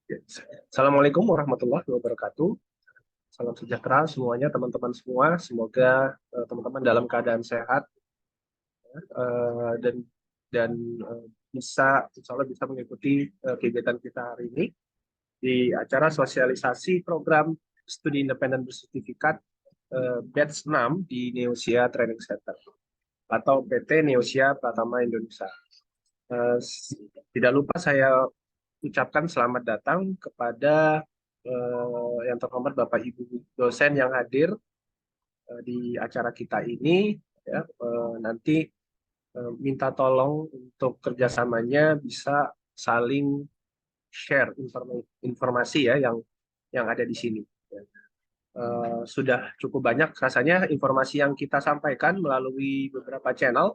Assalamualaikum warahmatullahi wabarakatuh. Salam sejahtera semuanya, teman-teman semua. Semoga teman-teman dalam keadaan sehat dan dan bisa, insya Allah bisa mengikuti kegiatan kita hari ini di acara sosialisasi program studi independen bersertifikat batch 6 di Neosia Training Center atau PT Neosia Pratama Indonesia. Eh, Tidak lupa saya ucapkan selamat datang kepada yang terhormat Bapak Ibu dosen yang hadir di acara kita ini. Ya, nanti minta tolong untuk kerjasamanya bisa saling share informasi ya yang ada di sini. Ya. Sudah cukup banyak rasanya informasi yang kita sampaikan melalui beberapa channel,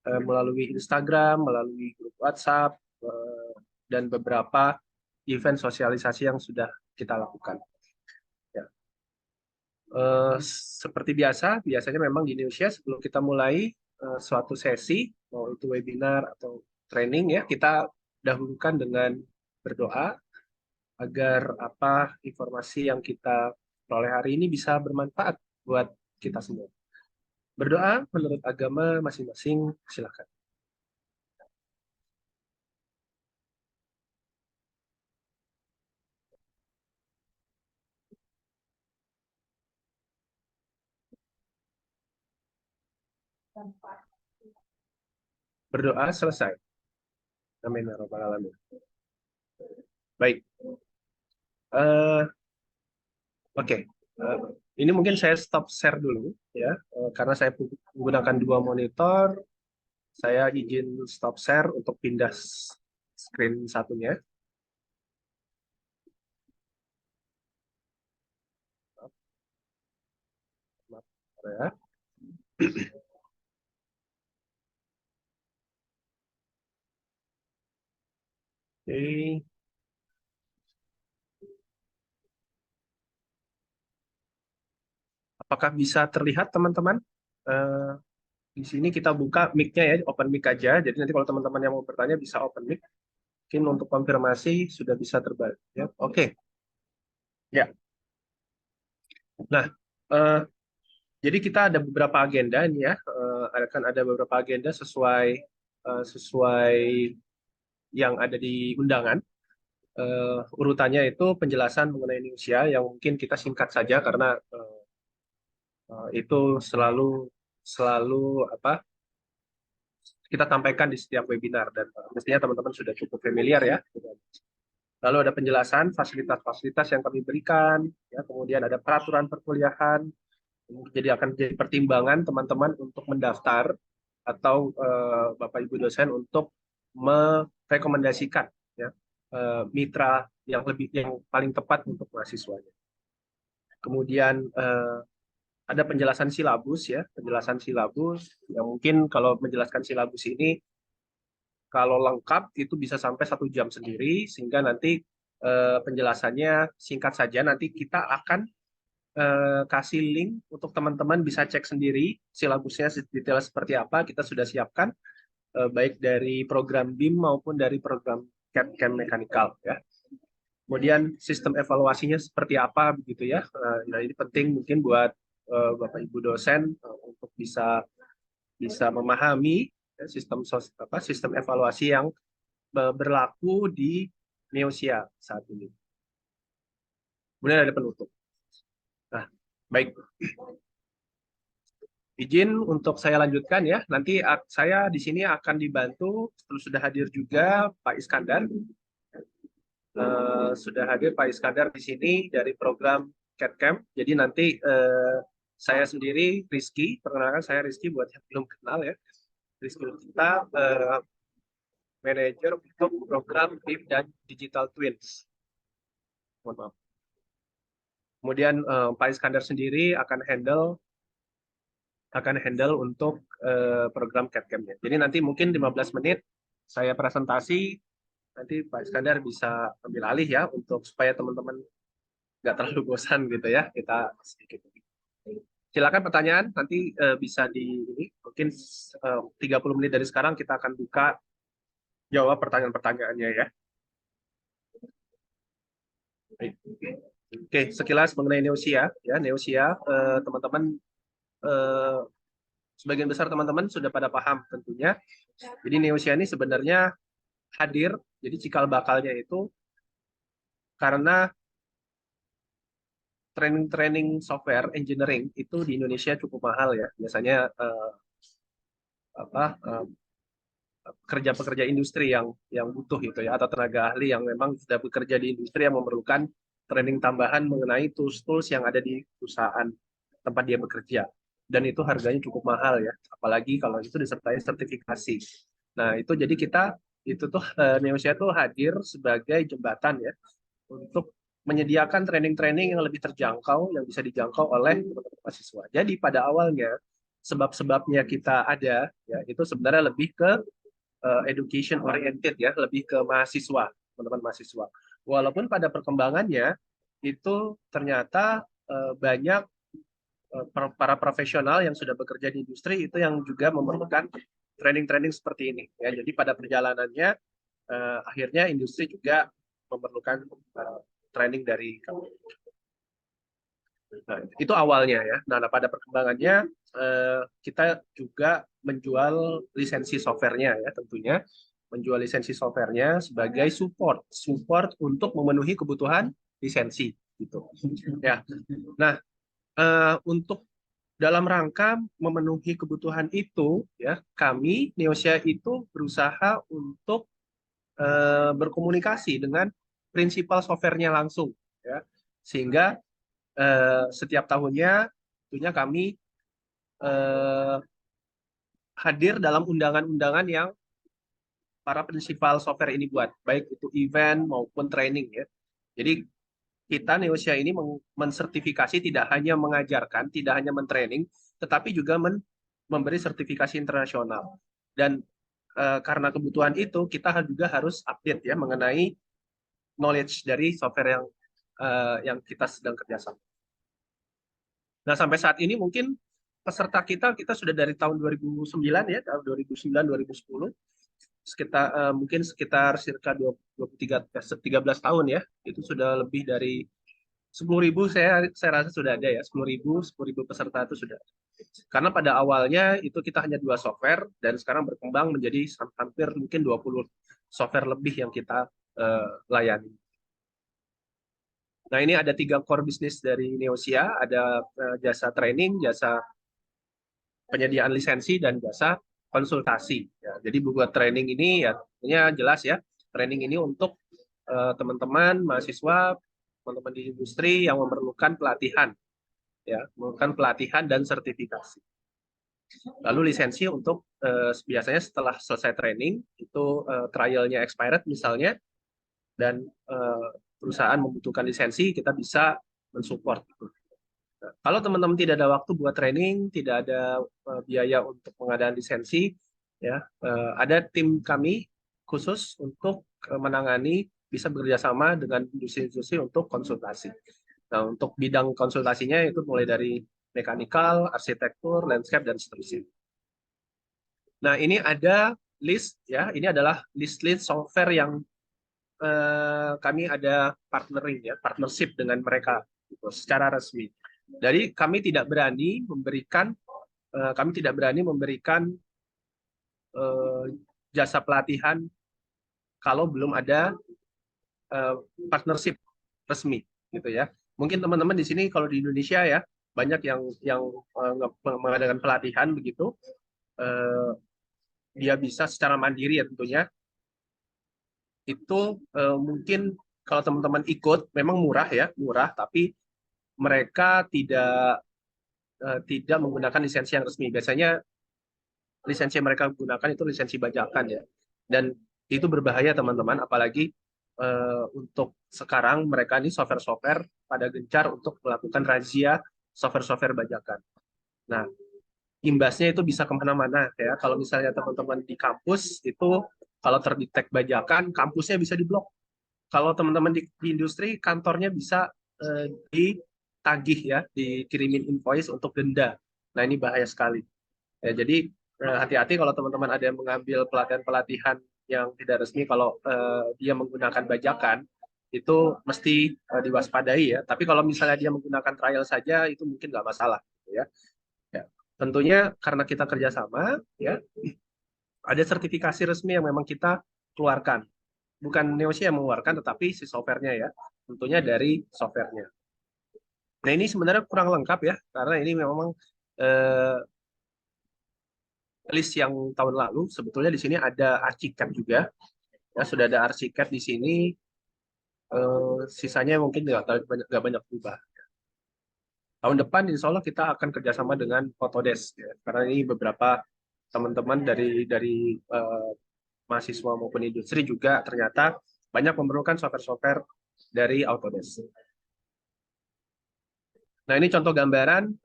melalui Instagram, melalui grup WhatsApp, dan beberapa event sosialisasi yang sudah kita lakukan. Ya. Seperti biasanya memang di Indonesia sebelum kita mulai suatu sesi, mau itu webinar atau training ya, kita dahulukan dengan berdoa agar apa informasi yang kita peroleh hari ini bisa bermanfaat buat kita semua. Berdoa menurut agama masing-masing, silakan. Berdoa selesai. Amin ya rabbal alamin. Baik. Eh, Oke. Eh, ini mungkin saya stop share dulu ya, karena saya menggunakan dua monitor. Saya izin stop share untuk pindah screen satunya. Maaf, ya. Oke. Apakah bisa terlihat teman-teman? Eh, di sini kita buka mic-nya ya, open mic aja. Jadi nanti kalau teman-teman yang mau bertanya bisa open mic. Mungkin untuk konfirmasi sudah bisa terbalik. Ya, oke. Ya. Nah, eh, jadi kita ada beberapa agenda nih ya. Akan ada beberapa agenda sesuai yang ada di undangan. Urutannya itu penjelasan mengenai Indonesia yang mungkin kita singkat saja karena itu selalu selalu apa kita sampaikan di setiap webinar dan mestinya teman-teman sudah cukup familiar ya. Lalu ada penjelasan fasilitas-fasilitas yang kami berikan, ya, kemudian ada peraturan perkuliahan, jadi akan jadi pertimbangan teman-teman untuk mendaftar atau Bapak Ibu dosen untuk merekomendasikan ya, mitra yang paling tepat untuk mahasiswanya. Kemudian ada penjelasan silabus ya, penjelasan silabus yang mungkin kalau menjelaskan silabus ini kalau lengkap itu bisa sampai 1 jam sendiri sehingga nanti penjelasannya singkat saja. Nanti kita akan kasih link untuk teman-teman bisa cek sendiri silabusnya detail seperti apa. Kita sudah siapkan baik dari program BIM maupun dari program CAD/CAM Mechanical ya. Kemudian sistem evaluasinya seperti apa begitu ya. Nah ini penting mungkin buat Bapak Ibu dosen untuk bisa bisa memahami ya, sistem evaluasi yang berlaku di Neosia saat ini. Kemudian ada penutup. Nah, baik. Izin untuk saya lanjutkan ya. Nanti saya di sini akan dibantu, sudah hadir juga Pak Iskandar. Sudah hadir Pak Iskandar di sini dari program CAD/CAM. Jadi nanti saya sendiri Rizky, perkenalkan saya Rizky buat yang belum kenal ya. Rizky kita manajer untuk program BIM dan Digital Twins. Mohon maaf. Kemudian Pak Iskandar sendiri akan handle untuk program CAD/CAM-nya. Jadi nanti mungkin 15 menit saya presentasi, nanti Pak Iskandar bisa ambil alih ya untuk supaya teman-teman nggak terlalu bosan gitu ya. Kita sedikit. Silakan pertanyaan nanti bisa di ini mungkin 30 menit dari sekarang kita akan buka jawab pertanyaan-pertanyaannya ya. Baik. Oke, sekilas mengenai Neosia ya. Neosia, teman-teman, eh, sebagian besar teman-teman sudah pada paham tentunya. Jadi Neosia ini sebenarnya hadir, jadi cikal bakalnya itu karena training software engineering itu di Indonesia cukup mahal ya. Biasanya apa pekerja-pekerja industri yang butuh gitu ya, atau tenaga ahli yang memang sudah bekerja di industri yang memerlukan training tambahan mengenai tools-tools yang ada di perusahaan tempat dia bekerja. Dan itu harganya cukup mahal ya, apalagi kalau itu disertai sertifikasi. Nah, itu jadi kita itu tuh Neosia tuh hadir sebagai jembatan ya untuk menyediakan training-training yang lebih terjangkau, yang bisa dijangkau oleh teman-teman mahasiswa. Jadi pada awalnya sebab-sebabnya kita ada ya itu sebenarnya lebih ke education oriented ya, lebih ke mahasiswa, teman-teman mahasiswa. Walaupun pada perkembangannya itu ternyata banyak para profesional yang sudah bekerja di industri itu yang juga memerlukan training-training seperti ini ya. Jadi pada perjalanannya akhirnya industri juga memerlukan training dari kami. Nah, itu awalnya ya. Nah, pada perkembangannya kita juga menjual lisensi softwarenya ya tentunya, menjual lisensi softwarenya sebagai support untuk memenuhi kebutuhan lisensi gitu. Ya. Nah, untuk dalam rangka memenuhi kebutuhan itu ya, kami Neosia itu berusaha untuk berkomunikasi dengan prinsipal softwarenya langsung ya. Sehingga setiap tahunnya tentunya kami eh, hadir dalam undangan-undangan yang para prinsipal software ini buat, baik itu event maupun training ya. Jadi kita Neosia ini mensertifikasi, tidak hanya mengajarkan, tidak hanya mentraining, tetapi juga memberi sertifikasi internasional. Dan karena kebutuhan itu, kita juga harus update ya mengenai knowledge dari software yang kita sedang kerjasama. Nah, sampai saat ini mungkin peserta kita sudah dari tahun 2009 ya, tahun 2009 2010 sekitar mungkin sekitar circa 13 tahun ya. Itu sudah lebih dari 10.000, saya rasa sudah ada ya, 10.000 peserta itu sudah. Karena pada awalnya itu kita hanya 2 software dan sekarang berkembang menjadi hampir mungkin 20 software lebih yang kita layani. Nah, ini ada 3 core bisnis dari Neosia, ada jasa training, jasa penyediaan lisensi, dan jasa konsultasi. Ya, jadi buat training ini ya tentunya jelas ya, training ini untuk teman-teman mahasiswa, teman-teman di industri yang memerlukan pelatihan, ya, memerlukan pelatihan dan sertifikasi. Lalu lisensi untuk biasanya setelah selesai training itu trialnya expired misalnya, dan perusahaan membutuhkan lisensi, kita bisa mensupport. Nah, kalau teman-teman tidak ada waktu buat training, tidak ada biaya untuk pengadaan lisensi, ya ada tim kami khusus untuk menangani, bisa bekerjasama dengan industri-industri untuk konsultasi. Nah, untuk bidang konsultasinya itu mulai dari mekanikal, arsitektur, landscape, dan seterusnya. Nah, ini ada list ya, ini adalah list-list software yang kami ada partnership dengan mereka gitu, secara resmi. Jadi kami tidak berani memberikan jasa pelatihan kalau belum ada partnership resmi gitu ya. Mungkin teman-teman di sini kalau di Indonesia ya banyak yang mengadakan pelatihan begitu. Dia bisa secara mandiri ya tentunya. Itu mungkin kalau teman-teman ikut memang murah ya, murah, tapi mereka tidak menggunakan lisensi yang resmi. Biasanya lisensi yang mereka gunakan itu lisensi bajakan ya. Dan itu berbahaya teman-teman, apalagi untuk sekarang mereka ini software-software pada gencar untuk melakukan razia software-software bajakan. Nah, imbasnya itu bisa kemana-mana ya. Kalau misalnya teman-teman di kampus itu kalau terdetek bajakan, kampusnya bisa diblok. Kalau teman-teman di industri, kantornya bisa ditagih ya, dikirimin invoice untuk denda. Nah, ini bahaya sekali. Ya, jadi hati-hati kalau teman-teman ada yang mengambil pelatihan-pelatihan yang tidak resmi, kalau dia menggunakan bajakan, itu mesti diwaspadai ya. Tapi kalau misalnya dia menggunakan trial saja itu mungkin nggak masalah, gitu ya. Ya, tentunya karena kita kerjasama, ya ada sertifikasi resmi yang memang kita keluarkan. Bukan Neosia yang mengeluarkan, tetapi si softwarenya ya, tentunya dari softwarenya. Nah ini sebenarnya kurang lengkap ya, karena ini memang eh, list yang tahun lalu. Sebetulnya di sini ada archiCAD juga, ya sudah ada archiCAD di sini. Sisanya mungkin nggak banyak berubah. Tahun depan insya Allah kita akan kerjasama dengan Autodesk ya. Karena ini beberapa teman-teman dari mahasiswa maupun industri juga ternyata banyak memerlukan software-software dari Autodesk. Nah ini contoh gambaran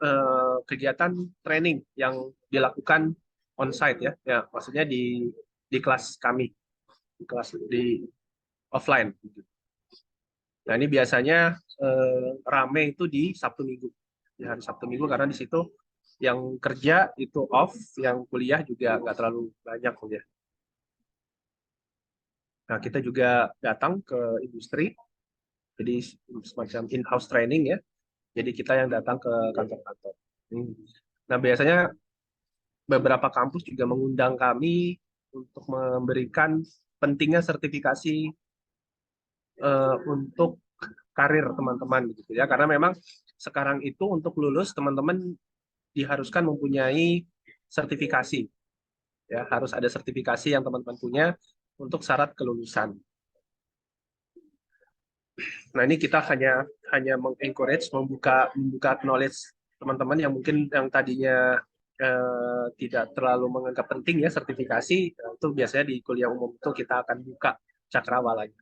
kegiatan training yang dilakukan on-site ya. Ya maksudnya di kelas kami, di kelas di offline. Nah ini biasanya rame itu di Sabtu Minggu, di hari Sabtu Minggu karena di situ yang kerja itu off, yang kuliah juga nggak terlalu banyak ya. Nah kita juga datang ke industri, jadi semacam in-house training ya. Jadi kita yang datang ke kantor-kantor. Hmm. Nah biasanya beberapa kampus juga mengundang kami untuk memberikan pentingnya sertifikasi untuk karir teman-teman gitu ya. Karena memang sekarang itu untuk lulus teman-teman diharuskan mempunyai sertifikasi. Ya, harus ada sertifikasi yang teman-teman punya untuk syarat kelulusan. Nah, ini kita hanya mengencourage membuka knowledge teman-teman yang mungkin yang tadinya tidak terlalu menganggap penting ya sertifikasi, itu biasanya di kuliah umum itu kita akan buka cakrawalanya.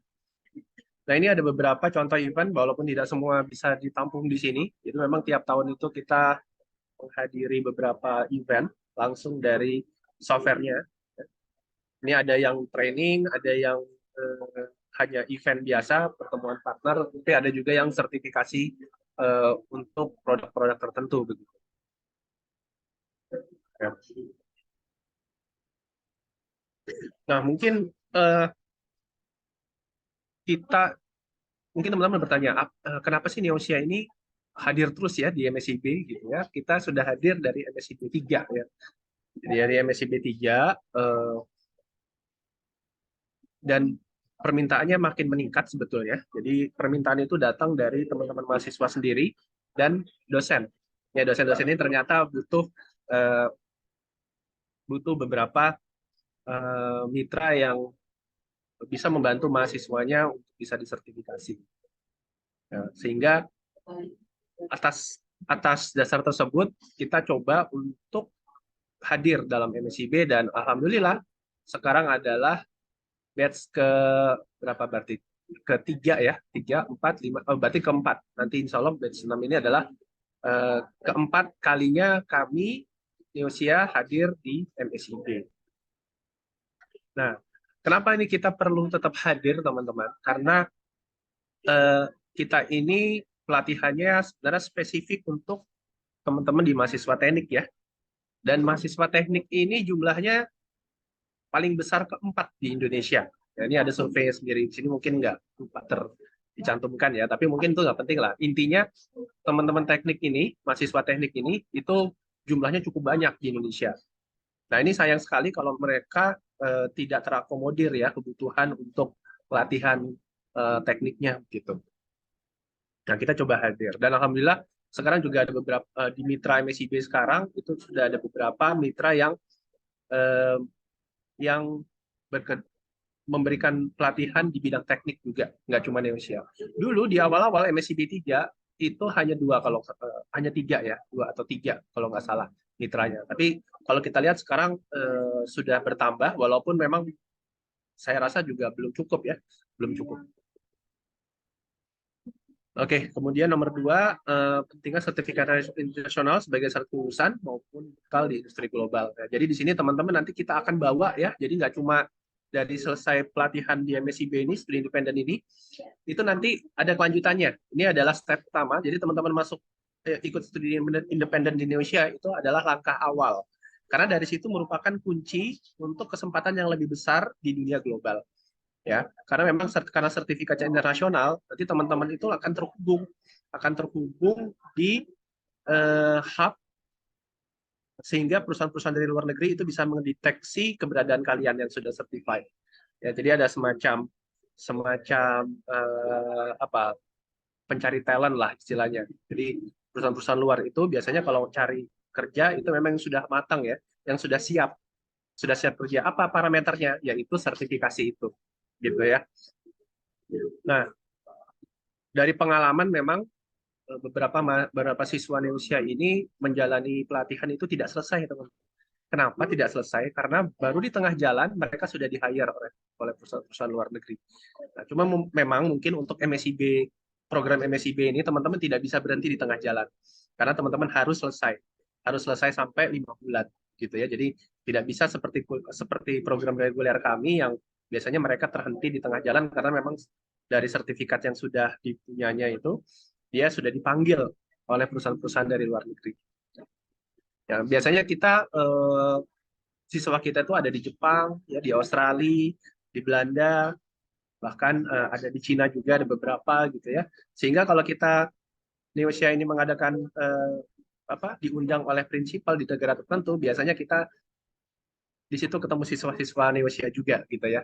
Nah, ini ada beberapa contoh event, walaupun tidak semua bisa ditampung di sini. Itu memang tiap tahun itu kita menghadiri beberapa event langsung dari softwarenya. Ini ada yang training, ada yang eh, hanya event biasa, pertemuan partner, tapi ada juga yang sertifikasi untuk produk-produk tertentu begitu. Ya. Nah, eh, kita mungkin teman-teman bertanya, kenapa sih Neosia ini hadir terus ya di MSIB gitu ya? Kita sudah hadir dari MSIB 3 ya. Jadi dari MSIB 3 dan permintaannya makin meningkat sebetulnya. Jadi permintaan itu datang dari teman-teman mahasiswa sendiri dan dosen. Ya dosen-dosen ini ternyata eh, butuh beberapa mitra yang bisa membantu mahasiswanya untuk bisa disertifikasi. Ya, sehingga atas atas dasar tersebut kita coba untuk hadir dalam MSIB dan alhamdulillah sekarang adalah batch ke berapa berarti? Ketiga ya, tiga, empat, lima, oh, berarti keempat. Nanti insya Allah batch 6 ini adalah keempat kalinya kami Neosia hadir di MSIB. Nah, kenapa ini kita perlu tetap hadir teman-teman? Karena kita ini pelatihannya sebenarnya spesifik untuk teman-teman di mahasiswa teknik ya. Dan mahasiswa teknik ini jumlahnya paling besar keempat di Indonesia. Ya, ini ada survei sendiri di sini mungkin nggak dicantumkan ya, tapi mungkin itu nggak penting lah. Intinya teman-teman teknik ini, mahasiswa teknik ini itu jumlahnya cukup banyak di Indonesia. Nah ini sayang sekali kalau mereka tidak terakomodir ya kebutuhan untuk pelatihan tekniknya gitu. Nah kita coba hadir dan alhamdulillah sekarang juga ada beberapa di mitra MSIB sekarang itu sudah ada beberapa mitra eh, yang memberikan pelatihan di bidang teknik juga, nggak cuma Neosia. Dulu di awal-awal MSIB 3 itu hanya dua kalau hanya tiga ya, dua atau tiga kalau nggak salah mitranya. Tapi kalau kita lihat sekarang sudah bertambah, walaupun memang saya rasa juga belum cukup ya, belum cukup. Oke, kemudian nomor dua, pentingnya sertifikat internasional sebagai syarat kelulusan maupun bekal di industri global. Nah, jadi di sini teman-teman nanti kita akan bawa ya, jadi nggak cuma dari selesai pelatihan di MSIB ini, studi independen ini, itu nanti ada kelanjutannya. Ini adalah step pertama, jadi teman-teman masuk ikut studi independen di Indonesia itu adalah langkah awal. Karena dari situ merupakan kunci untuk kesempatan yang lebih besar di dunia global. ya. Karena memang karena sertifikatnya internasional, nanti teman-teman itu akan terhubung di hub, sehingga perusahaan-perusahaan dari luar negeri itu bisa mendeteksi keberadaan kalian yang sudah certified. Ya, jadi ada semacam semacam apa, pencari talent lah istilahnya. Jadi perusahaan-perusahaan luar itu biasanya kalau cari kerja itu memang sudah matang ya, yang sudah siap kerja. Apa parameternya? Yaitu sertifikasi itu, gitu ya. Nah, dari pengalaman memang beberapa siswa Indonesia ini menjalani pelatihan itu tidak selesai, teman. Kenapa tidak selesai? Karena baru di tengah jalan mereka sudah di-hire oleh perusahaan-perusahaan luar negeri. Nah, cuma memang mungkin untuk MSIB, program MSIB ini teman-teman tidak bisa berhenti di tengah jalan. Karena teman-teman harus selesai sampai 5 bulan gitu ya. Jadi tidak bisa seperti seperti program reguler kami yang biasanya mereka terhenti di tengah jalan karena memang dari sertifikat yang sudah dipunyanya itu dia sudah dipanggil oleh perusahaan-perusahaan dari luar negeri. Ya, biasanya siswa kita itu ada di Jepang, ya di Australia, di Belanda, bahkan ada di Cina juga ada beberapa gitu ya. Sehingga kalau kita Neosia ini mengadakan diundang oleh prinsipal di negara tertentu, biasanya kita di situ ketemu siswa-siswa Neosia juga gitu ya.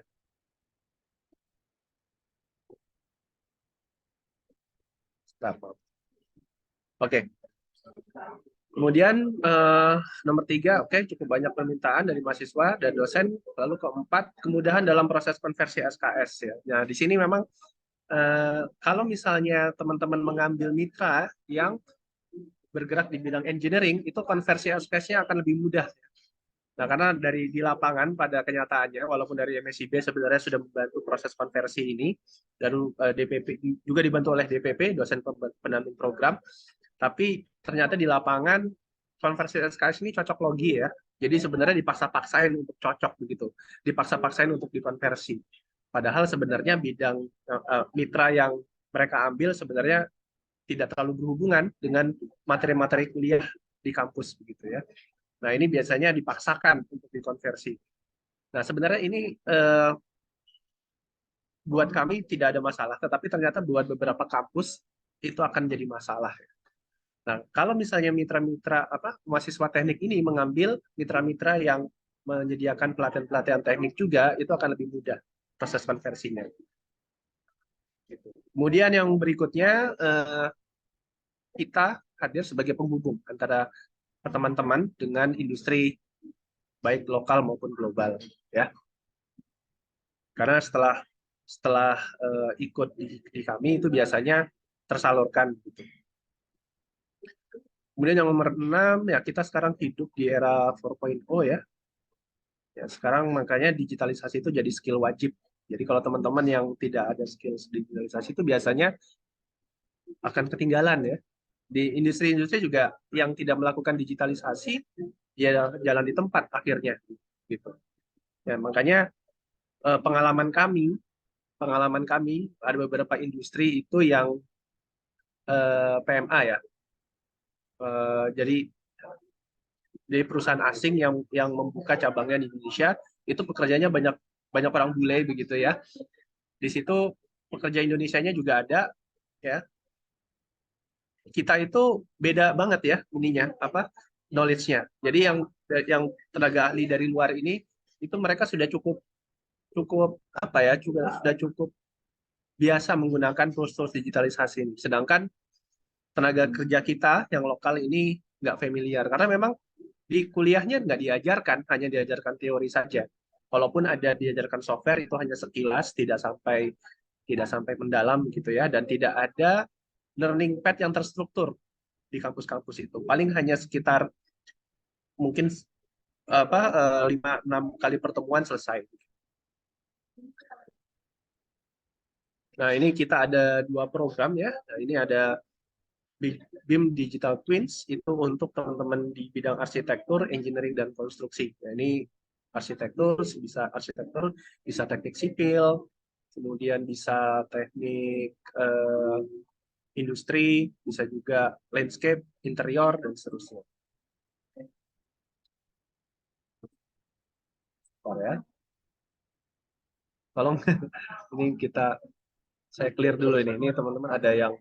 Oke. Kemudian nomor 3, oke, cukup banyak permintaan dari mahasiswa dan dosen. Lalu keempat, kemudahan dalam proses konversi SKS ya. Nah, di sini memang kalau misalnya teman-teman mengambil mitra yang bergerak di bidang engineering, itu konversi SKS-nya akan lebih mudah. Nah, karena dari di lapangan pada kenyataannya, walaupun dari MSIB sebenarnya sudah membantu proses konversi ini, dan DPP juga dibantu oleh DPP, dosen pendamping program, tapi ternyata di lapangan konversi SKS ini cocok logi ya. Jadi sebenarnya dipaksa-paksain untuk cocok begitu, dipaksa-paksain untuk dikonversi. Padahal sebenarnya bidang mitra yang mereka ambil sebenarnya tidak terlalu berhubungan dengan materi-materi kuliah di kampus begitu ya. Nah, ini biasanya dipaksakan untuk dikonversi. Nah, sebenarnya ini buat kami tidak ada masalah, tetapi ternyata buat beberapa kampus itu akan jadi masalah. Nah, kalau misalnya mitra-mitra mahasiswa teknik ini mengambil mitra-mitra yang menyediakan pelatihan-pelatihan teknik juga, itu akan lebih mudah proses konversinya. Kemudian yang berikutnya, kita hadir sebagai penghubung antara teman-teman dengan industri baik lokal maupun global, ya. Karena setelah setelah ikut di kami itu biasanya tersalurkan gitu. Kemudian yang nomor 6 ya, kita sekarang hidup di era 4.0 ya. Ya, sekarang makanya digitalisasi itu jadi skill wajib. Jadi kalau teman-teman yang tidak ada skill digitalisasi itu biasanya akan ketinggalan ya. Di industri-industri juga yang tidak melakukan digitalisasi ya jalan di tempat akhirnya gitu. Ya, makanya pengalaman kami ada beberapa industri itu yang PMA ya. Jadi perusahaan asing yang membuka cabangnya di Indonesia itu pekerjanya banyak banyak orang bule begitu ya. Di situ pekerja Indonesianya juga ada ya. Kita itu beda banget ya ininya knowledge-nya. Jadi yang tenaga ahli dari luar ini itu mereka sudah cukup cukup sudah cukup biasa menggunakan tools-tools digitalisasi ini. Sedangkan tenaga kerja kita yang lokal ini nggak familiar karena memang di kuliahnya nggak diajarkan, hanya diajarkan teori saja. Walaupun ada diajarkan software itu hanya sekilas, tidak sampai mendalam gitu ya, dan tidak ada learning path yang terstruktur di kampus-kampus itu. Paling hanya sekitar mungkin 5-6 kali pertemuan selesai. Nah, ini kita ada 2 program ya. Nah, ini ada BIM Digital Twins itu untuk teman-teman di bidang arsitektur, engineering, dan konstruksi. Nah, ini arsitektur, bisa teknik sipil, kemudian bisa teknik industri, bisa juga landscape, interior, dan seterusnya. Ya. Tolong ini saya clear dulu ini. Ini teman-teman ada yang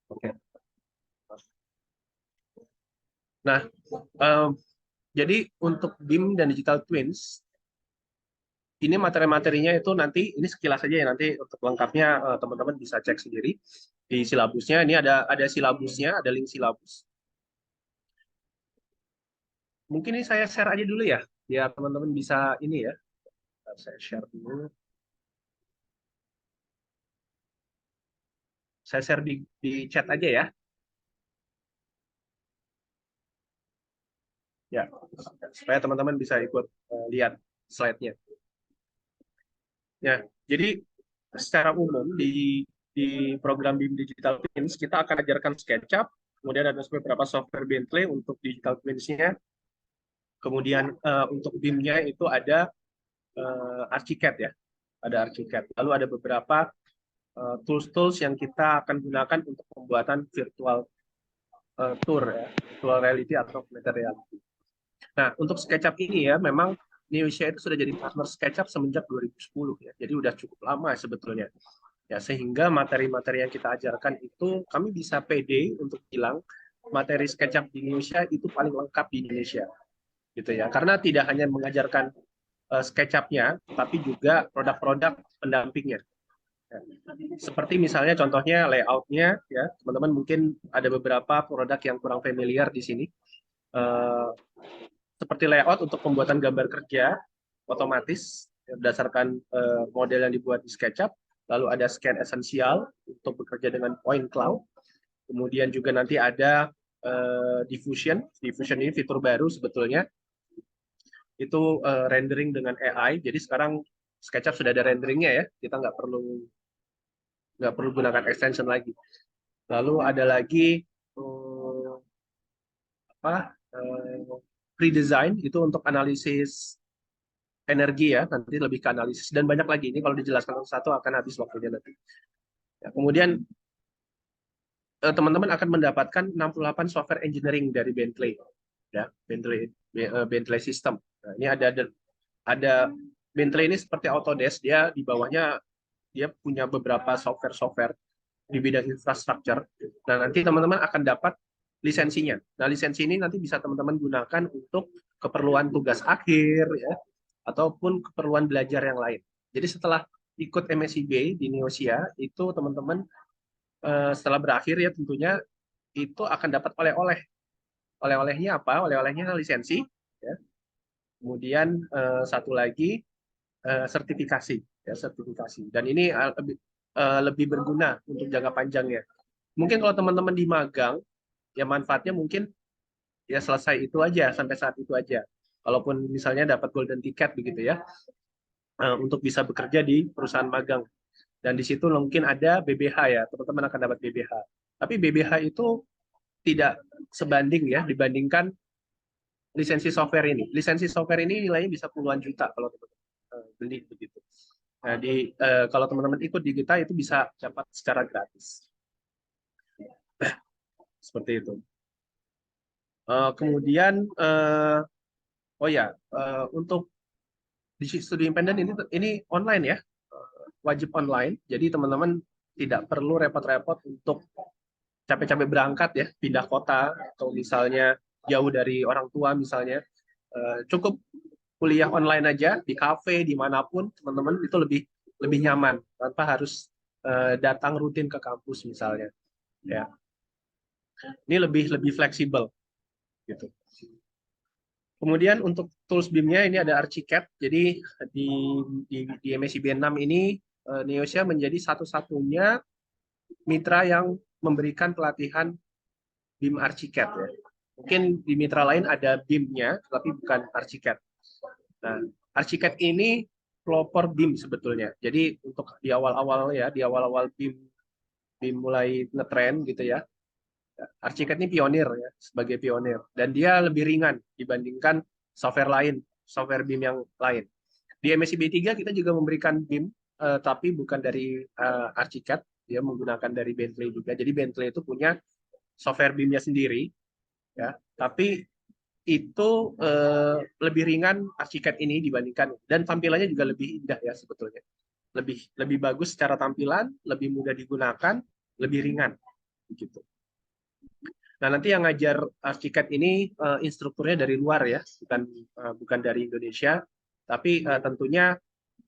oke. Nah, em, jadi untuk BIM dan digital twins ini materi-materinya itu nanti ini sekilas saja ya, nanti untuk lengkapnya teman-teman bisa cek sendiri di silabusnya. Ini ada silabusnya, ada link silabus. Mungkin ini saya share aja dulu ya, biar teman-teman bisa ini ya. Saya share dulu. Saya share di chat aja ya. Ya, supaya teman-teman bisa ikut lihat slide-nya. Ya, jadi secara umum di program BIM Digital Twins kita akan ajarkan SketchUp, kemudian ada beberapa software Bentley untuk Digital Twins-nya, kemudian untuk BIM-nya itu ada Archicad ya, ada Archicad. Lalu ada beberapa tools-tools yang kita akan gunakan untuk pembuatan virtual tour ya, virtual reality atau augmented reality. Nah, untuk SketchUp ini ya, memang Indonesia itu sudah jadi partner SketchUp semenjak 2010 ya. Jadi udah cukup lama sebetulnya. Ya, sehingga materi-materi yang kita ajarkan itu kami bisa pede untuk bilang materi SketchUp di Indonesia itu paling lengkap di Indonesia. Gitu ya. Karena tidak hanya mengajarkan SketchUp-nya, tapi juga produk-produk pendampingnya. Ya. Seperti misalnya contohnya layout-nya ya, teman-teman mungkin ada beberapa produk yang kurang familiar di sini. Eh, seperti layout untuk pembuatan gambar kerja otomatis berdasarkan model yang dibuat di SketchUp. Lalu ada scan esensial untuk bekerja dengan point cloud. Kemudian juga nanti ada diffusion. Diffusion ini fitur baru sebetulnya. Itu rendering dengan AI. Jadi sekarang SketchUp sudah ada renderingnya ya. Kita nggak perlu gunakan extension lagi. Lalu ada lagi apa pre-design itu untuk analisis energi ya, nanti lebih ke analisis dan banyak lagi. Ini kalau dijelaskan satu akan habis waktunya nanti. Ya, kemudian teman-teman akan mendapatkan 68 software engineering dari Bentley, ya Bentley System. Nah, ini ada Bentley ini seperti Autodesk, dia di bawahnya dia punya beberapa software-software di bidang infrastruktur. Nah, nanti teman-teman akan dapat lisensinya. Nah, lisensi ini nanti bisa teman-teman gunakan untuk keperluan tugas akhir ya, ataupun keperluan belajar yang lain. Jadi setelah ikut MSIB di Neosia, itu teman-teman setelah berakhir ya tentunya itu akan dapat oleh-oleh. Oleh-olehnya apa? Oleh-olehnya lisensi, ya. Kemudian satu lagi sertifikasi, ya sertifikasi. Dan ini lebih berguna untuk jangka panjangnya. Mungkin kalau teman-teman di magang, ya manfaatnya mungkin ya selesai itu aja sampai saat itu aja. Kalaupun misalnya dapat golden ticket begitu ya, untuk bisa bekerja di perusahaan magang. Dan di situ mungkin ada BBH ya, teman-teman akan dapat BBH. Tapi BBH itu tidak sebanding ya dibandingkan lisensi software ini. Lisensi software ini nilainya bisa puluhan juta kalau teman-teman beli begitu. Nah, kalau teman-teman ikut di kita itu bisa dapat secara gratis. Seperti itu. Kemudian oh ya, untuk di studi independen ini online ya, wajib online. Jadi teman-teman tidak perlu repot-repot untuk capek-capek berangkat ya, pindah kota atau misalnya jauh dari orang tua misalnya. Cukup kuliah online aja di kafe dimanapun teman-teman itu lebih lebih nyaman tanpa harus datang rutin ke kampus misalnya. Ya, ini lebih lebih fleksibel gitu. Kemudian untuk tools BIM-nya ini ada Archicad. Jadi di MSIB 6 ini Neosia menjadi satu-satunya mitra yang memberikan pelatihan BIM Archicad ya. Mungkin di mitra lain ada BIM-nya, tapi bukan Archicad. Nah, Archicad ini pelopor BIM sebetulnya. Jadi untuk di awal-awal ya, di awal-awal BIM mulai ngetren gitu ya. Archicad ini pionir ya, sebagai pionir. Dan dia lebih ringan dibandingkan software lain, software BIM yang lain. Di MSI B3 kita juga memberikan BIM, tapi bukan dari Archicad, dia menggunakan dari Bentley juga. Jadi Bentley itu punya software BIM-nya sendiri, ya. Tapi itu lebih ringan arsiket ini dibandingkan, dan tampilannya juga lebih indah ya sebetulnya. Lebih bagus secara tampilan, lebih mudah digunakan, lebih ringan gitu. Nah, nanti yang ngajar arsiket ini instrukturnya dari luar ya, bukan dari Indonesia, tapi tentunya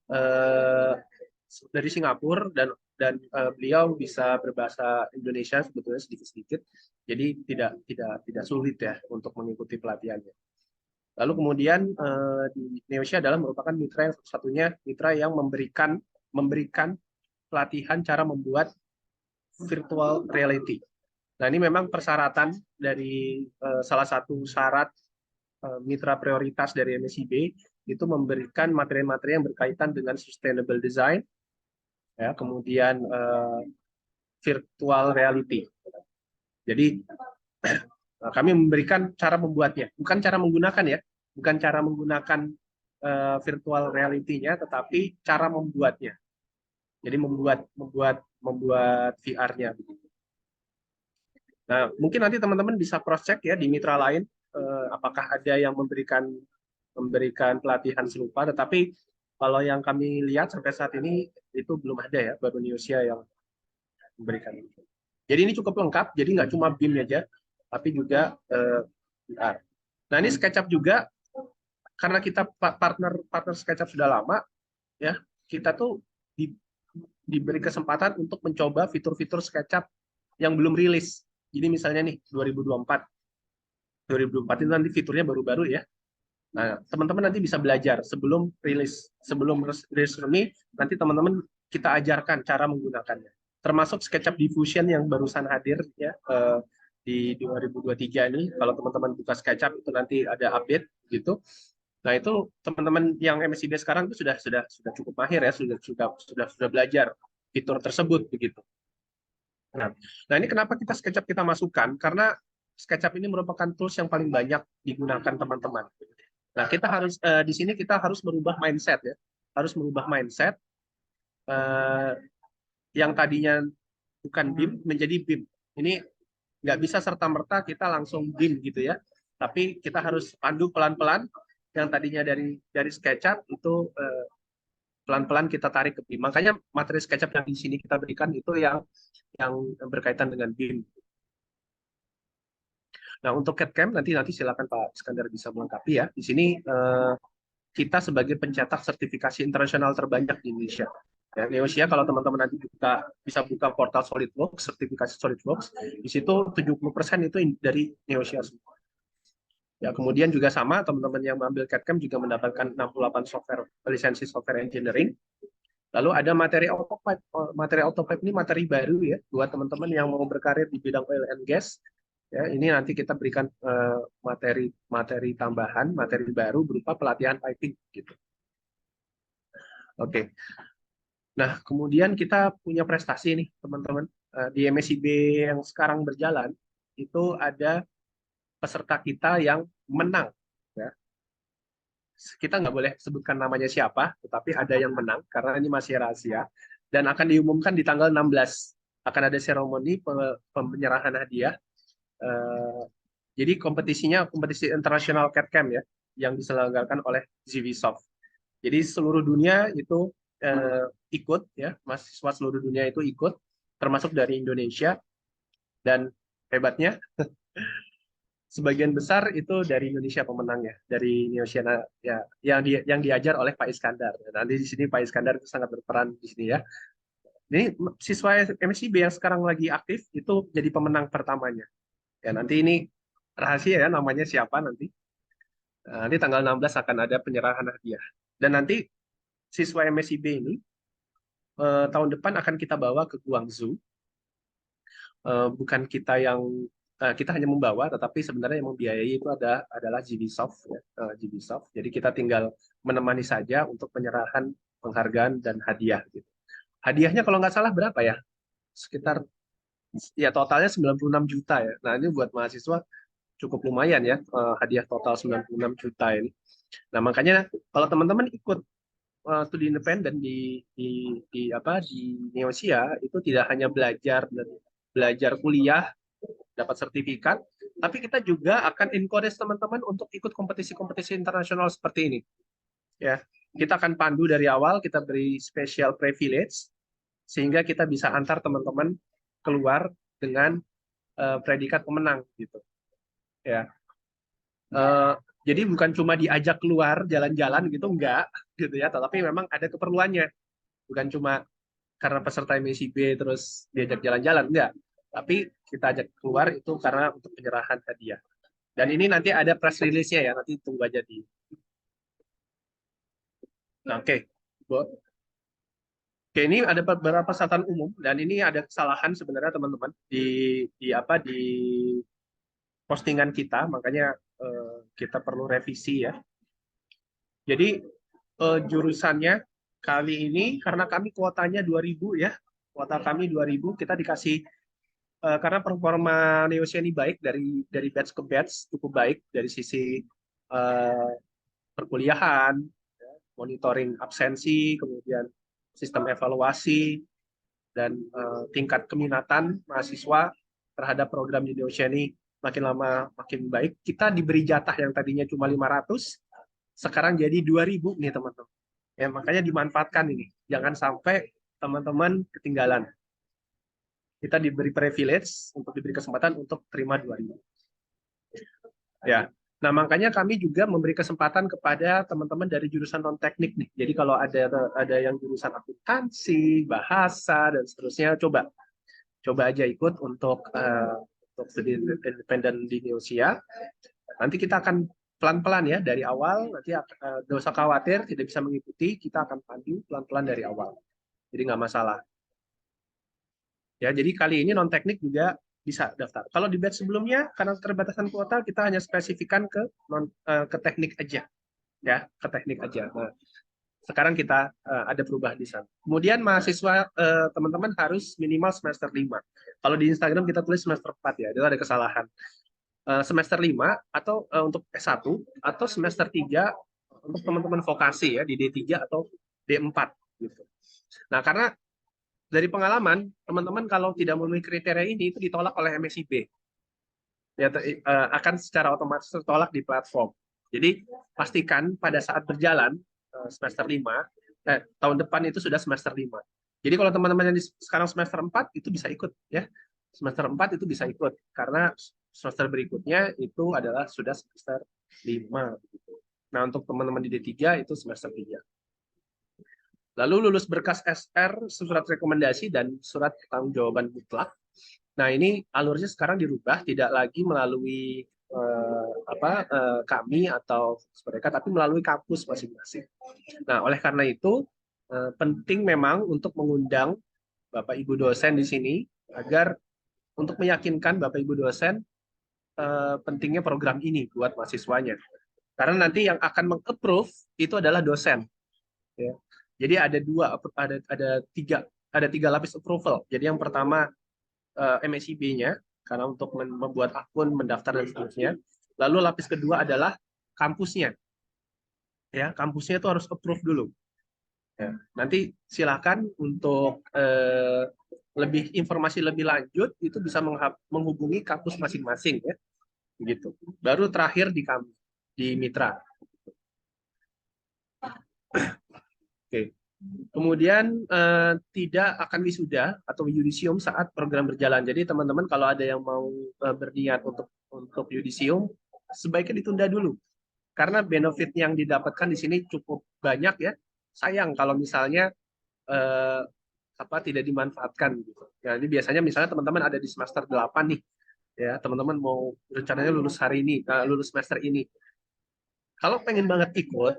eh, dari Singapura, dan beliau bisa berbahasa Indonesia sebetulnya sedikit-sedikit, jadi tidak sulit ya untuk mengikuti pelatihannya. Lalu kemudian di Neosia adalah merupakan mitra yang satu-satunya mitra yang memberikan pelatihan cara membuat virtual reality. Nah, ini memang persyaratan dari salah satu syarat mitra prioritas dari MSIB itu memberikan materi-materi yang berkaitan dengan sustainable design, ya, kemudian virtual reality. Jadi kami memberikan cara membuatnya, bukan cara menggunakan ya, bukan cara menggunakan virtual reality-nya, tetapi cara membuatnya. Jadi membuat VR-nya. Nah, mungkin nanti teman-teman bisa cross-check ya di mitra lain, apakah ada yang memberikan pelatihan serupa, tetapi kalau yang kami lihat sampai saat ini itu belum ada ya, baru Neosia yang memberikan itu. Jadi ini cukup lengkap, jadi nggak cuma BIM aja, tapi juga VR. Nah, ini SketchUp juga, karena kita partner SketchUp sudah lama, ya, kita tuh diberi kesempatan untuk mencoba fitur-fitur SketchUp yang belum rilis. Jadi misalnya nih 2024 itu nanti fiturnya baru-baru ya. Nah, teman-teman nanti bisa belajar sebelum rilis resmi, nanti teman-teman kita ajarkan cara menggunakannya. Termasuk SketchUp Diffusion yang barusan hadir ya di 2023 ini. Kalau teman-teman buka SketchUp itu nanti ada update gitu. Nah, itu teman-teman yang MSIB sekarang itu sudah cukup mahir ya, sudah belajar fitur tersebut begitu. Nah, ini kenapa SketchUp kita masukkan? Karena SketchUp ini merupakan tools yang paling banyak digunakan teman-teman. Nah, kita harus di sini kita harus merubah mindset ya, harus merubah mindset yang tadinya bukan BIM menjadi BIM. Ini nggak bisa serta-merta kita langsung BIM gitu ya, tapi kita harus pandu pelan-pelan. Yang tadinya dari SketchUp itu pelan-pelan kita tarik ke BIM. Makanya materi SketchUp yang di sini kita berikan itu yang berkaitan dengan BIM. Nah, untuk CAD/CAM nanti silakan Pak Iskandar bisa melengkapi ya. Di sini kita sebagai pencetak sertifikasi internasional terbanyak di Indonesia. Ya, Neosia, kalau teman-teman nanti bisa buka portal SolidWorks, sertifikasi SolidWorks, di situ 70% itu dari Neosia semua. Ya, kemudian juga sama, teman-teman yang mengambil CAD/CAM juga mendapatkan 68 lisensi software engineering. Lalu ada materi AutoPipe. Materi AutoPipe ini materi baru ya buat teman-teman yang mau berkarir di bidang oil and gas. Ya, ini nanti kita berikan materi tambahan, materi baru berupa pelatihan piping gitu. Oke. Nah, kemudian kita punya prestasi nih, teman-teman. Di MSIB yang sekarang berjalan, itu ada peserta kita yang menang. Ya. Kita nggak boleh sebutkan namanya siapa, tetapi ada yang menang, karena ini masih rahasia. Dan akan diumumkan di tanggal 16. Akan ada seremoni penyerahan hadiah. Jadi kompetisinya kompetisi internasional CAD/CAM ya, yang diselenggarakan oleh ZVSoft. Jadi seluruh dunia itu ikut ya, mahasiswa seluruh dunia itu ikut, termasuk dari Indonesia, dan hebatnya sebagian besar itu dari Indonesia pemenangnya, dari Neosiana ya, yang diajar oleh Pak Iskandar. Nanti di sini Pak Iskandar itu sangat berperan di sini ya. Ini siswa MSIB yang sekarang lagi aktif itu jadi pemenang pertamanya. Ya, nanti ini rahasia ya, namanya siapa nanti. Nanti tanggal 16 akan ada penyerahan hadiah. Dan nanti siswa MSIB ini tahun depan akan kita bawa ke Guangzhou. Bukan kita hanya membawa, tetapi sebenarnya yang membiayai itu adalah GBsoft ya, GBsoft. Jadi kita tinggal menemani saja untuk penyerahan penghargaan dan hadiah gitu. Hadiahnya kalau nggak salah berapa ya? Sekitar ya totalnya 96 juta ya. Nah, ini buat mahasiswa cukup lumayan ya, hadiah total 96 juta ini. Nah, makanya kalau teman-teman ikut studi independen di Neosia itu tidak hanya belajar kuliah dapat sertifikat, tapi kita juga akan encourage teman-teman untuk ikut kompetisi-kompetisi internasional seperti ini. Ya, kita akan pandu dari awal, kita beri special privilege sehingga kita bisa antar teman-teman keluar dengan predikat pemenang gitu. Ya. Jadi bukan cuma diajak keluar jalan-jalan gitu, enggak gitu ya, tapi memang ada keperluannya. Bukan cuma karena peserta MSIB terus diajak jalan-jalan, enggak. Tapi kita ajak keluar itu karena untuk penyerahan hadiah. Dan ini nanti ada press release-nya ya, nanti tunggu aja di. Nah, oke. Oke, ini ada beberapa catatan umum dan ini ada kesalahan sebenarnya teman-teman di postingan kita, makanya kita perlu revisi ya. Jadi jurusannya kali ini karena kami kuotanya 2000 ya, kuota kami 2000, kita dikasih karena performa Neosia ini baik dari batch ke batch, cukup baik dari sisi perkuliahan, monitoring absensi, kemudian sistem evaluasi dan tingkat keminatan mahasiswa terhadap program di Neosia ini makin lama makin baik. Kita diberi jatah yang tadinya cuma 500, sekarang jadi 2000 nih teman-teman. Ya, makanya dimanfaatkan ini. Jangan sampai teman-teman ketinggalan. Kita diberi privilege untuk diberi kesempatan untuk terima 2000. Ya. Nah, makanya kami juga memberi kesempatan kepada teman-teman dari jurusan non teknik nih. Jadi kalau ada yang jurusan akuntansi, bahasa dan seterusnya, coba aja ikut untuk studi independen di Neosia. Nanti kita akan pelan-pelan ya dari awal, nanti nggak usah khawatir tidak bisa mengikuti, kita akan pandu pelan-pelan dari awal. Jadi nggak masalah. Ya, jadi kali ini non teknik juga bisa daftar. Kalau di batch sebelumnya karena keterbatasan kuota kita hanya spesifikkan ke teknik aja, ya ke teknik aja. Nah, sekarang kita ada perubahan di sana. Kemudian mahasiswa teman-teman harus minimal semester 5. Kalau di Instagram kita tulis semester 4 ya, itu ada kesalahan. Semester 5 atau untuk S1 atau semester 3 untuk teman-teman vokasi ya di D3 atau D4 gitu. Nah, karena dari pengalaman teman-teman kalau tidak memenuhi kriteria ini itu ditolak oleh MSIB. Ya, akan secara otomatis tertolak di platform. Jadi pastikan pada saat berjalan semester 5, tahun depan itu sudah semester 5. Jadi kalau teman-teman yang sekarang semester 4 itu bisa ikut ya. Semester 4 itu bisa ikut karena semester berikutnya itu adalah sudah semester 5 gitu. Nah, untuk teman-teman di D3 itu semester 3. Lalu lulus berkas SR, surat rekomendasi dan surat pertanggungjawaban mutlak. Nah, ini alurnya sekarang dirubah, tidak lagi melalui kami atau mereka, tapi melalui kampus masing-masing. Nah, oleh karena itu penting memang untuk mengundang Bapak Ibu dosen di sini agar untuk meyakinkan Bapak Ibu dosen pentingnya program ini buat mahasiswanya. Karena nanti yang akan meng-approve itu adalah dosen. Ya. Jadi ada tiga lapis approval. Jadi yang pertama MSIB-nya karena untuk membuat akun, mendaftar dan seterusnya. Lalu lapis kedua adalah kampusnya. Ya, kampusnya itu harus approve dulu. Ya. Nanti silakan untuk informasi lebih lanjut itu bisa menghubungi kampus masing-masing ya. Begitu. Baru terakhir di kami di mitra. Oke. Kemudian tidak akan wisuda atau yudisium saat program berjalan. Jadi teman-teman kalau ada yang mau berniat untuk yudisium, sebaiknya ditunda dulu. Karena benefit yang didapatkan di sini cukup banyak ya. Sayang kalau misalnya tidak dimanfaatkan gitu. Ya, ini biasanya misalnya teman-teman ada di semester 8 nih. Ya, teman-teman mau rencananya lulus hari ini, lulus semester ini. Kalau pengen banget ikut,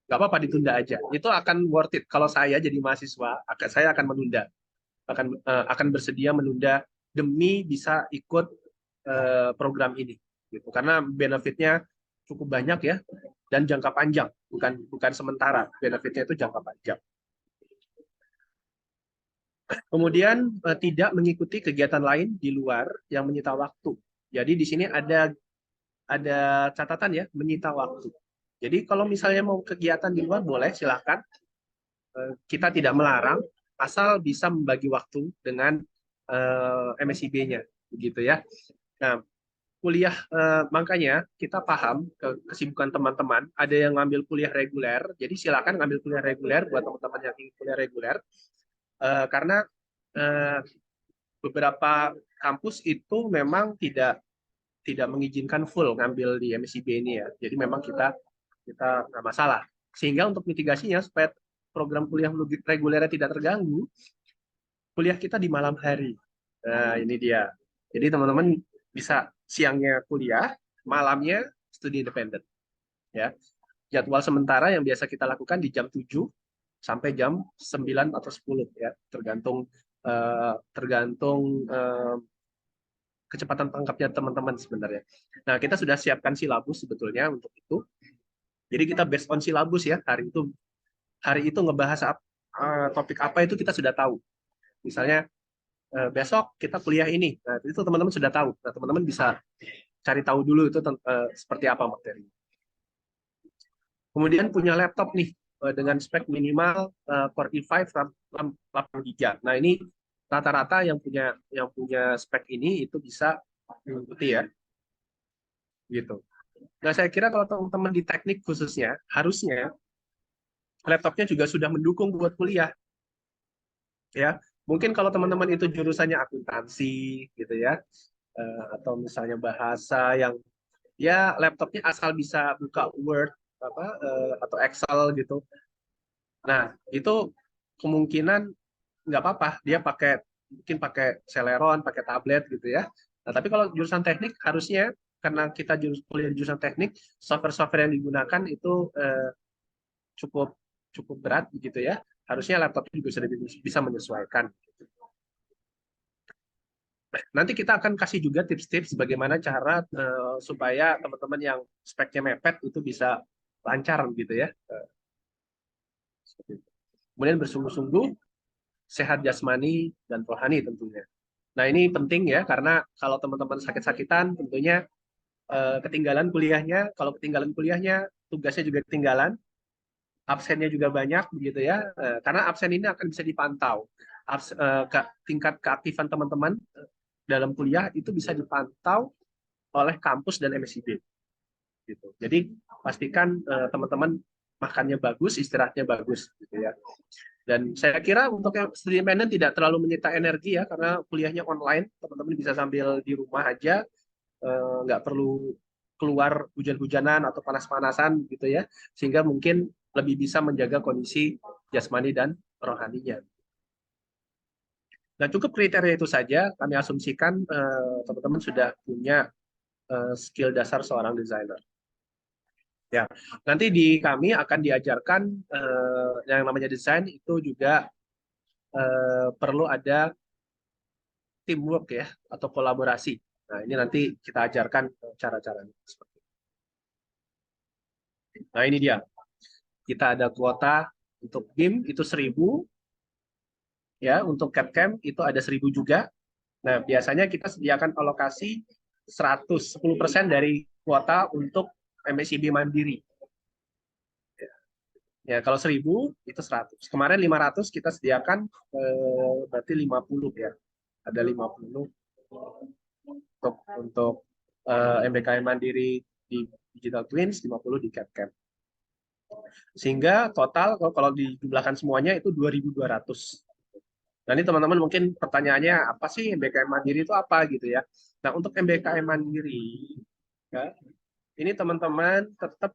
nggak apa-apa ditunda aja. Itu akan worth it. Kalau saya jadi mahasiswa, saya akan menunda, akan bersedia menunda demi bisa ikut program ini, gitu. Karena benefitnya cukup banyak ya dan jangka panjang, bukan sementara. Benefitnya itu jangka panjang. Kemudian tidak mengikuti kegiatan lain di luar yang menyita waktu. Jadi di sini ada catatan ya, menyita waktu. Jadi kalau misalnya mau kegiatan di luar boleh silakan. Kita tidak melarang asal bisa membagi waktu dengan MSIB-nya begitu ya. Nah, kuliah, makanya kita paham kesibukan teman-teman. Ada yang ngambil kuliah reguler, jadi silakan ngambil kuliah reguler buat teman-teman yang ingin kuliah reguler. Karena beberapa kampus itu memang tidak mengizinkan full ngambil di MSIB ini ya. Jadi memang kita nggak masalah. Sehingga untuk mitigasinya supaya program kuliah regulernya tidak terganggu, kuliah kita di malam hari. Nah, ini dia. Jadi teman-teman bisa siangnya kuliah, malamnya studi independen. Ya. Jadwal sementara yang biasa kita lakukan di jam 7 sampai jam 9 atau 10 ya, tergantung tergantung kecepatan tangkapnya teman-teman sebenarnya. Nah, kita sudah siapkan silabus sebetulnya untuk itu. Jadi kita based on silabus ya, hari itu ngebahas topik apa itu kita sudah tahu. Misalnya besok kita kuliah ini. Nah, itu teman-teman sudah tahu. Nah, teman-teman bisa cari tahu dulu itu seperti apa materi. Kemudian punya laptop nih dengan spek minimal Core i5 RAM 8 GB. Nah, ini rata-rata yang punya spek ini itu bisa mengikuti ya. Gitu. Nah, saya kira kalau teman-teman di teknik khususnya harusnya laptopnya juga sudah mendukung buat kuliah ya. Mungkin kalau teman-teman itu jurusannya akuntansi gitu ya, atau misalnya bahasa yang ya laptopnya asal bisa buka Word atau Excel gitu. Nah, itu kemungkinan nggak apa-apa dia mungkin pakai Celeron, pakai tablet gitu ya. Nah, tapi kalau jurusan teknik harusnya karena kita kuliah di jurusan teknik, software-software yang digunakan itu cukup cukup berat gitu ya. Harusnya laptopnya juga sudah bisa menyesuaikan. Nanti kita akan kasih juga tips-tips bagaimana cara supaya teman-teman yang speknya mepet itu bisa lancar gitu ya. Kemudian bersungguh-sungguh, sehat jasmani dan rohani tentunya. Nah, ini penting ya, karena kalau teman-teman sakit-sakitan tentunya ketinggalan kuliahnya. Kalau ketinggalan kuliahnya, tugasnya juga ketinggalan, absennya juga banyak begitu ya. Karena absen ini akan bisa dipantau. Tingkat keaktifan teman-teman dalam kuliah itu bisa dipantau oleh kampus dan MSIB. Gitu. Jadi pastikan teman-teman makannya bagus, istirahatnya bagus, gitu ya. Dan saya kira untuk yang studi independen tidak terlalu menyita energi ya, karena kuliahnya online, teman-teman bisa sambil di rumah aja, nggak perlu keluar hujan-hujanan atau panas-panasan gitu ya, sehingga mungkin lebih bisa menjaga kondisi jasmani dan rohaninya. Nah, cukup kriteria itu saja, kami asumsikan teman-teman sudah punya skill dasar seorang desainer. Ya, nanti di kami akan diajarkan yang namanya desain itu juga perlu ada teamwork ya atau kolaborasi. Nah, ini nanti kita ajarkan cara-caranya. Nah, ini dia. Kita ada kuota untuk BIM itu 1.000 ya, untuk CAD/CAM itu ada 1.000 juga. Nah, biasanya kita sediakan alokasi 10% dari kuota untuk MSIB mandiri. Ya, kalau 1.000 itu 100. Kemarin 500 kita sediakan, berarti 50 ya. Ada 50 untuk MBKM Mandiri di Digital Twins, 50 di CAD/CAM. Sehingga total kalau dijumlahkan semuanya itu 2.200. Nah, ini teman-teman mungkin pertanyaannya apa sih MBKM Mandiri itu apa gitu ya. Nah, untuk MBKM Mandiri, ya, ini teman-teman tetap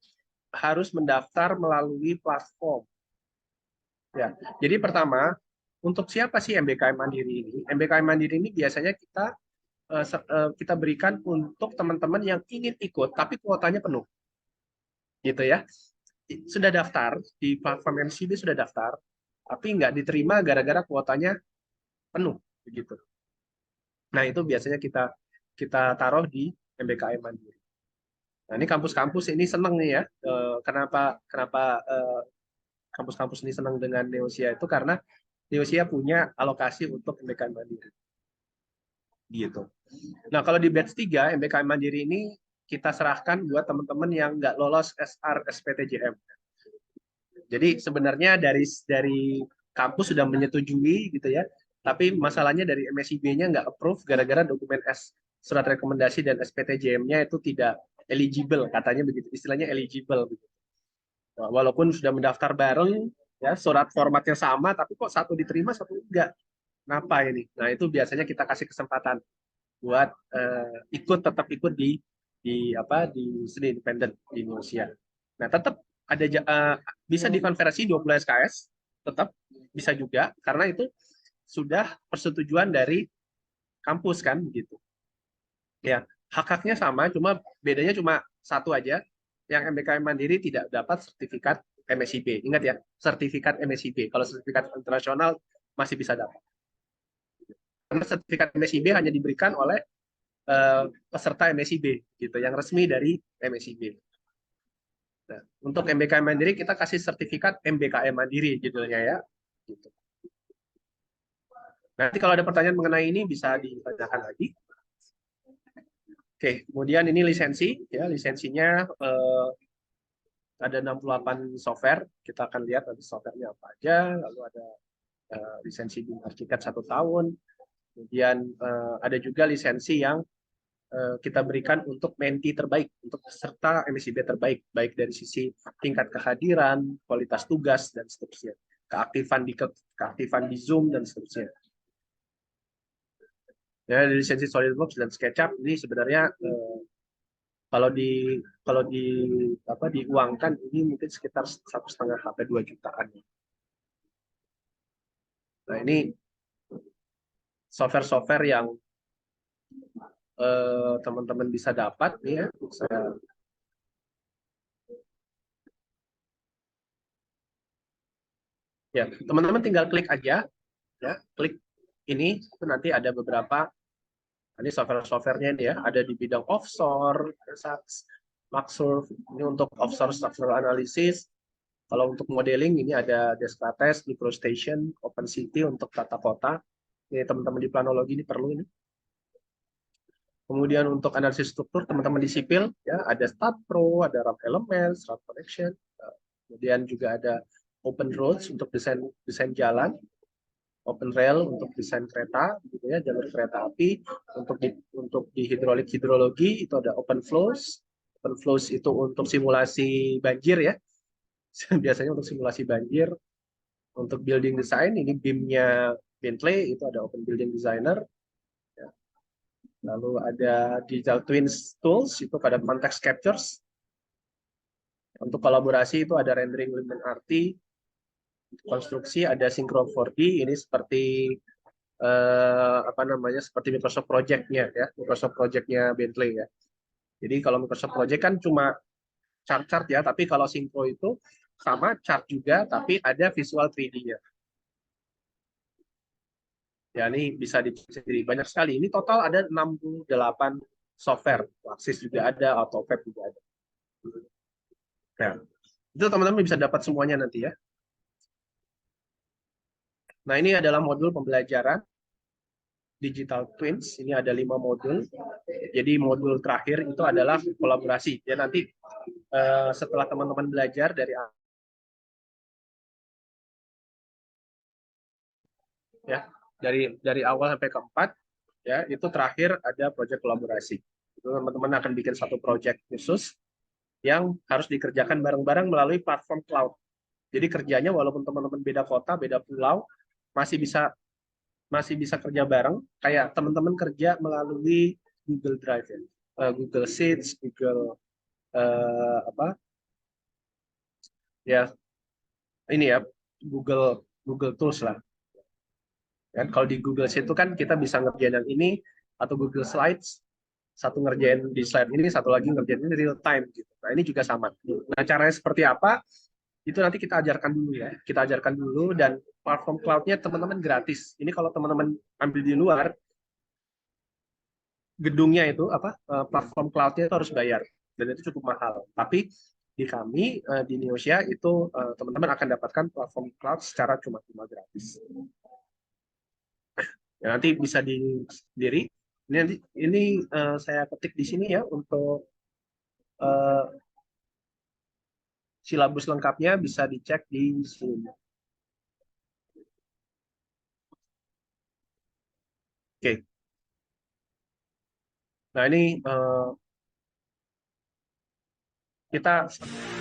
harus mendaftar melalui platform. Ya, jadi pertama, untuk siapa sih MBKM Mandiri ini? MBKM Mandiri ini biasanya kita berikan untuk teman-teman yang ingin ikut, tapi kuotanya penuh, gitu ya. Sudah daftar di platform MCB sudah daftar, tapi nggak diterima gara-gara kuotanya penuh, begitu. Nah, itu biasanya kita taruh di MBKM Mandiri. Nah, ini kampus-kampus ini senang nih ya. Kenapa kenapa kampus-kampus ini senang dengan Neosia itu karena Neosia punya alokasi untuk MBKM Mandiri. Gitu. Nah, kalau di batch 3, MBKM Mandiri ini kita serahkan buat teman-teman yang nggak lolos SR SPTJM. Jadi sebenarnya dari kampus sudah menyetujui gitu ya, tapi masalahnya dari MSIB-nya nggak approve gara-gara dokumen surat rekomendasi dan SPTJM-nya itu tidak eligible, katanya begitu, istilahnya eligible. Walaupun sudah mendaftar bareng, ya surat formatnya sama, tapi kok satu diterima, satu enggak. Kenapa ini? Nah, itu biasanya kita kasih kesempatan buat tetap ikut di studi independen di Indonesia. Nah, tetap bisa dikonversi 20 SKS, tetap bisa juga karena itu sudah persetujuan dari kampus kan gitu. Ya, hak-haknya sama, cuma bedanya cuma satu aja. Yang MBKM Mandiri tidak dapat sertifikat MSIB. Ingat ya, sertifikat MSIB. Kalau sertifikat internasional masih bisa dapat. Karena sertifikat MSIB hanya diberikan oleh peserta MSIB gitu, yang resmi dari MSIB. Nah, untuk MBKM Mandiri kita kasih sertifikat MBKM Mandiri judulnya ya. Gitu. Nanti kalau ada pertanyaan mengenai ini bisa ditanyakan lagi. Oke, kemudian ini lisensi ya, lisensinya ada 68 software. Kita akan lihat nanti softwarenya apa aja. Lalu ada lisensi BIM Arsiket 1 tahun. Kemudian ada juga lisensi yang kita berikan untuk menti terbaik, untuk peserta MSIB terbaik, baik dari sisi tingkat kehadiran, kualitas tugas, dan seterusnya. Keaktifan di Zoom, dan seterusnya. Ya, lisensi SolidWorks dan SketchUp ini sebenarnya kalau diuangkan ini mungkin sekitar 1,5 sampai 2 jutaan. Nah, ini software-software yang teman-teman bisa dapat nih ya. Ya, teman-teman tinggal klik aja ya, klik ini itu nanti ada beberapa ini software-softwarenya ini ya, ada di bidang offshore, Maxsurf ini untuk offshore structural analysis. Kalau untuk modeling ini ada Descartes, MicroStation, OpenCity untuk tata kota. Ini teman-teman di planologi ini perlu ini. Kemudian untuk analisis struktur teman-teman di sipil ya ada StatPro, ada Rough Elements, Rough Connection. Kemudian juga ada Open Roads untuk desain jalan, Open Rail untuk desain kereta, gitu ya, jalur kereta api. Untuk di hidrolik hidrologi itu ada Open Flows. Open Flows itu untuk simulasi banjir ya. Biasanya untuk simulasi banjir. Untuk building design ini BIM-nya Bentley itu ada Open Building Designer. Ya. Lalu ada Digital Twins Tools itu ada Context Captures. Untuk kolaborasi itu ada rendering Lumen RT. Konstruksi ada Synchro 4D ini seperti seperti Microsoft Project-nya ya, Microsoft Project-nya Bentley ya. Jadi kalau Microsoft Project kan cuma chart-chart ya, tapi kalau Synchro itu sama chart juga, tapi ada visual 3D-nya. Ya ini bisa dicek sendiri, banyak sekali. Ini total ada 68 software, Axis juga ada, AutoCAD juga ada. Ya, itu teman-teman bisa dapat semuanya nanti ya. Nah ini adalah modul pembelajaran Digital Twins, ini ada 5 modul. Jadi modul terakhir itu adalah kolaborasi. Ya nanti setelah teman-teman belajar dari awal sampai keempat, ya itu terakhir ada proyek kolaborasi. Itu teman-teman akan bikin satu proyek khusus yang harus dikerjakan bareng-bareng melalui platform cloud. Jadi kerjanya walaupun teman-teman beda kota, beda pulau, masih bisa kerja bareng. Kayak teman-teman kerja melalui Google Drive, ya. Google Sheets, Google ya ini ya Google Tools lah. Dan kalau di Google Sheets itu kan kita bisa ngerjain yang ini atau Google Slides, satu ngerjain di slide ini, satu lagi ngerjain ini real time gitu. Nah ini juga sama. Nah caranya seperti apa? Itu nanti kita ajarkan dulu ya. Kita ajarkan dulu dan platform cloud-nya teman-teman gratis. Ini kalau teman-teman ambil di luar, gedungnya itu platform cloud-nya itu harus bayar dan itu cukup mahal. Tapi di kami di Indonesia itu teman-teman akan dapatkan platform cloud secara cuma-cuma gratis. Ya, nanti bisa diri. Ini saya ketik di sini ya untuk silabus lengkapnya bisa dicek di sini. Oke. Nah ini kita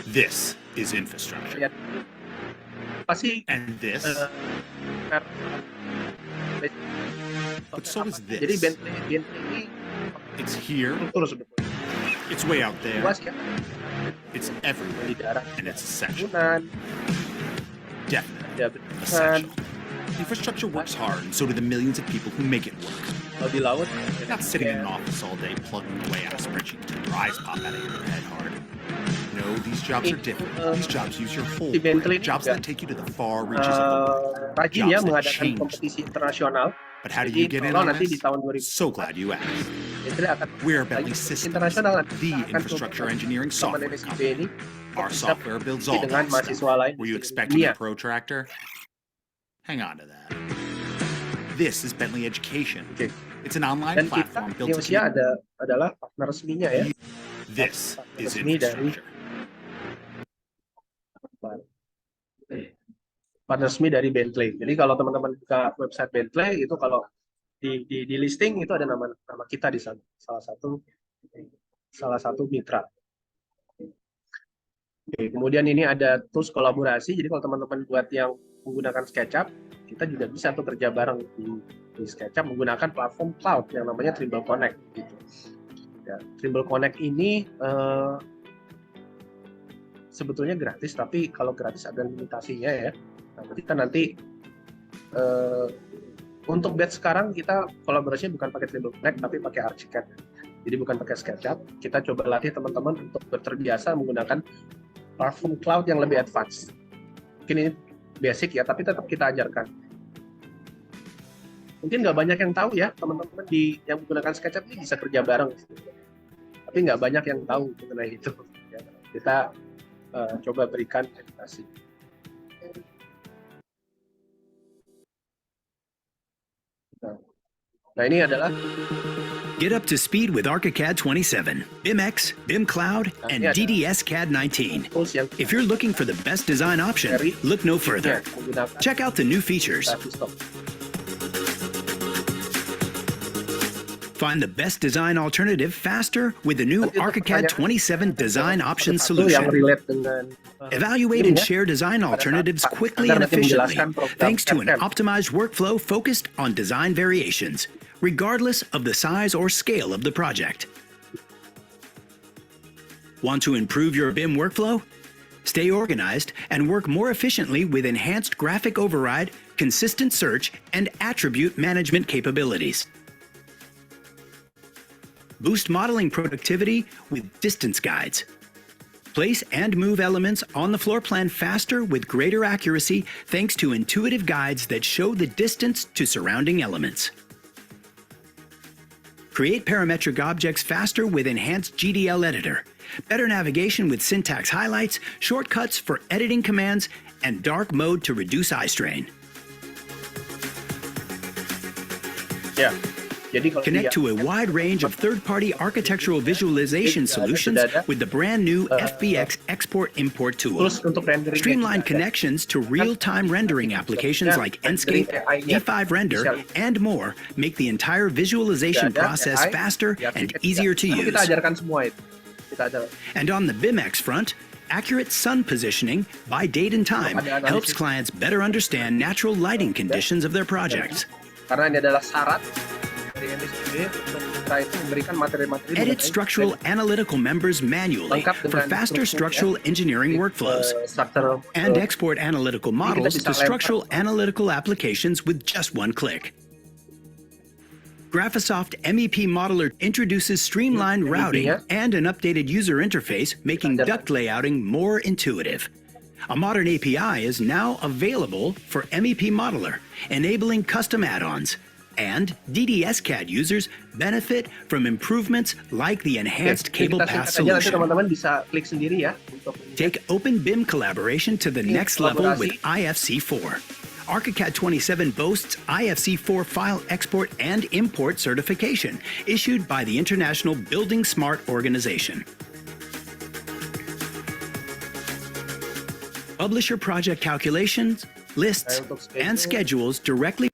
This is infrastructure. lihat pasti And this, but so is jadi this. Bentley ini It's here, struktur sebetulnya it's way out there, luas ya it's di everywhere, darat, and it's essential. bangunan, Definitely ada bendungan, essential. Infrastructure works hard, and so do the millions of people who make it work. kalau di laut You're not sitting in an office all day plugging away at a spreadsheet until your eyes pop out of your head hard. No, these jobs are different. These jobs use your whole di Bentley brain. Jobs juga, that take you to the far reaches of the world. rajin ya Jobs that mengadakan change. kompetisi internasional. But how do Jadi you get in kalau on nanti di this? tahun 2000 So glad you asked. Bentley akan We're lagi Bentley Systems, internasional nanti the kita akan infrastructure coba engineering teman software NSIP company. ini Our bisa software builds all dengan that stuff. mahasiswa lain Were you di expecting dunia. a protractor? Hang on to that. This is Bentley Education. Oke. It's an online Dan kita platform di built to Usia adalah partner resminya ya. This is Resmi dari infrastructure. partner resmi dari Bentley. Jadi kalau teman-teman buka website Bentley itu kalau di listing itu ada nama kita di sana. Salah satu mitra. Oke, kemudian ini ada tools kolaborasi. Jadi kalau teman-teman buat yang menggunakan SketchUp, kita juga bisa tuh kerja bareng di SketchUp menggunakan platform cloud yang namanya Trimble Connect. Gitu. Ya, Trimble Connect ini sebetulnya gratis, tapi kalau gratis ada limitasinya ya. Nah, kita nanti untuk batch sekarang kita kolaborasinya bukan pakai Trimble Connect, tapi pakai Archicad. Jadi bukan pakai SketchUp. Kita coba latih teman-teman untuk terbiasa menggunakan platform cloud yang lebih advance. Mungkin ini basic ya, tapi tetap kita ajarkan. Mungkin nggak banyak yang tahu ya, teman-teman yang menggunakan SketchUp ini bisa kerja bareng. Tapi nggak banyak yang tahu mengenai itu. Kita coba berikan edukasi. Nah ini adalah Get up to speed with ArchiCAD 27, BIMX, BIM Cloud, and DDS CAD 19. tools yang If you're looking for the best design option, look no further. menggunakan Check out the new features. sistem. Find the best design alternative faster with the new ArchiCAD 27 Design Options Satu yang solution. relate dengan Evaluate and share design alternatives quickly and efficiently, thanks to an program optimized workflow focused on design variations, regardless of the size or scale of the project. Want to improve your BIM workflow? Stay organized and work more efficiently with enhanced graphic override, consistent search, and attribute management capabilities. Boost modeling productivity with distance guides. Place and move elements on the floor plan faster with greater accuracy thanks to intuitive guides that show the distance to surrounding elements. Create parametric objects faster with enhanced GDL editor. Better navigation with syntax highlights, shortcuts for editing commands, and dark mode to reduce eye strain. ya. Jadi kalau Connect to a wide range of third-party architectural visualization solutions with the brand new FBX Export-Import tool. tools untuk rendering Streamline connections to real-time rendering applications like Enscape, E5 Render, and more make the entire visualization process faster and easier to use. Kita ajarkan semua itu. Kita ajarkan. And on the BIMX front, accurate sun positioning by date and time helps clients better understand natural lighting conditions of their projects. Karena ini adalah syarat dari MSIB untuk kita itu memberikan materi-materi Edit structural analytical members manually for faster structural engineering workflows. And export analytical models to structural analytical applications with just one click. Graphisoft MEP Modeler introduces streamlined routing and an updated user interface, making duct layouting more intuitive. A modern API is now available for MEP Modeler, enabling custom add-ons. And DDS CAD users benefit from improvements like the enhanced cable path solution. Teman-teman bisa klik sendiri ya untuk Take Open BIM collaboration to the next level with IFC4. ArchiCAD 27 boasts IFC4 file export and import certification issued by the International Building Smart Organization. Publish your project calculations, lists, and schedules directly.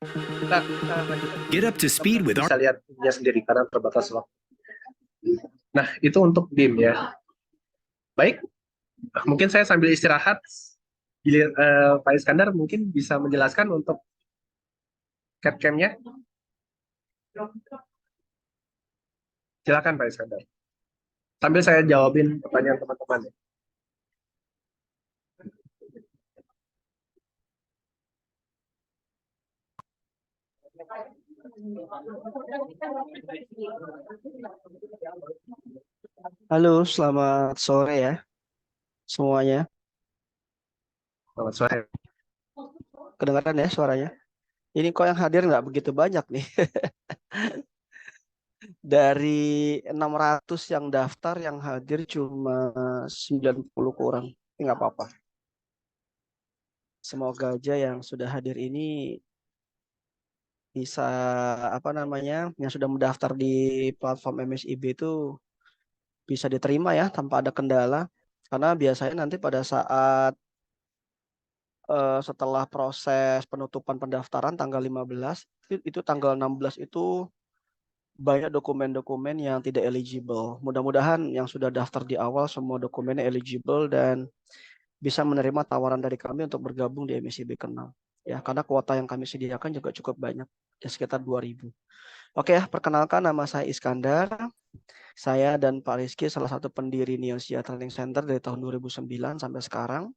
Get up to speed with bisa lihat dia sendiri karena terbatas waktu. Nah, itu untuk BIM ya. Baik, mungkin saya sambil istirahat. Pak Iskandar mungkin bisa menjelaskan untuk CAD/CAM-nya. Silakan Pak Iskandar. Sambil saya jawabin pertanyaan teman-teman. Halo, selamat sore ya semuanya. Selamat sore. Kedengaran ya suaranya? Ini kok yang hadir nggak begitu banyak nih. Dari 600 yang daftar, yang hadir cuma 90 kurang. Nggak apa-apa. Semoga aja yang sudah hadir ini bisa yang sudah mendaftar di platform MSIB itu bisa diterima ya tanpa ada kendala. Karena biasanya nanti pada saat setelah proses penutupan pendaftaran tanggal 15 itu tanggal 16 itu banyak dokumen-dokumen yang tidak eligible. Mudah-mudahan yang sudah daftar di awal semua dokumennya eligible dan bisa menerima tawaran dari kami untuk bergabung di MSIB ke-6. Ya, karena kuota yang kami sediakan juga cukup banyak, ya sekitar 2.000. Oke ya, perkenalkan nama saya Iskandar. Saya dan Pak Rizky salah satu pendiri Neosia Training Center dari tahun 2009 sampai sekarang.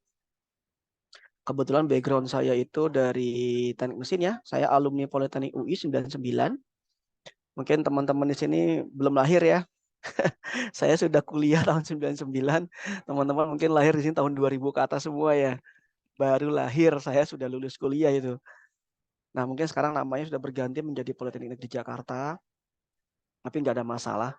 Kebetulan background saya itu dari teknik mesin ya. Saya alumni Politeknik UI 99. Mungkin teman-teman di sini belum lahir ya. Saya sudah kuliah tahun 99. Teman-teman mungkin lahir di sini tahun 2000 ke atas semua ya. Baru lahir saya sudah lulus kuliah itu. Nah, mungkin sekarang namanya sudah berganti menjadi Politeknik Negeri Jakarta. Tapi nggak ada masalah.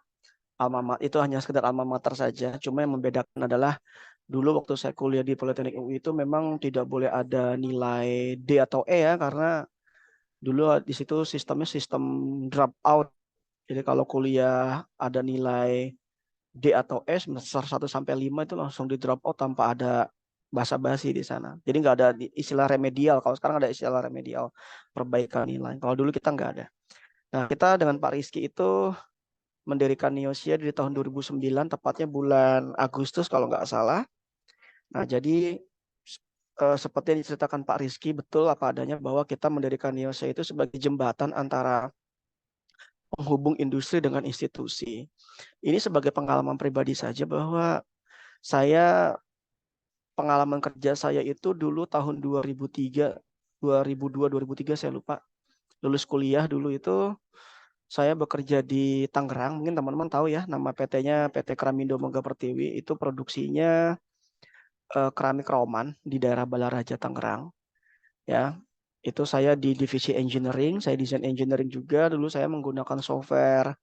Itu hanya sekedar alma mater saja. Cuma yang membedakan adalah dulu waktu saya kuliah di Politeknik UI itu memang tidak boleh ada nilai D atau E ya, karena dulu di situ sistemnya sistem drop out. Jadi kalau kuliah ada nilai D atau E semester 1 sampai 5 itu langsung di drop out tanpa ada basa-basi di sana. Jadi nggak ada istilah remedial. Kalau sekarang ada istilah remedial, perbaikan nilai. Kalau dulu kita nggak ada. Nah, kita dengan Pak Rizky itu mendirikan Neosia di tahun 2009, tepatnya bulan Agustus kalau nggak salah. Nah, jadi seperti yang diceritakan Pak Rizky, betul apa adanya bahwa kita mendirikan Neosia itu sebagai jembatan antara penghubung industri dengan institusi. Ini sebagai pengalaman pribadi saja bahwa saya pengalaman kerja saya itu dulu tahun 2003, 2002, 2003 saya lupa. Lulus kuliah dulu itu saya bekerja di Tangerang. Mungkin teman-teman tahu ya nama PT-nya PT Kramindo Mega Pertiwi, itu produksinya keramik Roman di daerah Balaraja Tangerang. Ya, itu saya di divisi engineering, saya desain engineering juga. Dulu saya menggunakan software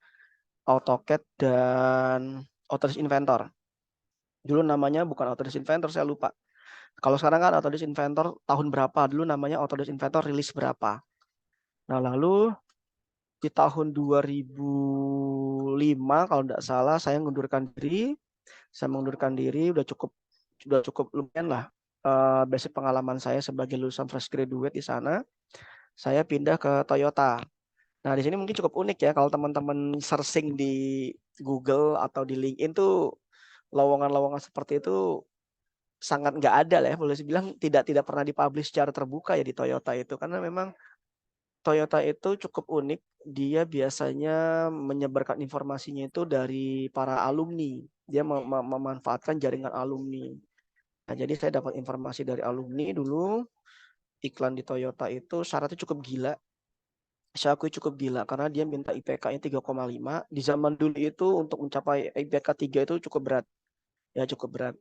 AutoCAD dan Autodesk Inventor. Dulu namanya bukan Autodesk Inventor, saya lupa. Kalau sekarang kan Autodesk Inventor tahun berapa, dulu namanya Autodesk Inventor rilis berapa. Nah, lalu di tahun 2005 kalau tidak salah saya mengundurkan diri. Saya mengundurkan diri udah cukup lumayan lah basic pengalaman saya sebagai lulusan fresh graduate di sana. Saya pindah ke Toyota. Nah, di sini mungkin cukup unik ya kalau teman-teman searching di Google atau di LinkedIn tuh lowongan-lowongan seperti itu sangat nggak ada lah ya, boleh dibilang tidak pernah dipublish secara terbuka ya di Toyota itu, karena memang Toyota itu cukup unik. Dia biasanya menyebarkan informasinya itu dari para alumni. Dia memanfaatkan jaringan alumni. Nah, jadi saya dapat informasi dari alumni dulu. Iklan di Toyota itu syaratnya cukup gila. Saya akui cukup gila karena dia minta IPK-nya 3,5. Di zaman dulu itu untuk mencapai IPK 3 itu cukup berat. Ya, cukup berat.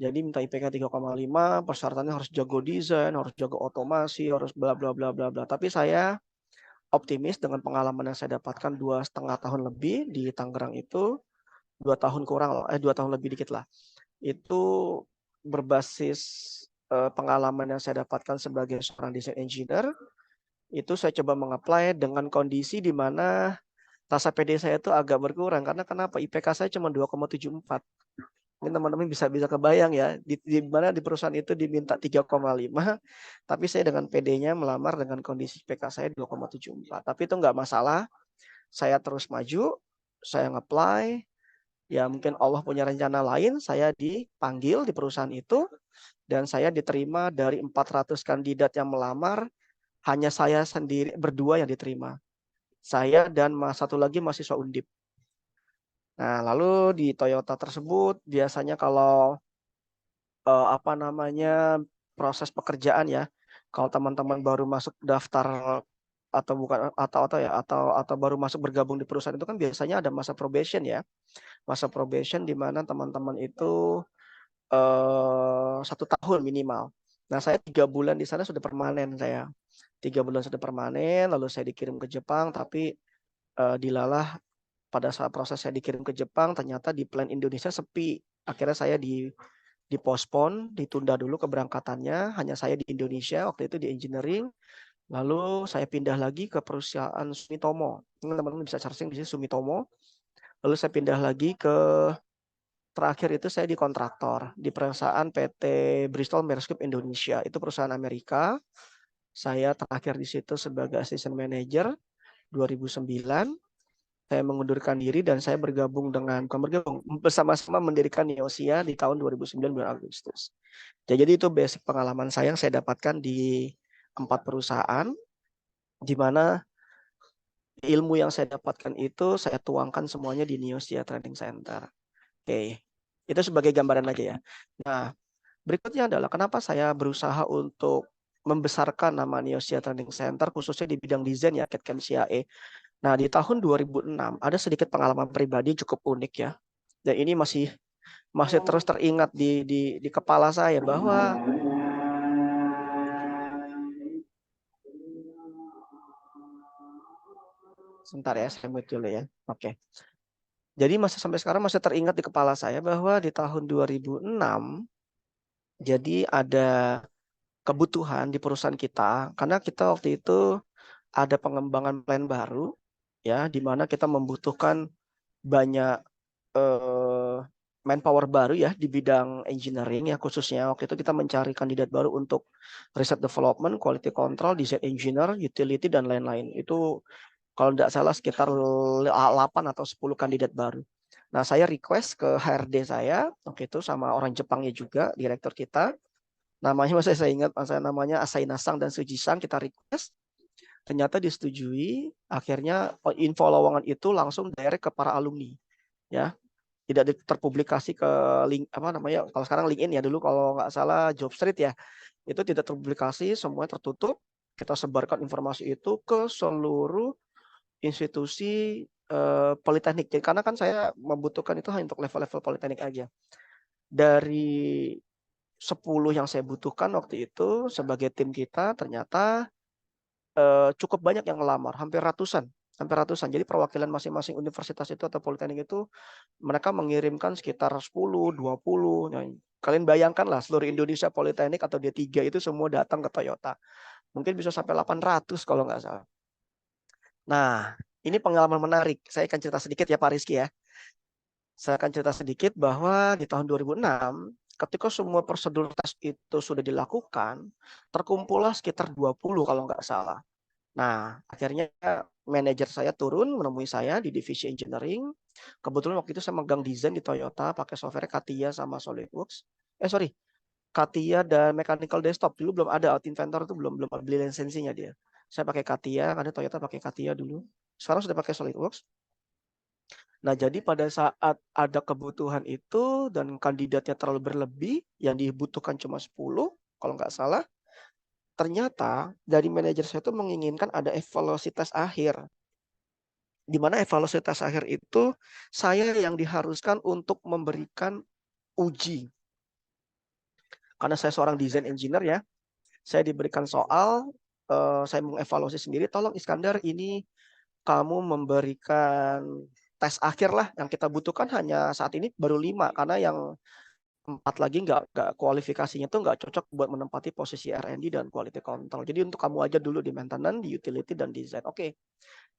Jadi minta IPK 3,5, persyaratannya harus jago desain, harus jago otomasi, harus bla bla bla bla bla. Tapi saya optimis dengan pengalaman yang saya dapatkan 2,5 tahun lebih di Tangerang itu, 2 tahun lebih dikit lah. Itu berbasis pengalaman yang saya dapatkan sebagai seorang desain engineer, itu saya coba mengapply dengan kondisi di mana rasa PD saya itu agak berkurang. Karena kenapa? IPK saya cuma 2,74. Ini teman-teman bisa kebayang ya, di mana di perusahaan itu diminta 3,5, tapi saya dengan PD-nya melamar dengan kondisi IPK saya 2,74. Tapi itu nggak masalah, saya terus maju, saya nge-apply, Ya mungkin Allah punya rencana lain, saya dipanggil di perusahaan itu, dan saya diterima dari 400 kandidat yang melamar, hanya saya sendiri berdua yang diterima. Saya dan satu lagi mahasiswa Undip. Nah, lalu di Toyota tersebut biasanya kalau apa namanya proses pekerjaan ya, kalau teman-teman baru masuk daftar atau bukan atau baru masuk bergabung di perusahaan itu kan biasanya ada masa probation ya, masa probation di mana teman-teman itu 1 tahun minimal. Nah, saya 3 bulan di sana sudah permanen saya. 3 bulan sudah permanen, lalu saya dikirim ke Jepang, tapi dilalah pada saat proses saya dikirim ke Jepang, ternyata di plan Indonesia sepi. Akhirnya saya dipospon, ditunda dulu keberangkatannya. Hanya saya di Indonesia waktu itu di engineering. Lalu saya pindah lagi ke perusahaan Sumitomo. Teman-teman bisa searching di sini Sumitomo. Lalu saya pindah lagi ke terakhir itu saya di kontraktor di perusahaan PT Bristol Myers Squibb Indonesia. Itu perusahaan Amerika. Saya terakhir di situ sebagai assistant manager 2009. Saya mengundurkan diri dan saya bergabung bersama-sama mendirikan Neosia di tahun 2009 bulan Agustus. Jadi itu basic pengalaman saya yang saya dapatkan di 4 perusahaan, di mana ilmu yang saya dapatkan itu saya tuangkan semuanya di Neosia Training Center. Oke, itu sebagai gambaran aja ya. Nah, berikutnya adalah kenapa saya berusaha untuk membesarkan nama Neosia Training Center khususnya di bidang desain ya, CAD/CAM CAE. Nah, di tahun 2006 ada sedikit pengalaman pribadi cukup unik ya. Dan ini masih terus teringat di kepala saya bahwa sebentar ya, saya mute dulu ya. Oke. Jadi sampai sekarang masih teringat di kepala saya bahwa di tahun 2006 jadi ada kebutuhan di perusahaan kita karena kita waktu itu ada pengembangan plan baru ya, di mana kita membutuhkan banyak manpower baru ya di bidang engineering ya, khususnya waktu itu kita mencari kandidat baru untuk research development, quality control, design engineer, utility dan lain-lain. Itu kalau tidak salah sekitar 8 atau 10 kandidat baru. Nah, saya request ke HRD saya waktu itu sama orang Jepangnya juga, direktur kita. Namanya masih saya ingat, namanya Asaina Sang dan Suji Sang, kita request. Ternyata disetujui, akhirnya info lowongan itu langsung direct ke para alumni. Ya, tidak terpublikasi ke link kalau sekarang LinkedIn ya, dulu kalau nggak salah Jobstreet ya, itu tidak terpublikasi, semuanya tertutup. Kita sebarkan informasi itu ke seluruh institusi politeknik. Jadi karena kan saya membutuhkan itu hanya untuk level-level politeknik aja. Dari 10 yang saya butuhkan waktu itu sebagai tim kita, ternyata cukup banyak yang ngelamar, hampir ratusan. Jadi perwakilan masing-masing universitas itu atau politeknik itu mereka mengirimkan sekitar 10, 20. Nah, kalian bayangkanlah seluruh Indonesia politeknik atau D3 itu semua datang ke Toyota. Mungkin bisa sampai 800 kalau nggak salah. Nah, ini pengalaman menarik. Saya akan cerita sedikit ya Pak Rizky ya. Saya akan cerita sedikit bahwa di tahun 2006, ketika semua prosedur tes itu sudah dilakukan, terkumpullah sekitar 20 kalau nggak salah. Nah, akhirnya manajer saya turun menemui saya di divisi engineering. Kebetulan waktu itu saya megang desain di Toyota pakai software CATIA sama SolidWorks. CATIA dan Mechanical Desktop. Dulu belum ada, Out Inventor itu belum beli lisensinya dia. Saya pakai CATIA, karena Toyota pakai CATIA dulu. Sekarang sudah pakai SolidWorks. Nah, jadi pada saat ada kebutuhan itu dan kandidatnya terlalu berlebih, yang dibutuhkan cuma 10, kalau nggak salah, ternyata dari manajer saya itu menginginkan ada evaluasi tes akhir. Di mana evaluasi tes akhir itu saya yang diharuskan untuk memberikan uji. Karena saya seorang design engineer ya, saya diberikan soal, saya mengevaluasi sendiri, tolong Iskandar ini kamu memberikan tes akhir lah, yang kita butuhkan hanya saat ini baru 5, karena yang 4 lagi nggak kualifikasinya tuh nggak cocok buat menempati posisi R&D dan quality control. Jadi untuk kamu aja dulu di maintenance, di utility dan design. Oke,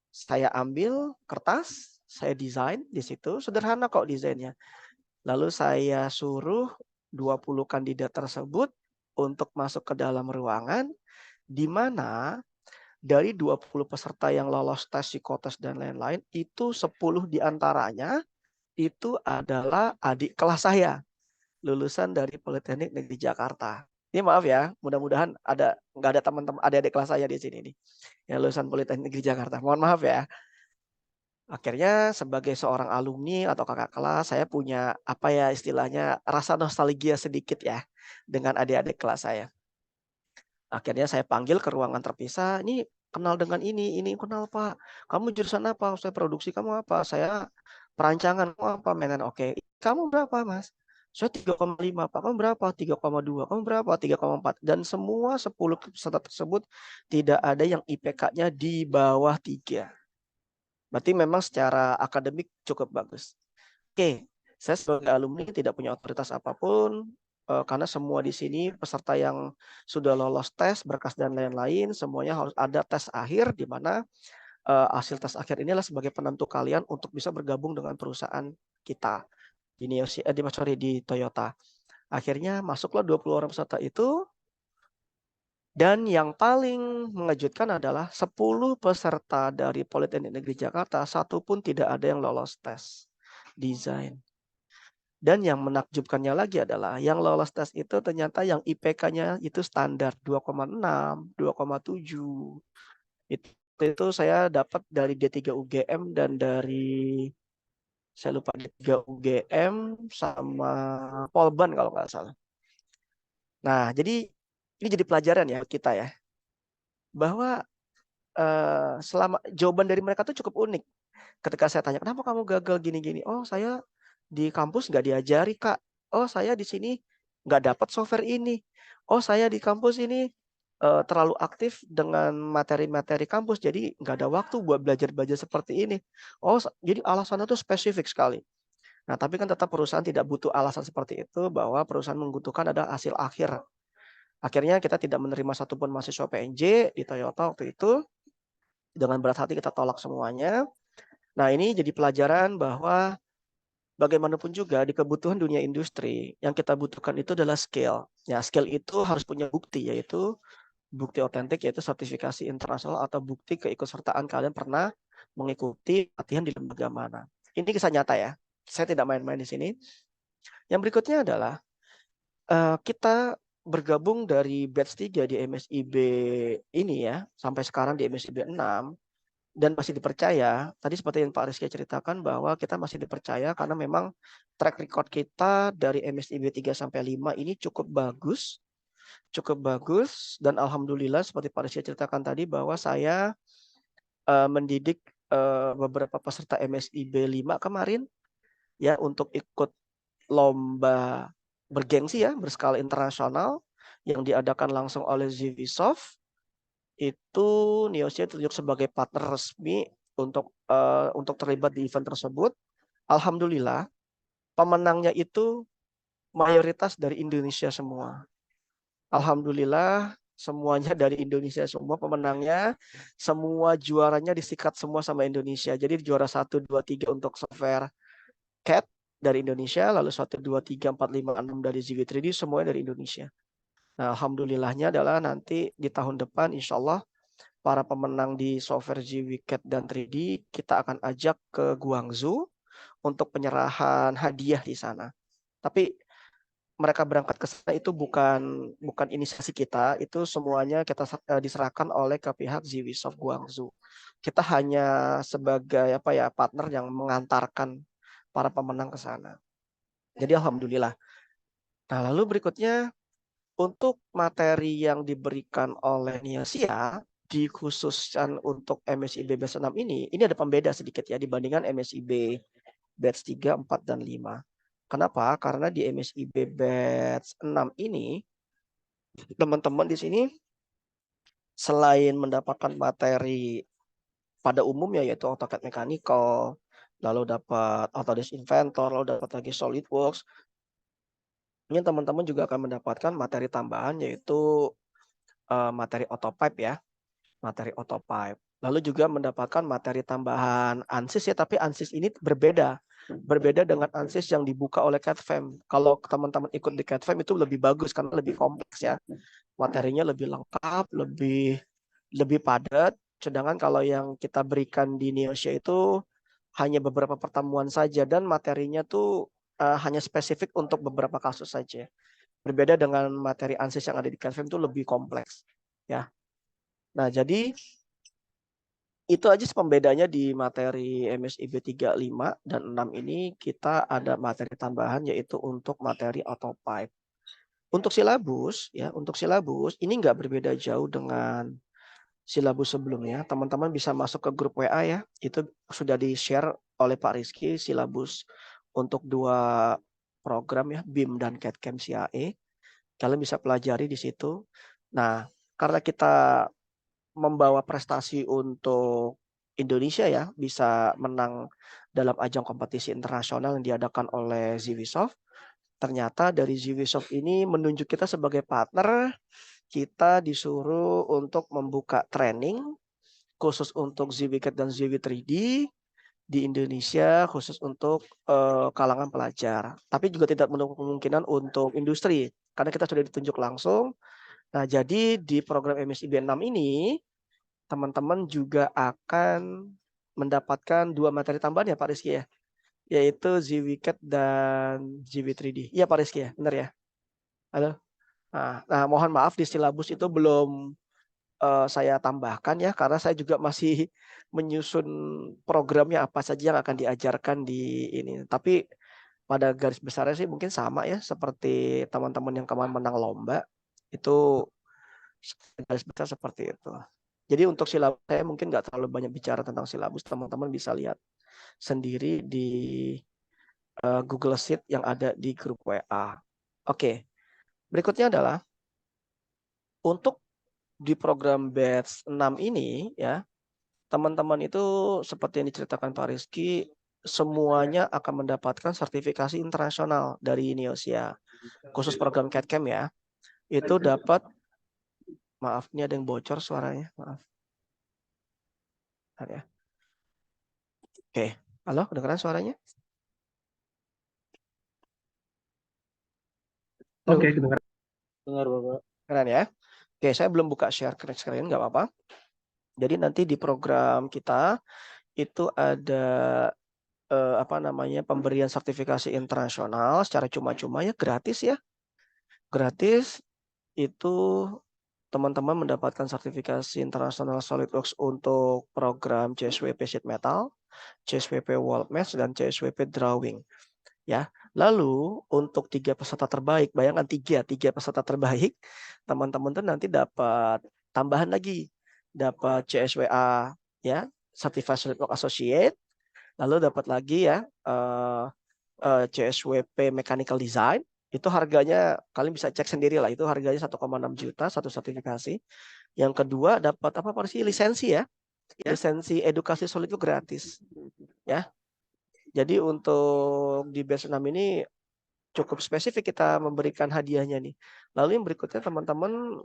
saya ambil kertas, saya desain di situ, sederhana kok desainnya. Lalu saya suruh 20 kandidat tersebut untuk masuk ke dalam ruangan, di mana dari 20 peserta yang lolos tes psikotes dan lain-lain, itu 10 diantaranya itu adalah adik kelas saya, lulusan dari Politeknik Negeri Jakarta. Ini maaf ya, mudah-mudahan nggak ada teman-teman adik-adik kelas saya di sini nih, yang lulusan Politeknik Negeri Jakarta. Mohon maaf ya. Akhirnya sebagai seorang alumni atau kakak kelas, saya punya apa ya istilahnya rasa nostalgia sedikit ya dengan adik-adik kelas saya. Akhirnya saya panggil ke ruangan terpisah, "Ini kenal dengan ini kenal Pak. Kamu jurusan apa?" "Saya produksi." "Kamu apa?" "Saya perancangan." "Kamu apa?" "Mainan." "Oke." "Kamu berapa, Mas?" "Saya 3,5 Pak." "Kamu berapa?" 3,2. "Kamu berapa?" 3,4. Dan semua 10 peserta tersebut tidak ada yang IPK-nya di bawah 3. Berarti memang secara akademik cukup bagus. Oke, saya sebagai alumni tidak punya otoritas apapun, karena semua di sini peserta yang sudah lolos tes, berkas dan lain-lain, semuanya harus ada tes akhir di mana, hasil tes akhir inilah sebagai penentu kalian untuk bisa bergabung dengan perusahaan kita di Toyota. Akhirnya masuklah 20 orang peserta itu, dan yang paling mengejutkan adalah 10 peserta dari Politeknik Negeri Jakarta, satu pun tidak ada yang lolos tes desain. Dan yang menakjubkannya lagi adalah yang lolos tes itu ternyata yang IPK-nya itu standar 2,6, 2,7. Itu saya dapat dari D3 UGM dan dari saya lupa D3 UGM sama Polban kalau nggak salah. Nah, jadi ini jadi pelajaran ya kita ya, bahwa selama jawaban dari mereka tuh cukup unik. Ketika saya tanya, "Kenapa kamu gagal gini-gini?" "Oh, saya di kampus nggak diajari, Kak. Oh, saya di sini nggak dapat software ini. Oh, saya di kampus ini terlalu aktif dengan materi-materi kampus, jadi nggak ada waktu buat belajar-belajar seperti ini." Oh, jadi alasannya tuh spesifik sekali. Nah, tapi kan tetap perusahaan tidak butuh alasan seperti itu, bahwa perusahaan membutuhkan ada hasil akhir. Akhirnya kita tidak menerima satupun mahasiswa PNJ di Toyota waktu itu. Dengan berat hati kita tolak semuanya. Nah, ini jadi pelajaran bahwa bagaimanapun juga di kebutuhan dunia industri, yang kita butuhkan itu adalah skill. Ya, skill itu harus punya bukti, yaitu bukti otentik, yaitu sertifikasi internasional atau bukti keikutsertaan kalian pernah mengikuti pelatihan di lembaga mana. Ini kisah nyata ya. Saya tidak main-main di sini. Yang berikutnya adalah kita bergabung dari batch 3 di MSIB ini ya, sampai sekarang di MSIB 6. Dan masih dipercaya, tadi seperti yang Pak Rizky ceritakan bahwa kita masih dipercaya karena memang track record kita dari MSIB 3 sampai 5 ini cukup bagus dan alhamdulillah seperti Pak Rizky ceritakan tadi bahwa saya mendidik beberapa peserta MSIB 5 kemarin ya untuk ikut lomba bergengsi ya berskala internasional yang diadakan langsung oleh Zivisoft. Itu Neosia ditunjuk sebagai partner resmi untuk terlibat di event tersebut. Alhamdulillah pemenangnya itu mayoritas dari Indonesia semua. Alhamdulillah semuanya dari Indonesia semua pemenangnya, semua juaranya disikat semua sama Indonesia. Jadi juara 1, 2, 3 untuk software CAD dari Indonesia, lalu 1, 2, 3, 4, 5, 6 dari ZV3D, semuanya dari Indonesia. Nah, alhamdulillahnya adalah nanti di tahun depan insya Allah para pemenang di software GWCAD dan 3D kita akan ajak ke Guangzhou untuk penyerahan hadiah di sana. Tapi mereka berangkat ke sana itu bukan inisiasi kita, itu semuanya kita diserahkan oleh ke pihak Zivisoft Guangzhou. Kita hanya sebagai partner yang mengantarkan para pemenang ke sana. Jadi alhamdulillah. Nah, lalu berikutnya untuk materi yang diberikan oleh Neosia dikhususkan untuk MSIB batch 6 ini ada pembeda sedikit ya dibandingkan MSIB batch 3, 4, dan 5. Kenapa? Karena di MSIB batch 6 ini teman-teman di sini selain mendapatkan materi pada umumnya yaitu AutoCAD Mechanical, lalu dapat Autodesk Inventor, lalu dapat lagi SolidWorks. Ini teman-teman juga akan mendapatkan materi tambahan yaitu materi AutoPipe ya. Materi AutoPipe. Lalu juga mendapatkan materi tambahan ANSYS ya, tapi ANSYS ini berbeda dengan ANSYS yang dibuka oleh CADFM. Kalau teman-teman ikut di CADFM itu lebih bagus karena lebih kompleks ya. Materinya lebih lengkap, lebih padat. Sedangkan kalau yang kita berikan di Neosia itu hanya beberapa pertemuan saja dan materinya tuh hanya spesifik untuk beberapa kasus saja. Berbeda dengan materi ANSYS yang ada di CADFM itu lebih kompleks, ya. Nah, jadi itu aja pembedanya di materi MSIB 35 dan 6 ini kita ada materi tambahan yaitu untuk materi autopipe. Untuk silabus ya, untuk silabus ini nggak berbeda jauh dengan silabus sebelumnya. Teman-teman bisa masuk ke grup WA ya. Itu sudah di-share oleh Pak Rizky silabus untuk 2 program ya, BIM dan CAD/CAM CAE. Kalian bisa pelajari di situ. Nah, karena kita membawa prestasi untuk Indonesia ya, bisa menang dalam ajang kompetisi internasional yang diadakan oleh Ziwisoft. Ternyata dari Ziwisoft ini menunjuk kita sebagai partner, kita disuruh untuk membuka training khusus untuk ZWCAD dan ZW 3D di Indonesia khusus untuk kalangan pelajar. Tapi juga tidak menutup kemungkinan untuk industri karena kita sudah ditunjuk langsung. Nah, jadi di program MSIB 6 ini teman-teman juga akan mendapatkan 2 materi tambahan ya Pak Rizky ya, yaitu ZWCAD dan ZW 3D. Iya Pak Rizky ya, benar ya? Halo? Nah, mohon maaf di silabus itu belum saya tambahkan ya, karena saya juga masih menyusun programnya apa saja yang akan diajarkan di ini. Tapi pada garis besarnya sih mungkin sama ya, seperti teman-teman yang kemarin menang lomba, itu garis besar seperti itu. Jadi untuk silabus saya mungkin nggak terlalu banyak bicara tentang silabus, teman-teman bisa lihat sendiri di Google Sheet yang ada di grup WA. Oke, berikutnya adalah untuk di program batch 6 ini ya, teman-teman itu seperti yang diceritakan Pak Rizky, semuanya akan mendapatkan sertifikasi internasional dari Indonesia. Khusus program CAD/CAM ya, itu dapat, maaf ini ada yang bocor suaranya, maaf. Bentar ya. Oke, halo, kedengeran suaranya? Halo? Oke, kedengaran. Dengar Bapak. Keren ya. Oke, saya belum buka share screen, nggak apa-apa. Jadi nanti di program kita itu ada pemberian sertifikasi internasional secara cuma-cuma ya, gratis ya. Gratis itu teman-teman mendapatkan sertifikasi internasional SolidWorks untuk program CSWP Sheet Metal, CSWP Wall Mesh, dan CSWP Drawing. Ya, lalu untuk 3 peserta terbaik, bayangkan tiga peserta terbaik, teman-teman tuh nanti dapat tambahan lagi, dapat CSWA ya, Certified SolidWorks Associate, lalu dapat lagi ya CSWP Mechanical Design. Itu harganya kalian bisa cek sendiri lah, itu harganya 1,6 juta satu sertifikasi. Yang kedua dapat apa sih, lisensi ya, lisensi edukasi solid itu gratis ya. Jadi untuk di batch 6 ini cukup spesifik kita memberikan hadiahnya nih. Lalu yang berikutnya teman-teman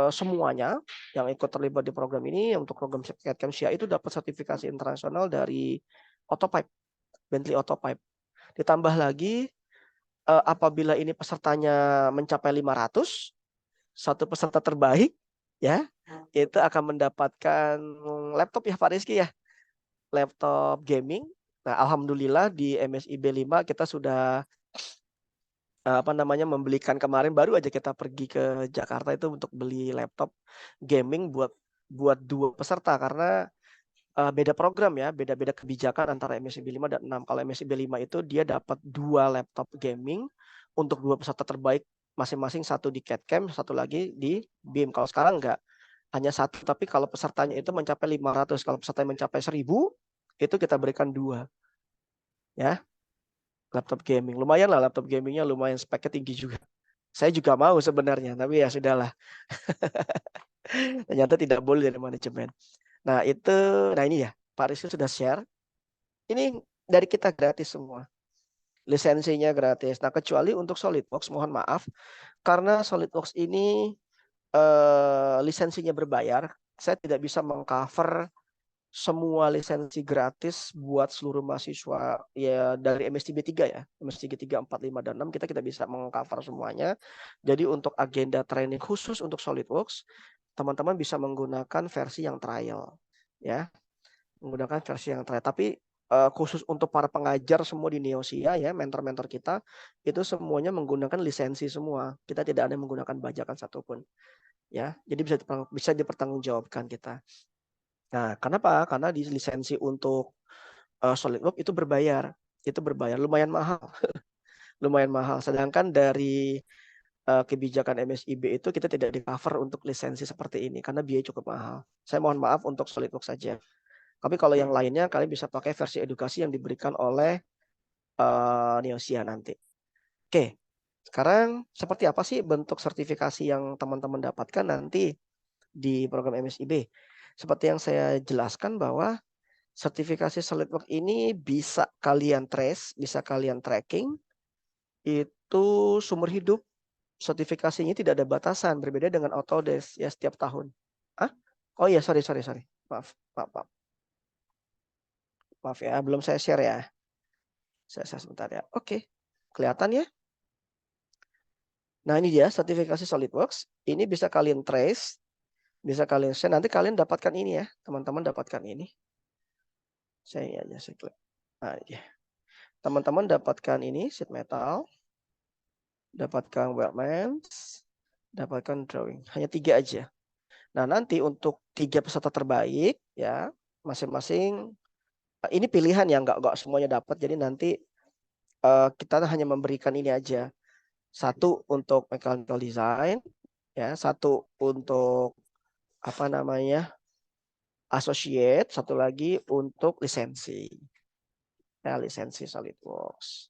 semuanya yang ikut terlibat di program ini untuk program CAD/CAM CAE itu dapat sertifikasi internasional dari Autopipe, Bentley Autopipe. Ditambah lagi apabila ini pesertanya mencapai 500, satu peserta terbaik ya, itu akan mendapatkan laptop ya Pak Rizky ya. Laptop gaming. Nah, alhamdulillah di MSIB 5 kita sudah membelikan kemarin, baru aja kita pergi ke Jakarta itu untuk beli laptop gaming buat 2 peserta karena beda program ya, beda-beda kebijakan antara MSIB 5 dan 6. Kalau MSIB 5 itu dia dapat 2 laptop gaming untuk 2 peserta terbaik masing-masing, satu di CAD/CAM, satu lagi di BIM. Kalau sekarang enggak, hanya satu, tapi kalau pesertanya itu mencapai 500, kalau pesertanya mencapai 1000, itu kita berikan 2. Ya. Laptop gaming. Lumayan lah, laptop gamingnya lumayan, speknya tinggi juga. Saya juga mau sebenarnya, tapi ya sudahlah. Ternyata tidak boleh dari manajemen. Nah ini ya, Pak Rizky sudah share. Ini dari kita gratis semua. Lisensinya gratis. Nah, kecuali untuk SolidWorks, mohon maaf. Karena SolidWorks ini lisensinya berbayar, saya tidak bisa mengcover semua lisensi gratis buat seluruh mahasiswa ya dari MSIB 3 ya. MSIB 3, 4, 5, dan 6 kita bisa mengcover semuanya. Jadi untuk agenda training khusus untuk SolidWorks, teman-teman bisa menggunakan versi yang trial ya. Menggunakan versi yang trial. Tapi khusus untuk para pengajar semua di Neosia ya, mentor-mentor kita itu semuanya menggunakan lisensi semua. Kita tidak ada yang menggunakan bajakan satupun. Ya, jadi bisa dipertanggungjawabkan kita. Nah, kenapa? Karena di lisensi untuk SolidWorks itu berbayar. Itu berbayar, lumayan mahal. Lumayan mahal. Sedangkan dari kebijakan MSIB itu kita tidak di-cover untuk lisensi seperti ini karena biaya cukup mahal. Saya mohon maaf untuk SolidWorks saja. Tapi kalau yang lainnya kalian bisa pakai versi edukasi yang diberikan oleh Neosia nanti. Oke, sekarang seperti apa sih bentuk sertifikasi yang teman-teman dapatkan nanti di program MSIB? Seperti yang saya jelaskan bahwa sertifikasi SolidWorks ini bisa kalian trace, bisa kalian tracking, itu sumber hidup. Sertifikasinya tidak ada batasan, berbeda dengan Autodesk ya setiap tahun. Oh iya, sorry. Maaf. Maaf ya, belum saya share ya. Saya sebentar ya. Oke, kelihatan ya? Nah ini dia sertifikasi SolidWorks. Ini bisa kalian trace, bisa kalian share. Nanti kalian dapatkan ini ya, teman-teman dapatkan ini. Saya klik. Nah, ya. Teman-teman dapatkan ini sheet metal, dapatkan Weldments, dapatkan drawing. Hanya 3 aja. Nah nanti untuk 3 peserta terbaik ya, masing-masing ini pilihan ya, nggak semuanya dapat. Jadi nanti kita hanya memberikan ini aja. 1 untuk mechanical design, ya, 1 untuk apa namanya associate, 1 lagi untuk lisensi, ya, lisensi SolidWorks.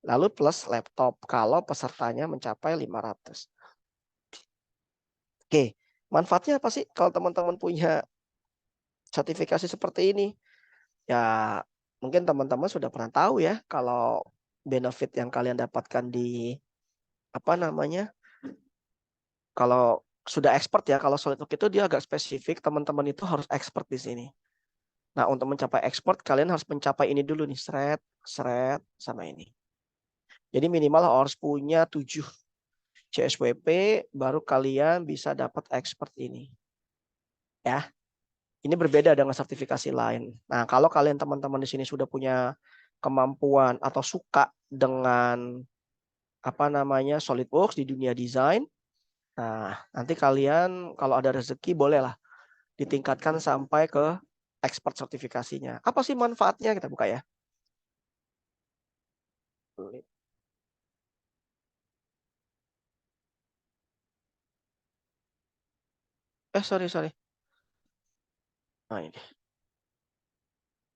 Lalu plus laptop kalau pesertanya mencapai 500. Oke, manfaatnya apa sih kalau teman-teman punya sertifikasi seperti ini? Ya, mungkin teman-teman sudah pernah tahu ya kalau benefit yang kalian dapatkan di apa namanya? Kalau sudah expert ya, kalau SolidWorks itu dia agak spesifik, teman-teman itu harus expert di sini. Nah, untuk mencapai expert kalian harus mencapai ini dulu nih, seret sama ini. Jadi minimal harus punya 7 CSWP baru kalian bisa dapat expert ini. Ya. Ini berbeda dengan sertifikasi lain. Nah, kalau kalian teman-teman di sini sudah punya kemampuan atau suka dengan apa namanya SolidWorks di dunia desain, nah nanti kalian kalau ada rezeki bolehlah ditingkatkan sampai ke expert sertifikasinya. Apa sih manfaatnya? Kita buka ya. Sorry. Nah ini.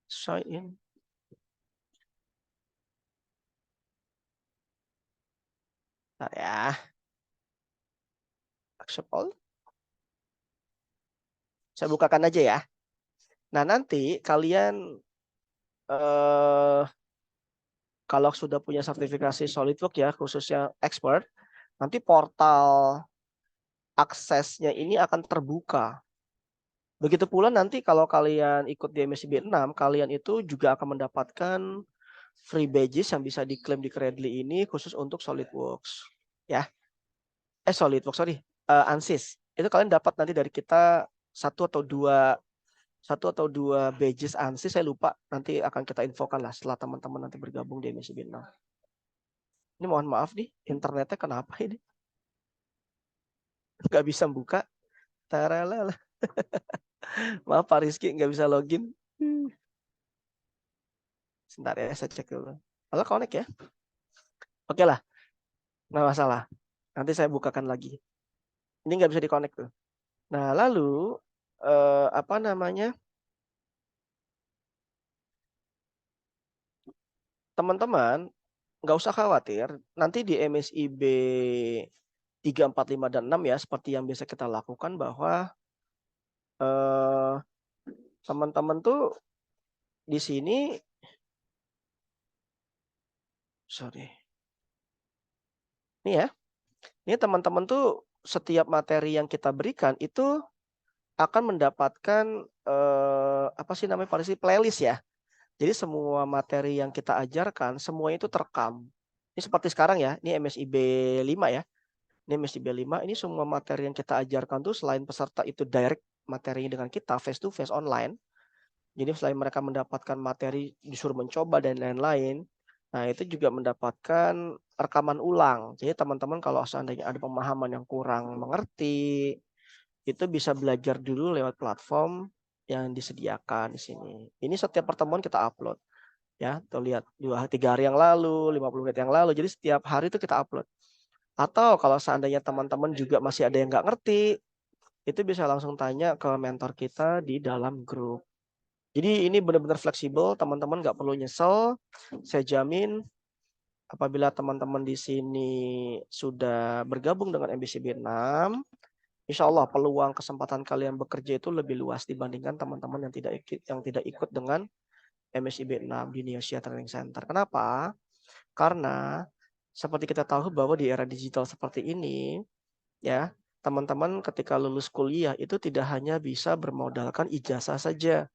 Sign in. Nah ya. Accept all. Saya bukakan aja ya. Nah nanti kalian kalau sudah punya sertifikasi SolidWorks ya, khususnya expert, nanti portal aksesnya ini akan terbuka. Begitu pula nanti kalau kalian ikut di MSIB 6, kalian itu juga akan mendapatkan free badges yang bisa diklaim di Credly ini khusus untuk SolidWorks. Ya. SolidWorks, sorry. ANSYS. Itu kalian dapat nanti dari kita 1 atau 2 badges ANSYS, saya lupa. Nanti akan kita infokan lah setelah teman-teman nanti bergabung di MSIB 6. Ini mohon maaf nih, internetnya kenapa ini? Nggak bisa buka. Taralala. Maaf Pak Rizky, nggak bisa login. Sebentar ya, saya cek dulu. Kalau connect ya. Oke lah, nggak masalah. Nanti saya bukakan lagi. Ini nggak bisa di-connect tuh. Nah, lalu apa namanya? Teman-teman, nggak usah khawatir. Nanti di MSIB 3, 4, 5, dan 6 ya, seperti yang biasa kita lakukan bahwa teman-teman tuh di sini, sorry. Ini ya, ini teman-teman tuh setiap materi yang kita berikan itu akan mendapatkan apa sih namanya playlist ya. Jadi semua materi yang kita ajarkan semuanya itu terekam. Ini seperti sekarang ya, ini MSIB 5 ya. Ini MSIB 5, ini semua materi yang kita ajarkan tuh selain peserta itu direct materinya dengan kita face to face online. Jadi selain mereka mendapatkan materi disuruh mencoba dan lain-lain, nah itu juga mendapatkan rekaman ulang. Jadi teman-teman kalau seandainya ada pemahaman yang kurang mengerti, itu bisa belajar dulu lewat platform yang disediakan di sini. Ini setiap pertemuan kita upload. Ya, tuh lihat 2-3 hari yang lalu, 50 menit yang lalu. Jadi setiap hari itu kita upload. Atau kalau seandainya teman-teman juga masih ada yang nggak ngerti, itu bisa langsung tanya ke mentor kita di dalam grup. Jadi ini benar-benar fleksibel, teman-teman nggak perlu nyesel. Saya jamin apabila teman-teman di sini sudah bergabung dengan MBCB 6, insya Allah peluang kesempatan kalian bekerja itu lebih luas dibandingkan teman-teman yang tidak ikut dengan MSIB 6 di Neosia Training Center. Kenapa? Karena seperti kita tahu bahwa di era digital seperti ini, ya, teman-teman ketika lulus kuliah itu tidak hanya bisa bermodalkan ijazah saja,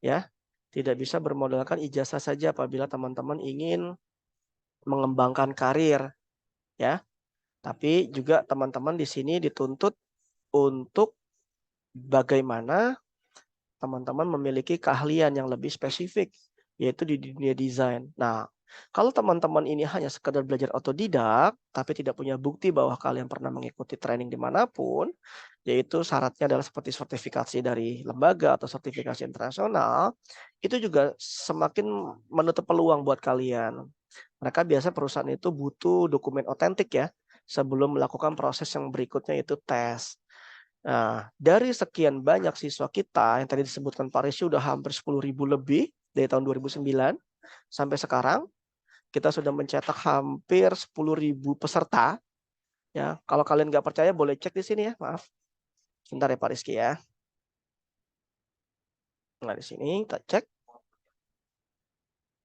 ya. Tidak bisa bermodalkan ijazah saja apabila teman-teman ingin mengembangkan karir, ya. Tapi juga teman-teman di sini dituntut untuk bagaimana teman-teman memiliki keahlian yang lebih spesifik, yaitu di dunia desain. Nah, kalau teman-teman ini hanya sekedar belajar otodidak, tapi tidak punya bukti bahwa kalian pernah mengikuti training dimanapun, yaitu syaratnya adalah seperti sertifikasi dari lembaga atau sertifikasi internasional, itu juga semakin menutup peluang buat kalian. Mereka biasa perusahaan itu butuh dokumen otentik ya, sebelum melakukan proses yang berikutnya itu tes. Nah, dari sekian banyak siswa kita yang tadi disebutkan Pak Rizky udah hampir 10.000 lebih dari tahun 2009 sampai sekarang, kita sudah mencetak hampir 10.000 peserta. Ya, kalau kalian nggak percaya boleh cek di sini ya, maaf. Sebentar ya Pak Rizky ya. Nah di sini kita cek.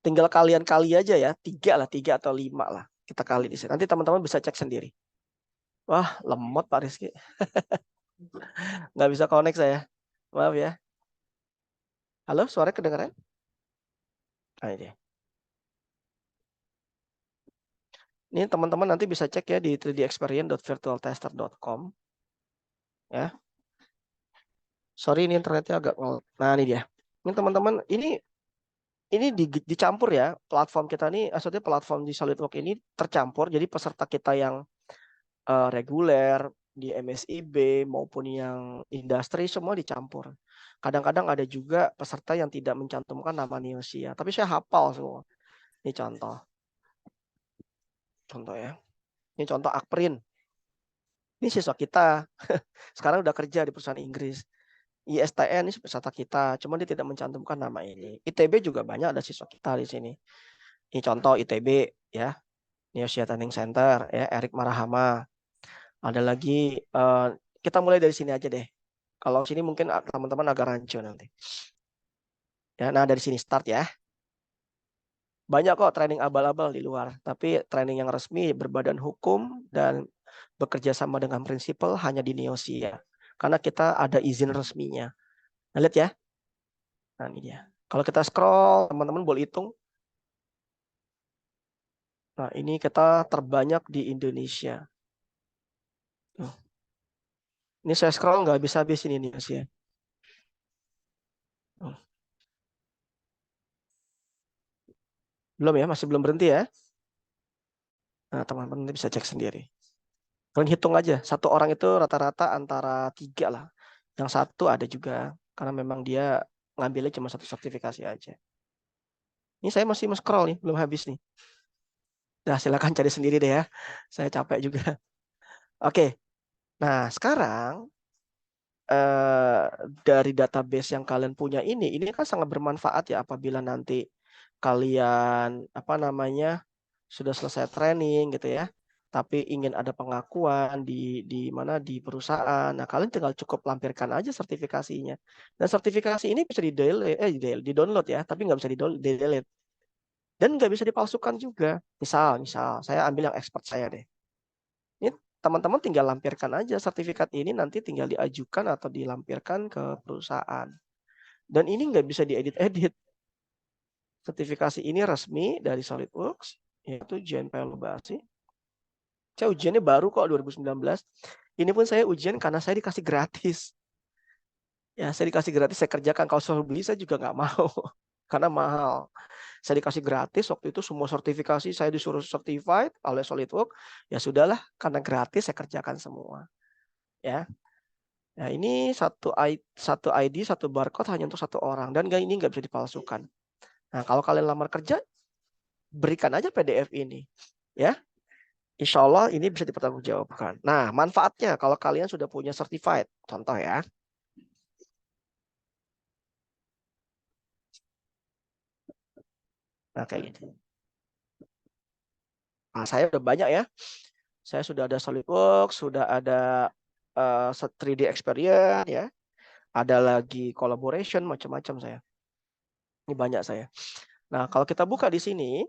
Tinggal kalian kali aja ya, 3 atau 5 lah. Kita kali di sini. Nanti teman-teman bisa cek sendiri. Wah, lemot Pak Rizky. Nggak bisa connect saya. Maaf ya. Halo, suara kedengaran? Nah, ini. Ini teman-teman nanti bisa cek ya di 3dexperience.virtualtester.com. Ya. Sorry ini internetnya agak nah ini dia. Ini teman-teman ini dicampur ya platform kita nih, maksudnya platform di SolidWorks ini tercampur. Jadi peserta kita yang reguler di MSIB maupun yang industri semua dicampur. Kadang-kadang ada juga peserta yang tidak mencantumkan nama Neosia, tapi saya hafal semua. Ini contoh ya. Ini contoh Akprin. Ini siswa kita. Sekarang udah kerja di perusahaan Inggris. ISTN ini peserta kita, cuma dia tidak mencantumkan nama ini. ITB juga banyak ada siswa kita di sini. Ini contoh ITB ya, Neosia Training Center ya, Erik Marahama. Ada lagi, kita mulai dari sini aja deh. Kalau sini mungkin teman-teman agak rancu nanti. Ya, nah dari sini start ya. Banyak kok training abal-abal di luar, tapi training yang resmi berbadan hukum dan bekerja sama dengan prinsipal hanya di Neosia. Karena kita ada izin resminya. Nah, lihat ya. Nah, ini dia. Kalau kita scroll, teman-teman boleh hitung. Nah, ini kita terbanyak di Indonesia. Ini saya scroll nggak habis-habis ini Neosia. Belum ya, masih belum berhenti ya. Nah, teman-teman bisa cek sendiri. Kalian hitung aja, satu orang itu rata-rata antara 3 lah. Yang satu ada juga, karena memang dia ngambilnya cuma 1 sertifikasi aja. Ini saya masih scroll nih, belum habis nih. Nah, silakan cari sendiri deh ya. Saya capek juga. Oke, nah sekarang dari database yang kalian punya ini kan sangat bermanfaat ya apabila nanti kalian sudah selesai training gitu ya. Tapi ingin ada pengakuan di mana di perusahaan. Nah, kalian tinggal cukup lampirkan aja sertifikasinya. Dan sertifikasi ini bisa di-download ya, tapi nggak bisa di-delete. Dan nggak bisa dipalsukan juga. Misal, saya ambil yang expert saya deh. Ini teman-teman tinggal lampirkan aja sertifikat ini nanti tinggal diajukan atau dilampirkan ke perusahaan. Dan ini nggak bisa diedit-edit. Sertifikasi ini resmi dari SolidWorks, yaitu JNP Lubasi. Saya ujiannya baru kok 2019. Ini pun saya ujian karena saya dikasih gratis. Ya, saya dikasih gratis, saya kerjakan. Kalau suruh beli, saya juga nggak mau. Karena mahal. Saya dikasih gratis, waktu itu semua sertifikasi, saya disuruh certified oleh SolidWorks. Ya sudahlah, karena gratis, saya kerjakan semua. Ya. Nah, ini satu ID, satu barcode hanya untuk satu orang. Dan ini nggak bisa dipalsukan. Nah, kalau kalian lamar kerja, berikan aja PDF ini. Ya. Insya Allah ini bisa dipertanggungjawabkan. Nah, manfaatnya kalau kalian sudah punya certified. Contoh ya. Nah, kayak gitu. Nah, saya udah banyak ya. Saya sudah ada SolidWorks, sudah ada 3D Experience ya. Ada lagi collaboration macam-macam saya. Ini banyak saya. Nah, kalau kita buka di sini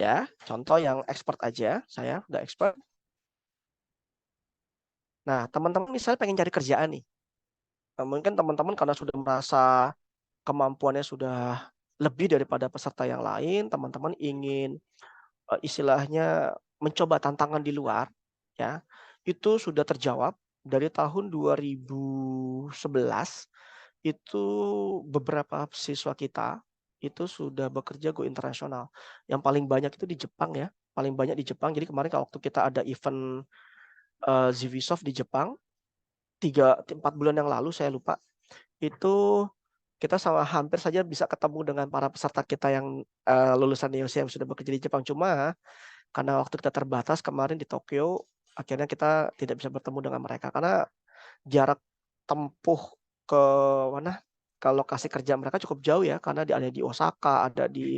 ya, contoh yang expert aja, saya udah expert. Nah, teman-teman misalnya pengen cari kerjaan nih. Nah, mungkin teman-teman karena sudah merasa kemampuannya sudah lebih daripada peserta yang lain, teman-teman ingin istilahnya mencoba tantangan di luar, ya, itu sudah terjawab dari tahun 2011. Itu beberapa siswa kita itu sudah bekerja go internasional. Yang paling banyak itu di Jepang ya, paling banyak di Jepang. Jadi kemarin waktu kita ada event Zivisoft di Jepang, 4 bulan yang lalu saya lupa, itu kita sama hampir saja bisa ketemu dengan para peserta kita yang lulusan IOC yang sudah bekerja di Jepang. Cuma karena waktu kita terbatas kemarin di Tokyo, akhirnya kita tidak bisa bertemu dengan mereka karena jarak tempuh ke mana, ke lokasi kerja mereka cukup jauh ya, karena ada di Osaka, ada di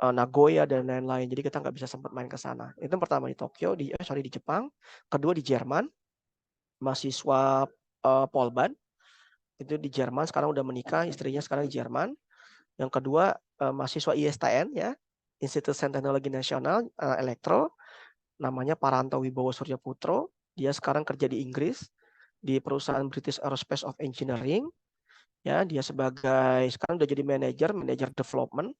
Nagoya dan lain-lain. Jadi kita nggak bisa sempat main ke sana. Itu pertama di Tokyo, di Jepang. Kedua di Jerman, mahasiswa Polban. Itu di Jerman, sekarang udah menikah, istrinya sekarang di Jerman. Yang kedua mahasiswa ISTN ya, Institut Sains Teknologi Nasional Elektro, namanya Paranto Wibowo Surya Putro. Dia sekarang kerja di Inggris di perusahaan British Aerospace of Engineering. Ya, dia sekarang udah jadi manajer development.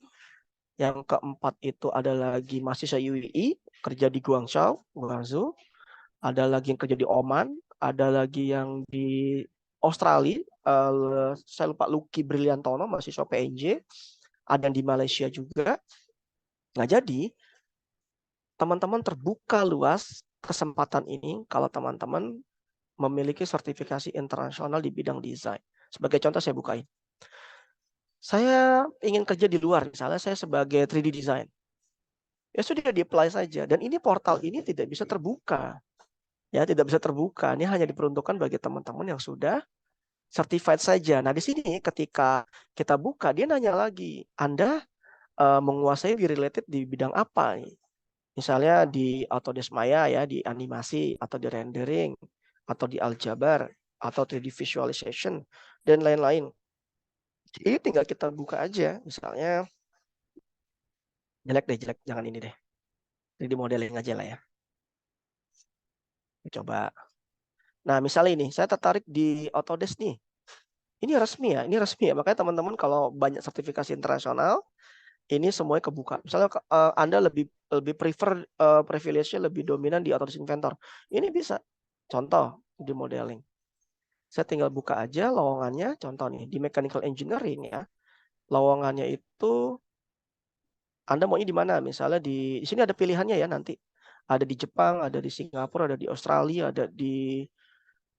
Yang keempat itu ada lagi mahasiswa UII kerja di Guangzhou. Ada lagi yang kerja di Oman, ada lagi yang di Australia, saya lupa, Lucky Briliantono, mahasiswa PNJ, ada yang di Malaysia juga. Nah, jadi teman-teman terbuka luas kesempatan ini kalau teman-teman memiliki sertifikasi internasional di bidang desain. Sebagai contoh saya bukain. Saya ingin kerja di luar, misalnya saya sebagai 3D design. Ya sudah di-apply saja. Dan ini portal ini tidak bisa terbuka. Ya, tidak bisa terbuka. Ini hanya diperuntukkan bagi teman-teman yang sudah certified saja. Nah, di sini ketika kita buka, dia nanya lagi, Anda menguasai related di bidang apa nih? Misalnya di Autodesk Maya ya, di animasi atau di rendering atau di aljabar atau 3D visualization dan lain-lain. Jadi tinggal kita buka aja, misalnya jelek, jangan ini deh. 3D modeling aja lah ya. Coba. Nah, misalnya ini, saya tertarik di Autodesk nih. Ini resmi ya. Makanya teman-teman kalau banyak sertifikasi internasional, ini semuanya kebuka. Misalnya Anda lebih prefer privilege-nya lebih dominan di Autodesk Inventor. Ini bisa. Contoh di modeling. Saya tinggal buka aja lowongannya. Contoh nih di mechanical engineering ya. Lowongannya itu Anda maunya di mana? Misalnya di sini ada pilihannya ya nanti. Ada di Jepang, ada di Singapura, ada di Australia, ada di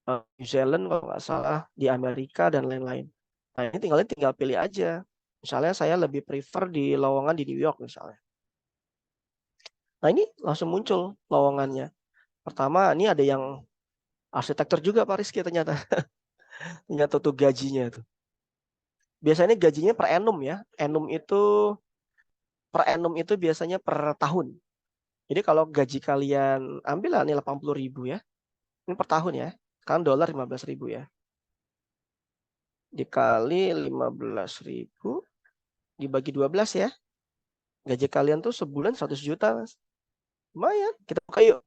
New Zealand kalau nggak salah, di Amerika dan lain-lain. Nah, ini tinggal pilih aja. Misalnya saya lebih prefer di lowongan di New York misalnya. Nah, ini langsung muncul lowongannya. Pertama, ini ada yang arsitektur juga Pak Rizky ternyata. Ternyata tuh gajinya tuh. Biasanya gajinya per annum ya. Per annum itu biasanya per tahun. Jadi kalau gaji kalian ambil lah ini 80.000 ya. Ini per tahun ya. Kan dolar 15.000 ya. Dikali 15.000 dibagi 12 ya. Gaji kalian tuh sebulan 100 juta, Mas. Lumayan, kita buka yuk.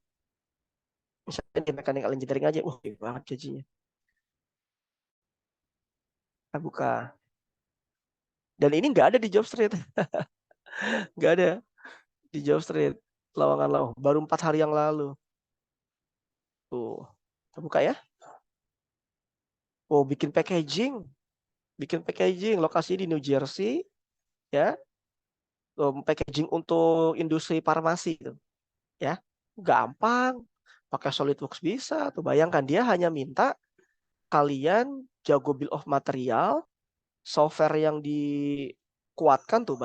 Misalnya di mechanical engineering aja, wah gede banget gajinya. Kita buka. Dan ini nggak ada di Jobstreet. Nggak ada di Jobstreet. Lowongan baru 4 hari yang lalu. Tuh, kita buka ya. Oh, bikin packaging lokasi di New Jersey, ya, packaging untuk industri farmasi, gitu, ya, gampang, pakai SolidWorks bisa, tuh bayangkan dia hanya minta kalian jago bill of material, software yang dikuatkan tuh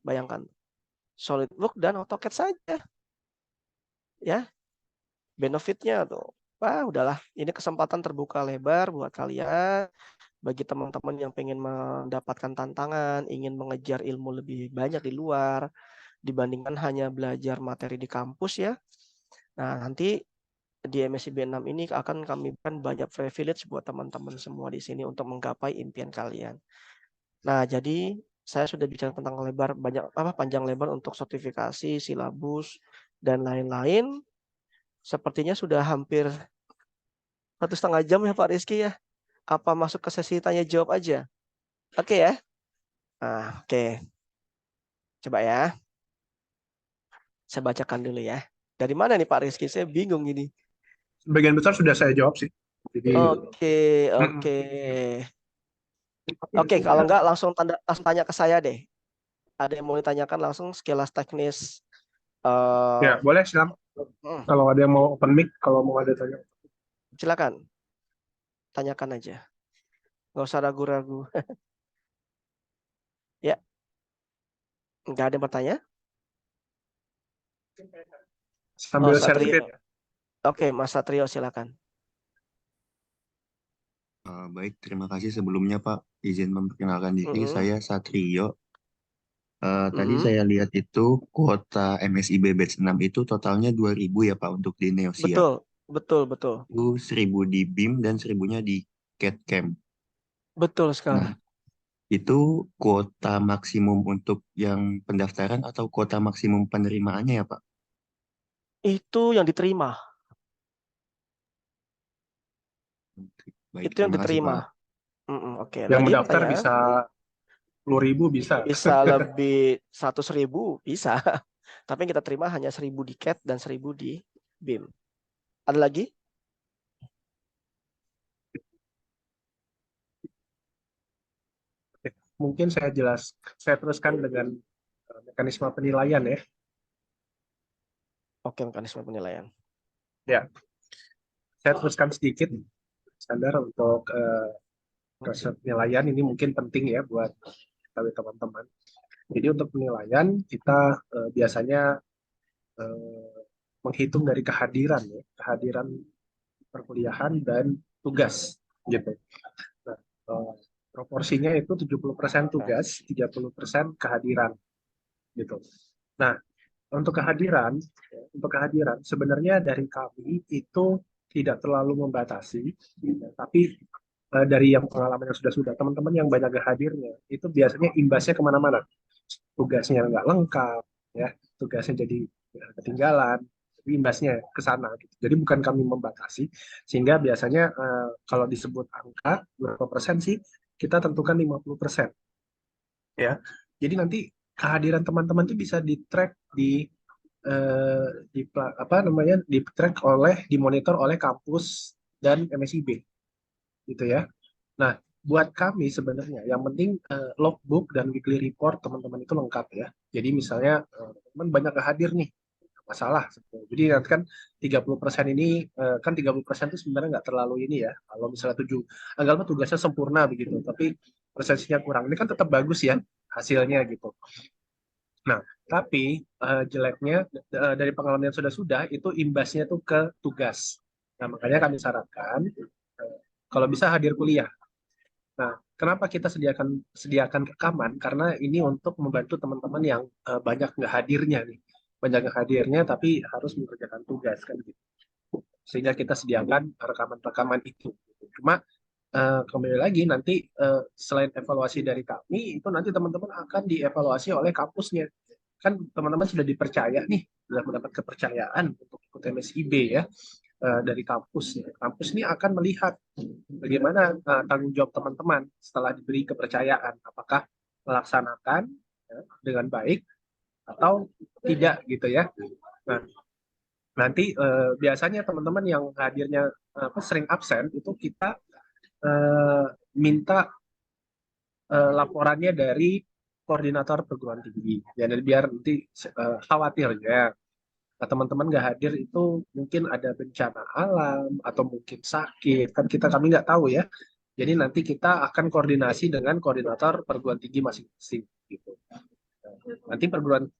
bayangkan SolidWorks dan AutoCAD saja, ya, benefitnya tuh, wah udahlah, ini kesempatan terbuka lebar buat kalian. Bagi teman-teman yang pengen mendapatkan tantangan, ingin mengejar ilmu lebih banyak di luar, dibandingkan hanya belajar materi di kampus ya. Nah, nanti di MSc B6 ini akan kami berikan banyak privilege buat teman-teman semua di sini untuk menggapai impian kalian. Nah, jadi saya sudah bicara tentang panjang lebar untuk sertifikasi, silabus, dan lain-lain. Sepertinya sudah hampir 1,5 jam ya Pak Rizky ya. Apa masuk ke sesi tanya jawab aja? Oke ya. Nah, oke. Coba ya. Saya bacakan dulu ya. Dari mana nih Pak Rizky? Saya bingung ini. Sebagian besar sudah saya jawab sih. Jadi, Oke, oke. Oke, kalau enggak langsung tanya ke saya deh. Ada yang mau ditanyakan langsung sekilas teknis. ya boleh silakan. Kalau ada yang mau open mic, kalau mau ada tanya. Silakan. Tanyakan aja. Nggak usah ragu-ragu. Ya. Nggak ada yang bertanya? Sambil share Satrio. screen ya. Oke, Mas Satrio silakan. Baik, terima kasih sebelumnya Pak. Izin memperkenalkan diri, saya Satrio. Tadi saya lihat itu kuota MSIB batch 6 itu totalnya 2.000 ya Pak untuk di Neosia. Betul. Itu 1.000 di BIM dan 1.000-nya di CAD/CAM. Betul sekali. Nah, itu kuota maksimum untuk yang pendaftaran atau kuota maksimum penerimaannya ya Pak? Itu yang diterima. Baik, Itu yang terima kasih diterima. Pak. Oke. Yang Lagi mendaftar bertanya? bisa 10.000 bisa. Bisa lebih 100.000 bisa. Tapi yang kita terima hanya 1.000 di CAD dan 1.000 di BIM. Ada lagi? Mungkin saya teruskan dengan mekanisme penilaian ya. Oke, mekanisme penilaian. Ya, saya teruskan sedikit standar untuk proses penilaian ini mungkin penting ya buat teman-teman. Jadi untuk penilaian kita biasanya menghitung dari kehadiran ya, kehadiran perkuliahan dan tugas gitu. Nah, proporsinya itu 70% tugas, 30% kehadiran gitu. Nah, untuk kehadiran sebenarnya dari kami itu tidak terlalu membatasi, tapi dari yang pengalaman yang sudah teman-teman yang banyak hadirnya itu biasanya imbasnya kemana-mana, tugasnya nggak lengkap ya, tugasnya jadi ketinggalan, imbasnya ke sana gitu. Jadi bukan kami membatasi, sehingga biasanya kalau disebut angka berapa persen sih, kita tentukan 50% ya. Jadi nanti kehadiran teman-teman itu bisa di-track dimonitor oleh kampus dan MSIB gitu ya. Nah, buat kami sebenarnya yang penting logbook dan weekly report teman-teman itu lengkap ya. Jadi misalnya teman banyak hadir nih, masalah. Jadi nanti kan 30% ini kan 30% itu sebenarnya nggak terlalu ini ya. Kalau misalnya anggaplah tugasnya sempurna begitu, tapi presentasinya kurang. Ini kan tetap bagus ya hasilnya gitu. Nah, tapi jeleknya dari pengalaman yang sudah itu imbasnya tuh ke tugas. Nah, makanya kami sarankan kalau bisa hadir kuliah. Nah, kenapa kita sediakan rekaman? Karena ini untuk membantu teman-teman yang banyak nggak hadirnya nih, banyak nggak hadirnya tapi harus mengerjakan tugas kan gitu. Sehingga kita sediakan rekaman-rekaman itu. Cuma kembali lagi nanti selain evaluasi dari kami, itu nanti teman-teman akan dievaluasi oleh kampusnya. Kan teman-teman sudah dipercaya nih, sudah mendapat kepercayaan untuk ikut MSIB ya dari kampus. Kampus ini akan melihat bagaimana tanggung jawab teman-teman setelah diberi kepercayaan, apakah melaksanakan dengan baik atau tidak gitu ya. Nah, nanti biasanya teman-teman yang hadirnya sering absen itu kita eh, minta laporannya dari koordinator perguruan tinggi. Ya, dan biar nanti khawatirnya teman-teman nggak hadir itu mungkin ada bencana alam atau mungkin sakit, kan kami nggak tahu ya. Jadi nanti kita akan koordinasi dengan koordinator perguruan tinggi masing-masing gitu. Nanti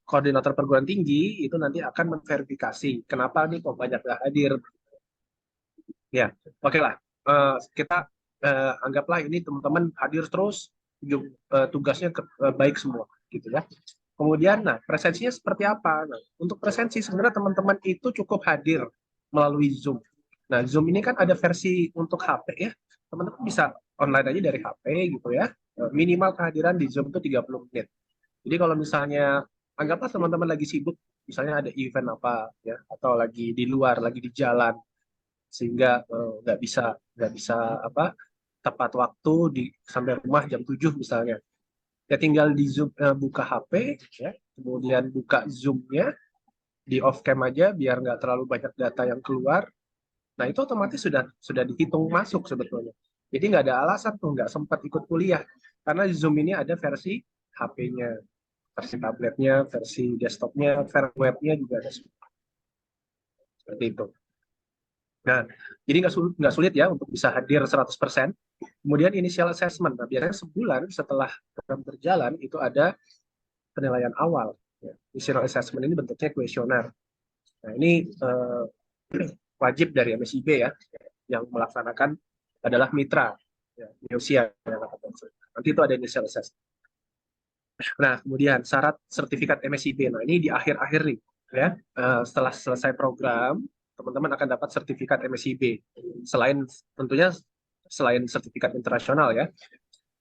koordinator perguruan tinggi itu nanti akan memverifikasi kenapa nih kok banyak nggak hadir. Ya, oke lah. Kita anggaplah ini teman-teman hadir terus, tugasnya baik semua gitu ya. Kemudian, nah, presensinya seperti apa? Nah, untuk presensi sebenarnya teman-teman itu cukup hadir melalui Zoom. Nah, Zoom ini kan ada versi untuk HP ya. Teman-teman bisa online aja dari HP gitu ya. Minimal kehadiran di Zoom itu 30 menit. Jadi kalau misalnya anggaplah teman-teman lagi sibuk, misalnya ada event apa ya, atau lagi di luar, lagi di jalan, sehingga nggak bisa apa tepat waktu sampai rumah jam 7 misalnya. Ya tinggal di Zoom, buka HP ya, kemudian buka Zoom-nya, di off cam aja biar nggak terlalu banyak data yang keluar. Nah, itu otomatis sudah dihitung masuk sebetulnya. Jadi nggak ada alasan tuh nggak sempat ikut kuliah. Karena Zoom ini ada versi HP-nya, versi tabletnya, versi desktopnya, versi webnya juga ada semua. Seperti itu. Nah, jadi nggak sulit ya untuk bisa hadir 100%. Kemudian initial assessment. Nah, biasanya sebulan setelah program berjalan itu ada penilaian awal. Ya. Initial assessment ini bentuknya kuesioner. Nah, ini wajib dari MSIB ya, yang melaksanakan adalah mitra, ya, Neusia. Nanti itu ada initial assessment. Nah, kemudian syarat sertifikat MSIB. Nah, ini di akhir-akhir nih, ya. Setelah selesai program, teman-teman akan dapat sertifikat MSIB. Tentunya selain sertifikat internasional ya.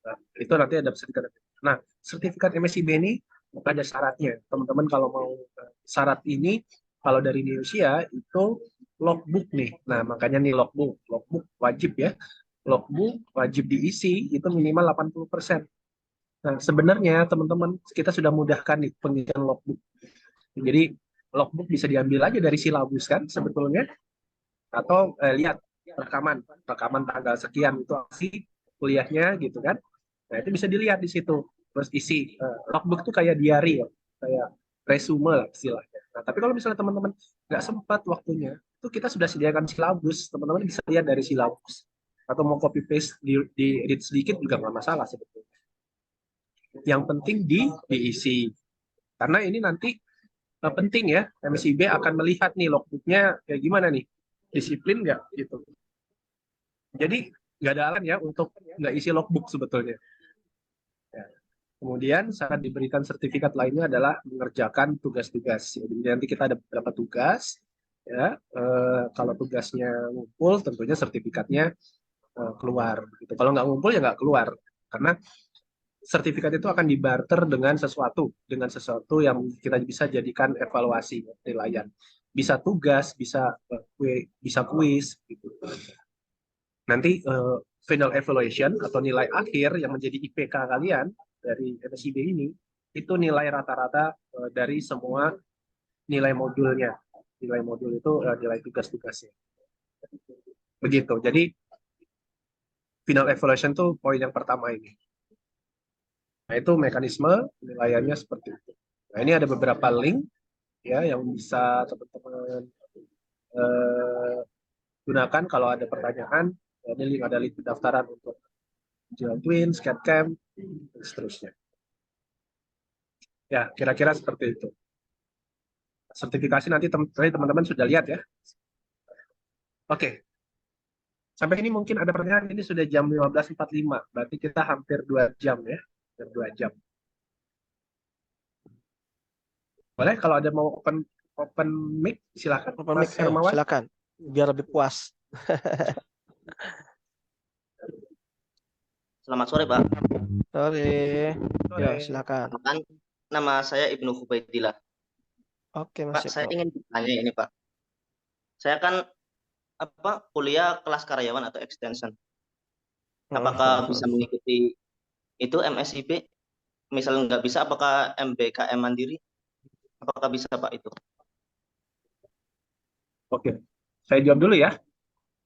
Nah, itu nanti ada sertifikat. Nah, sertifikat MSIB ini ada syaratnya. Teman-teman kalau mau syarat ini, kalau dari Indonesia itu logbook nih. Nah, makanya nih logbook wajib ya. Logbook wajib diisi itu minimal 80%. Nah, sebenarnya teman-teman kita sudah mudahkan nih pengisian logbook. Jadi logbook bisa diambil aja dari silabus kan sebetulnya, atau lihat rekaman tanggal sekian itu sih kuliahnya gitu kan. Nah, itu bisa dilihat di situ. Terus isi logbook tuh kayak diary ya, kayak resume lah istilahnya. Nah, tapi kalau misalnya teman-teman nggak sempat waktunya, itu kita sudah sediakan silabus, teman-teman bisa lihat dari silabus. Atau mau copy paste di edit sedikit juga nggak masalah sebetulnya. Yang penting diisi. Karena ini nanti penting ya, MSIB akan melihat nih logbooknya kayak gimana nih, disiplin nggak gitu. Jadi nggak ada alasan ya untuk nggak isi logbook sebetulnya. Ya. Kemudian saat diberikan sertifikat lainnya adalah mengerjakan tugas-tugas. Jadi nanti kita ada beberapa tugas. Ya, kalau tugasnya ngumpul, tentunya sertifikatnya keluar. Gitu. Kalau nggak ngumpul ya nggak keluar. Karena sertifikat itu akan dibarter dengan sesuatu yang kita bisa jadikan evaluasi penilaian. Bisa tugas, bisa kuis gitu. Nanti final evaluation atau nilai akhir yang menjadi IPK kalian dari MSIB ini itu nilai rata-rata dari semua nilai modulnya. Nilai modul itu nilai tugas-tugasnya. Begitu. Jadi final evaluation itu poin yang pertama ini. Nah, itu mekanisme penilaiannya seperti itu. Nah, ini ada beberapa link ya yang bisa teman-teman gunakan kalau ada pertanyaan. Ini link, ada link pendaftaran untuk Jalan Twin, SCAD-CAM, dan seterusnya. Ya, kira-kira seperti itu. Sertifikasi nanti teman-teman sudah lihat ya. Oke. Sampai ini mungkin ada pertanyaan, ini sudah jam 15.45, berarti kita hampir 2 jam ya. Hampir 2 jam. Boleh kalau ada mau open mic silakan. Open mic, silakan. Biar lebih puas. Selamat sore, Pak. Sore. Ya, silakan. Nama saya Ibnu Hubaidillah. Oke, Pak, saya ingin bertanya ini, Pak. Saya kan kuliah kelas karyawan atau extension. Apakah bisa mengikuti itu MSIP? Misalnya nggak bisa, apakah MBKM mandiri? Apakah bisa, Pak, itu? Oke, saya jawab dulu ya.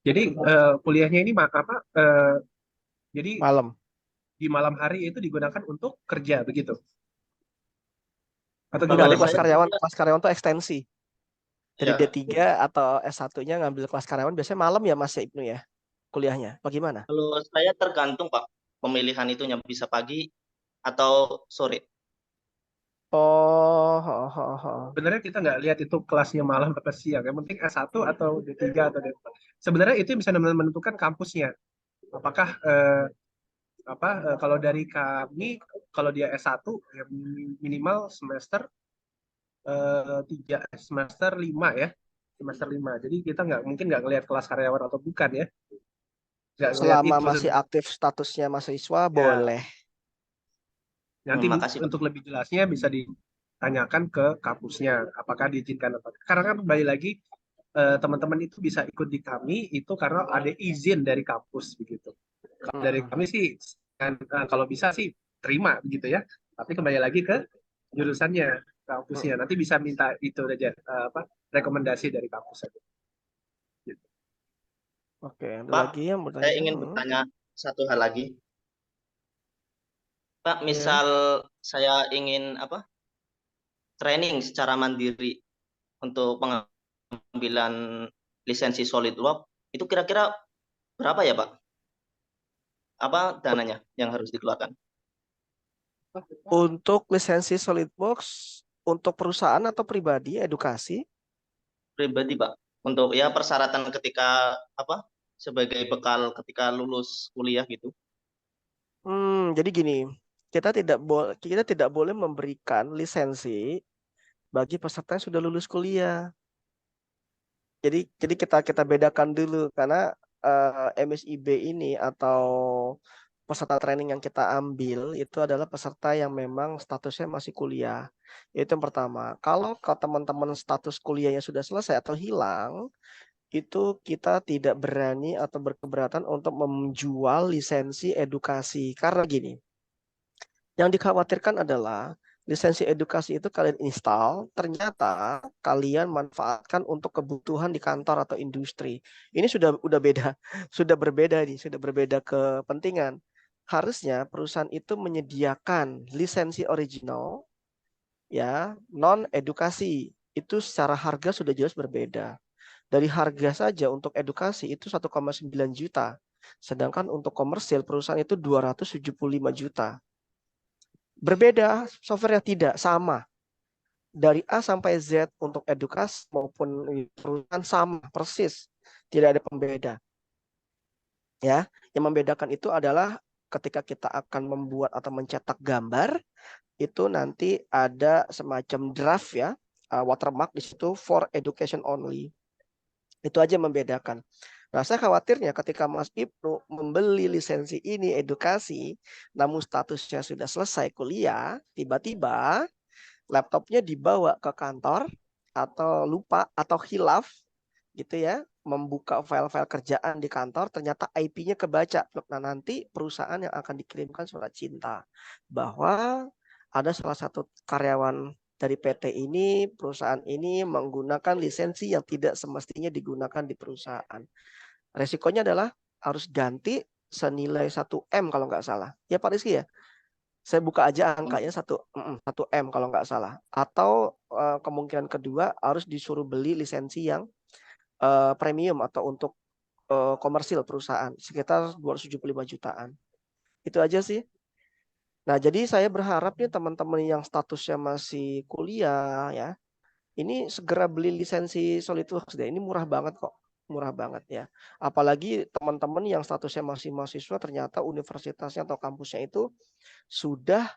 Jadi kuliahnya ini Jadi Malam. di malam hari itu digunakan untuk kerja begitu. Atau Enggak, gimana ada Kalau Mas? saya kelas karyawan tuh ekstensi. Jadi ya D3 atau S1-nya ngambil kelas karyawan biasanya malam ya Mas Ibnu ya kuliahnya. Bagaimana? kalau saya tergantung Pak, pemilihan itunya bisa pagi atau sore. Oh, ho, ho, ho. Sebenarnya kita nggak lihat itu kelasnya malam atau siang. Yang penting S1 atau D3 atau D4. Sebenarnya itu yang bisa menentukan kampusnya. Apakah kalau dari kami, kalau dia S1 ya minimal semester 3, semester 5 ya. Semester 5. Jadi kita nggak mungkin nggak ngelihat kelas karyawan atau bukan ya. Nggak ngelihat Selama itu masih sebenarnya. aktif statusnya mahasiswa Ya, boleh. nanti Makasih Pak. untuk lebih jelasnya bisa ditanyakan ke kampusnya, apakah diizinkan atau tidak. Karena kan kembali lagi teman-teman itu bisa ikut di kami itu karena ada izin dari kampus begitu. Kalau dari Mm-mm. kami sih kalau bisa sih terima begitu ya. Tapi kembali lagi ke jurusannya, kampusnya. Mm. Nanti bisa minta itu aja rekomendasi dari kampus aja. Gitu. Oke, ada Pak, lagi yang saya bertanya? ingin bertanya satu hal lagi. Pak, Ya. misal saya ingin training secara mandiri untuk pengambilan lisensi SolidWorks, itu kira-kira berapa ya Pak? Apa dananya yang harus dikeluarkan? Untuk lisensi SolidWorks untuk perusahaan atau pribadi edukasi? Pribadi Pak, untuk ya persyaratan ketika sebagai bekal ketika lulus kuliah gitu. Jadi gini, kita tidak boleh memberikan lisensi bagi peserta yang sudah lulus kuliah. Jadi kita bedakan dulu karena MSIB ini atau peserta training yang kita ambil itu adalah peserta yang memang statusnya masih kuliah. Itu yang pertama. Kalau teman-teman status kuliahnya sudah selesai atau hilang, itu kita tidak berani atau berkeberatan untuk menjual lisensi edukasi. Karena gini, yang dikhawatirkan adalah lisensi edukasi itu kalian install, ternyata kalian manfaatkan untuk kebutuhan di kantor atau industri. Ini sudah beda, sudah berbeda nih, sudah berbeda kepentingan. Harusnya perusahaan itu menyediakan lisensi original ya, non edukasi. Itu secara harga sudah jelas berbeda. Dari harga saja untuk edukasi itu 1,9 juta. Sedangkan untuk komersil perusahaan itu 275 juta. Berbeda, software yang tidak sama. Dari A sampai Z untuk edukasi maupun perusahaan sama, persis. Tidak ada pembeda. Ya, yang membedakan itu adalah ketika kita akan membuat atau mencetak gambar, itu nanti ada semacam draft ya, watermark di situ for education only. Itu aja yang membedakan. Nah, saya khawatirnya ketika Mas Ibnu membeli lisensi ini edukasi, namun statusnya sudah selesai kuliah, tiba-tiba laptopnya dibawa ke kantor atau lupa atau hilaf gitu ya, membuka file-file kerjaan di kantor, ternyata IP-nya kebaca. Nah, nanti perusahaan yang akan dikirimkan surat cinta bahwa ada salah satu karyawan dari PT ini, perusahaan ini menggunakan lisensi yang tidak semestinya digunakan di perusahaan. Resikonya adalah harus ganti senilai 1 M kalau nggak salah. Ya Pak Rizky ya? Saya buka aja angkanya 1 M kalau nggak salah. Atau kemungkinan kedua harus disuruh beli lisensi yang premium atau untuk komersil perusahaan. Sekitar 275 jutaan. Itu aja sih. Nah, jadi saya berharap nih teman-teman yang statusnya masih kuliah ya, ini segera beli lisensi SolidWorks deh. Ini murah banget kok. Murah banget ya. Apalagi teman-teman yang statusnya masih mahasiswa ternyata universitasnya atau kampusnya itu sudah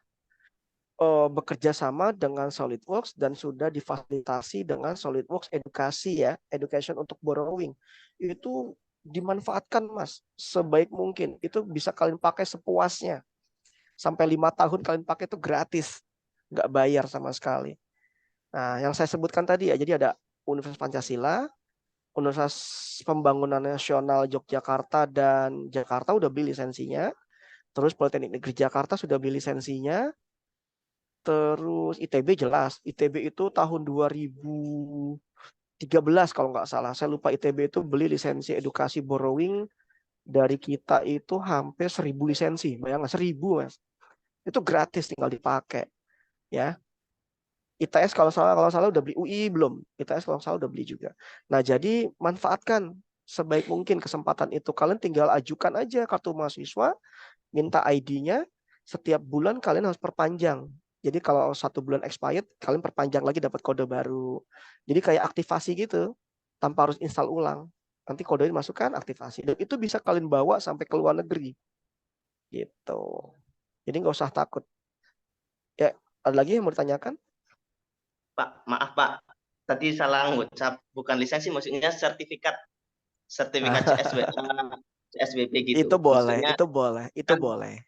bekerja sama dengan SolidWorks dan sudah difasilitasi dengan SolidWorks edukasi ya, education untuk borrowing. Itu dimanfaatkan Mas sebaik mungkin. Itu bisa kalian pakai sepuasnya. Sampai 5 tahun kalian pakai itu gratis. Nggak bayar sama sekali. Nah, yang saya sebutkan tadi ya, jadi ada Universitas Pancasila, Universitas Pembangunan Nasional Yogyakarta dan Jakarta udah beli lisensinya. Terus Politeknik Negeri Jakarta sudah beli lisensinya. Terus ITB jelas. ITB itu tahun 2013 kalau nggak salah. Saya lupa ITB itu beli lisensi edukasi borrowing dari kita itu hampir 1.000 lisensi, bayangkan 1.000 Mas. Itu gratis tinggal dipakai, ya. ITS kalau salah udah beli, UI belum, ITS kalau salah udah beli juga. Nah, jadi manfaatkan sebaik mungkin kesempatan itu. Kalian tinggal ajukan aja kartu mahasiswa, minta ID-nya, setiap bulan kalian harus perpanjang. Jadi kalau 1 bulan expired, kalian perpanjang lagi dapat kode baru. Jadi kayak aktivasi gitu, tanpa harus install ulang. Nanti kodenya masukkan, aktivasi. Dan itu bisa kalian bawa sampai ke luar negeri. Gitu. Jadi nggak usah takut. Ya, ada lagi yang mau ditanyakan? Pak, maaf Pak, tadi salah ngucap, bukan lisensi, maksudnya sertifikat CSWP gitu. Itu boleh, Maksudnya itu boleh, itu kan boleh.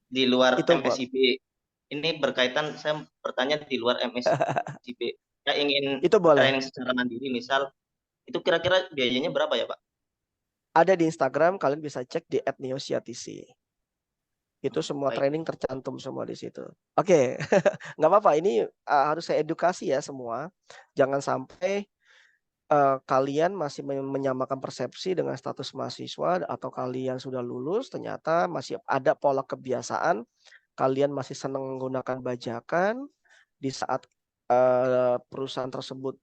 di luar Itu boleh. MSIP. Ini berkaitan, saya bertanya di luar MSIP. Saya ingin Itu boleh. training secara mandiri, misal, itu kira-kira biayanya berapa ya Pak? Ada di Instagram, kalian bisa cek di @neosiatc. Itu semua Baik. training tercantum semua di situ. Oke, nggak apa-apa. Ini harus saya edukasi ya semua. Jangan sampai kalian masih menyamakan persepsi dengan status mahasiswa atau kalian sudah lulus ternyata masih ada pola kebiasaan kalian masih senang menggunakan bajakan di saat perusahaan tersebut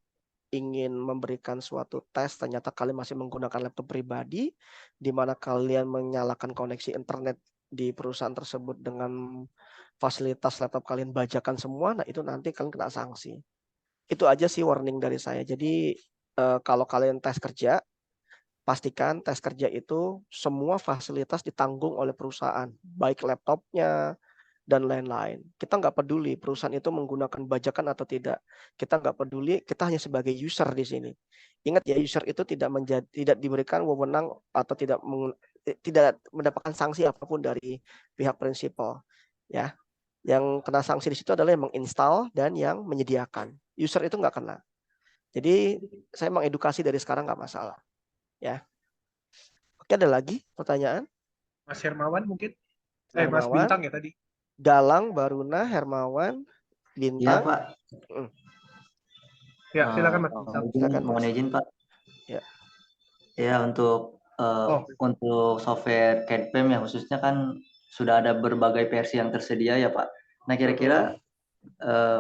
ingin memberikan suatu tes ternyata kalian masih menggunakan laptop pribadi di mana kalian menyalakan koneksi internet di perusahaan tersebut dengan fasilitas laptop kalian bajakan semua. Nah, itu nanti kalian kena sanksi. Itu aja sih warning dari saya. Jadi kalau kalian tes kerja, pastikan tes kerja itu semua fasilitas ditanggung oleh perusahaan, baik laptopnya dan lain-lain. Kita nggak peduli perusahaan itu menggunakan bajakan atau tidak. Kita nggak peduli, kita hanya sebagai user di sini. Ingat ya, user itu tidak diberikan wewenang atau tidak mendapatkan sanksi apapun dari pihak prinsipal. Ya, yang kena sanksi di situ adalah yang menginstal dan yang menyediakan. User itu nggak kena. Jadi saya mengedukasi dari sekarang nggak masalah. Ya. Oke, ada lagi pertanyaan? Mas Hermawan mungkin? Mas Hermawan, Bintang ya tadi. Galang, Baruna, Hermawan, Iya Bintang. Pak. Ya, silakan Mas Bintang. Silakan, Mohon Mas. izin Pak. Ya. Ya untuk untuk software CAD/PAM ya khususnya kan sudah ada berbagai versi yang tersedia ya Pak. Nah kira-kira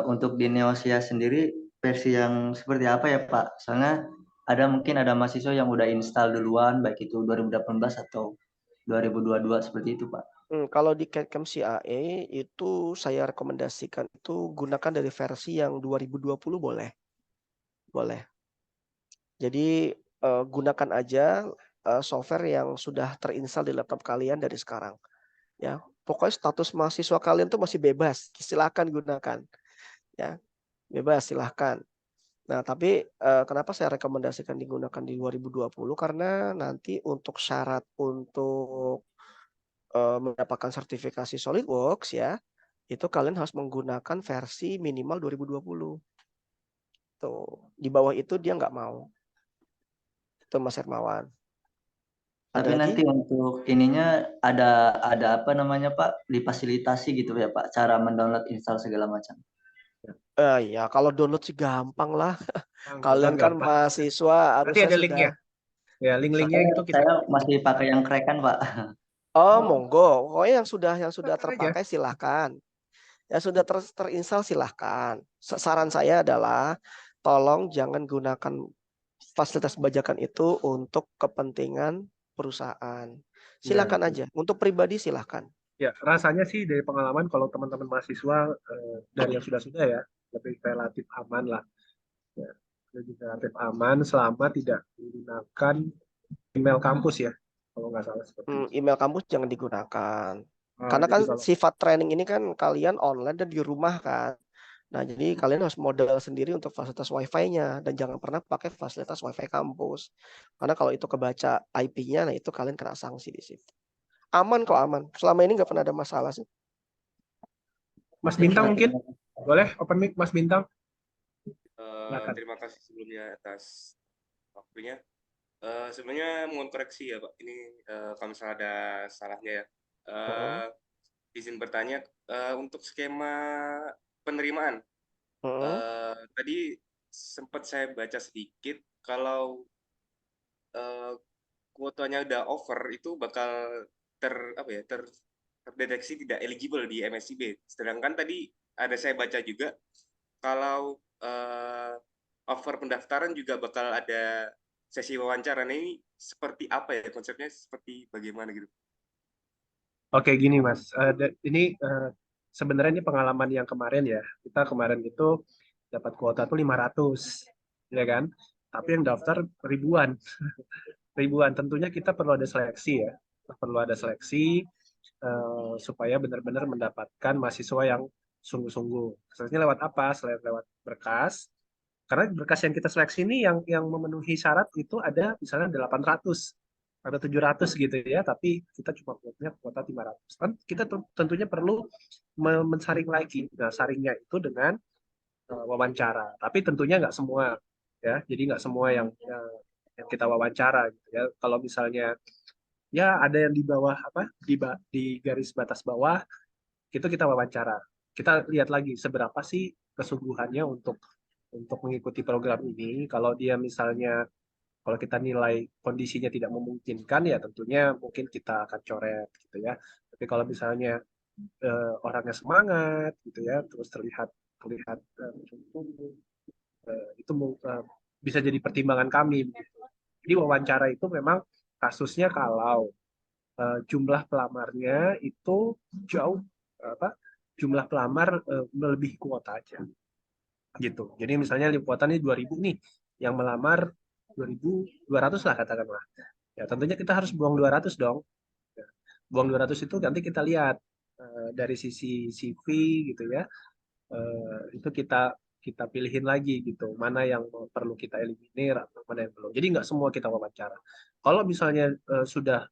untuk di Neosia sendiri versi yang seperti apa ya Pak? Soalnya mungkin ada mahasiswa yang udah install duluan baik itu 2018 atau 2022 seperti itu Pak. Kalau di CAD/CAM CAE itu saya rekomendasikan itu gunakan dari versi yang 2020 boleh. Boleh. Jadi gunakan aja software yang sudah terinstall di laptop kalian dari sekarang. Ya, pokoknya status mahasiswa kalian tuh masih bebas, silakan gunakan. Ya, bebas silahkan. Nah, tapi kenapa saya rekomendasikan digunakan di 2020? Karena nanti untuk syarat untuk mendapatkan sertifikasi SolidWorks ya, itu kalian harus menggunakan versi minimal 2020. Tuh, di bawah itu dia nggak mau. Itu Mas Hermawan. Ada Tapi lagi? nanti untuk ininya ada apa namanya Pak, difasilitasi gitu ya Pak, cara mendownload install segala macam. Ya kalau download sih gampang lah. Kalian Gampang, kan gampang. mahasiswa Nanti harusnya ada sudah. linknya. Ya, link-linknya Soalnya itu kita. saya masih pakai yang crack-an Pak. Monggo. Pokoknya yang sudah Aja. terpakai silahkan. Yang sudah terinstall silahkan. Saran saya adalah tolong jangan gunakan fasilitas bajakan itu untuk kepentingan perusahaan. Silakan aja. Untuk pribadi silakan. Ya, rasanya sih dari pengalaman kalau teman-teman mahasiswa dari yang sudah-sudah ya, lebih relatif aman lah. Ya, lebih relatif aman selama tidak menggunakan email kampus ya, kalau nggak salah seperti itu. Email kampus jangan digunakan. Karena Jadi kan kalau sifat training ini kan kalian online dan di rumah kan. Nah, jadi kalian harus modal sendiri untuk fasilitas Wi-Fi-nya dan jangan pernah pakai fasilitas Wi-Fi kampus. Karena kalau itu kebaca IP-nya, nah itu kalian kena sanksi di situ. Aman kok, aman. Selama ini nggak pernah ada masalah sih. Mas Bintang mungkin boleh open mic Mas Bintang. Terima kasih sebelumnya atas waktunya. Sebenarnya mohon koreksi ya Pak, ini kalau misalnya ada salahnya ya. Izin bertanya, untuk skema penerimaan, tadi sempat saya baca sedikit, kalau kuotanya udah over itu bakal terdeteksi tidak eligible di MSIB. Sedangkan tadi ada saya baca juga kalau over pendaftaran juga bakal ada sesi wawancara. Nah, ini seperti apa ya konsepnya, seperti bagaimana gitu? Oke, gini Mas. Ini sebenarnya ini pengalaman yang kemarin ya. Kita kemarin itu dapat kuota tuh 500, ya kan? Tapi yang daftar ribuan. Ribuan. Tentunya kita perlu ada seleksi ya. Perlu ada seleksi supaya benar-benar mendapatkan mahasiswa yang sungguh-sungguh. Seleksinya lewat apa? Selain lewat berkas. Karena berkas yang kita seleksi ini yang memenuhi syarat itu ada misalnya 800 atau 700 gitu ya, tapi kita cuma punya kuota 500. Kan kita tentunya perlu mensaring lagi. Nah, saringnya itu dengan wawancara. Tapi tentunya nggak semua ya. Jadi nggak semua yang kita wawancara gitu ya. Kalau misalnya ya ada yang di bawah apa di garis batas bawah, itu kita wawancara. Kita lihat lagi seberapa sih kesungguhannya untuk mengikuti program ini. Kalau dia misalnya kalau kita nilai kondisinya tidak memungkinkan ya tentunya mungkin kita akan coret gitu ya. Tapi kalau misalnya orangnya semangat gitu ya, terus terlihat itu bisa jadi pertimbangan kami begitu. Jadi wawancara itu memang kasusnya kalau jumlah pelamarnya itu jauh jumlah pelamar melebihi kuota aja gitu. Jadi misalnya kuota ini 2000 nih, yang melamar 2200 lah katakanlah. Ya tentunya kita harus buang 200 dong. Ya, buang 200 itu nanti kita lihat dari sisi CV gitu ya. Itu kita pilihin lagi gitu, mana yang perlu kita eliminir atau mana yang belum. Jadi nggak semua kita wawancara. Kalau misalnya sudah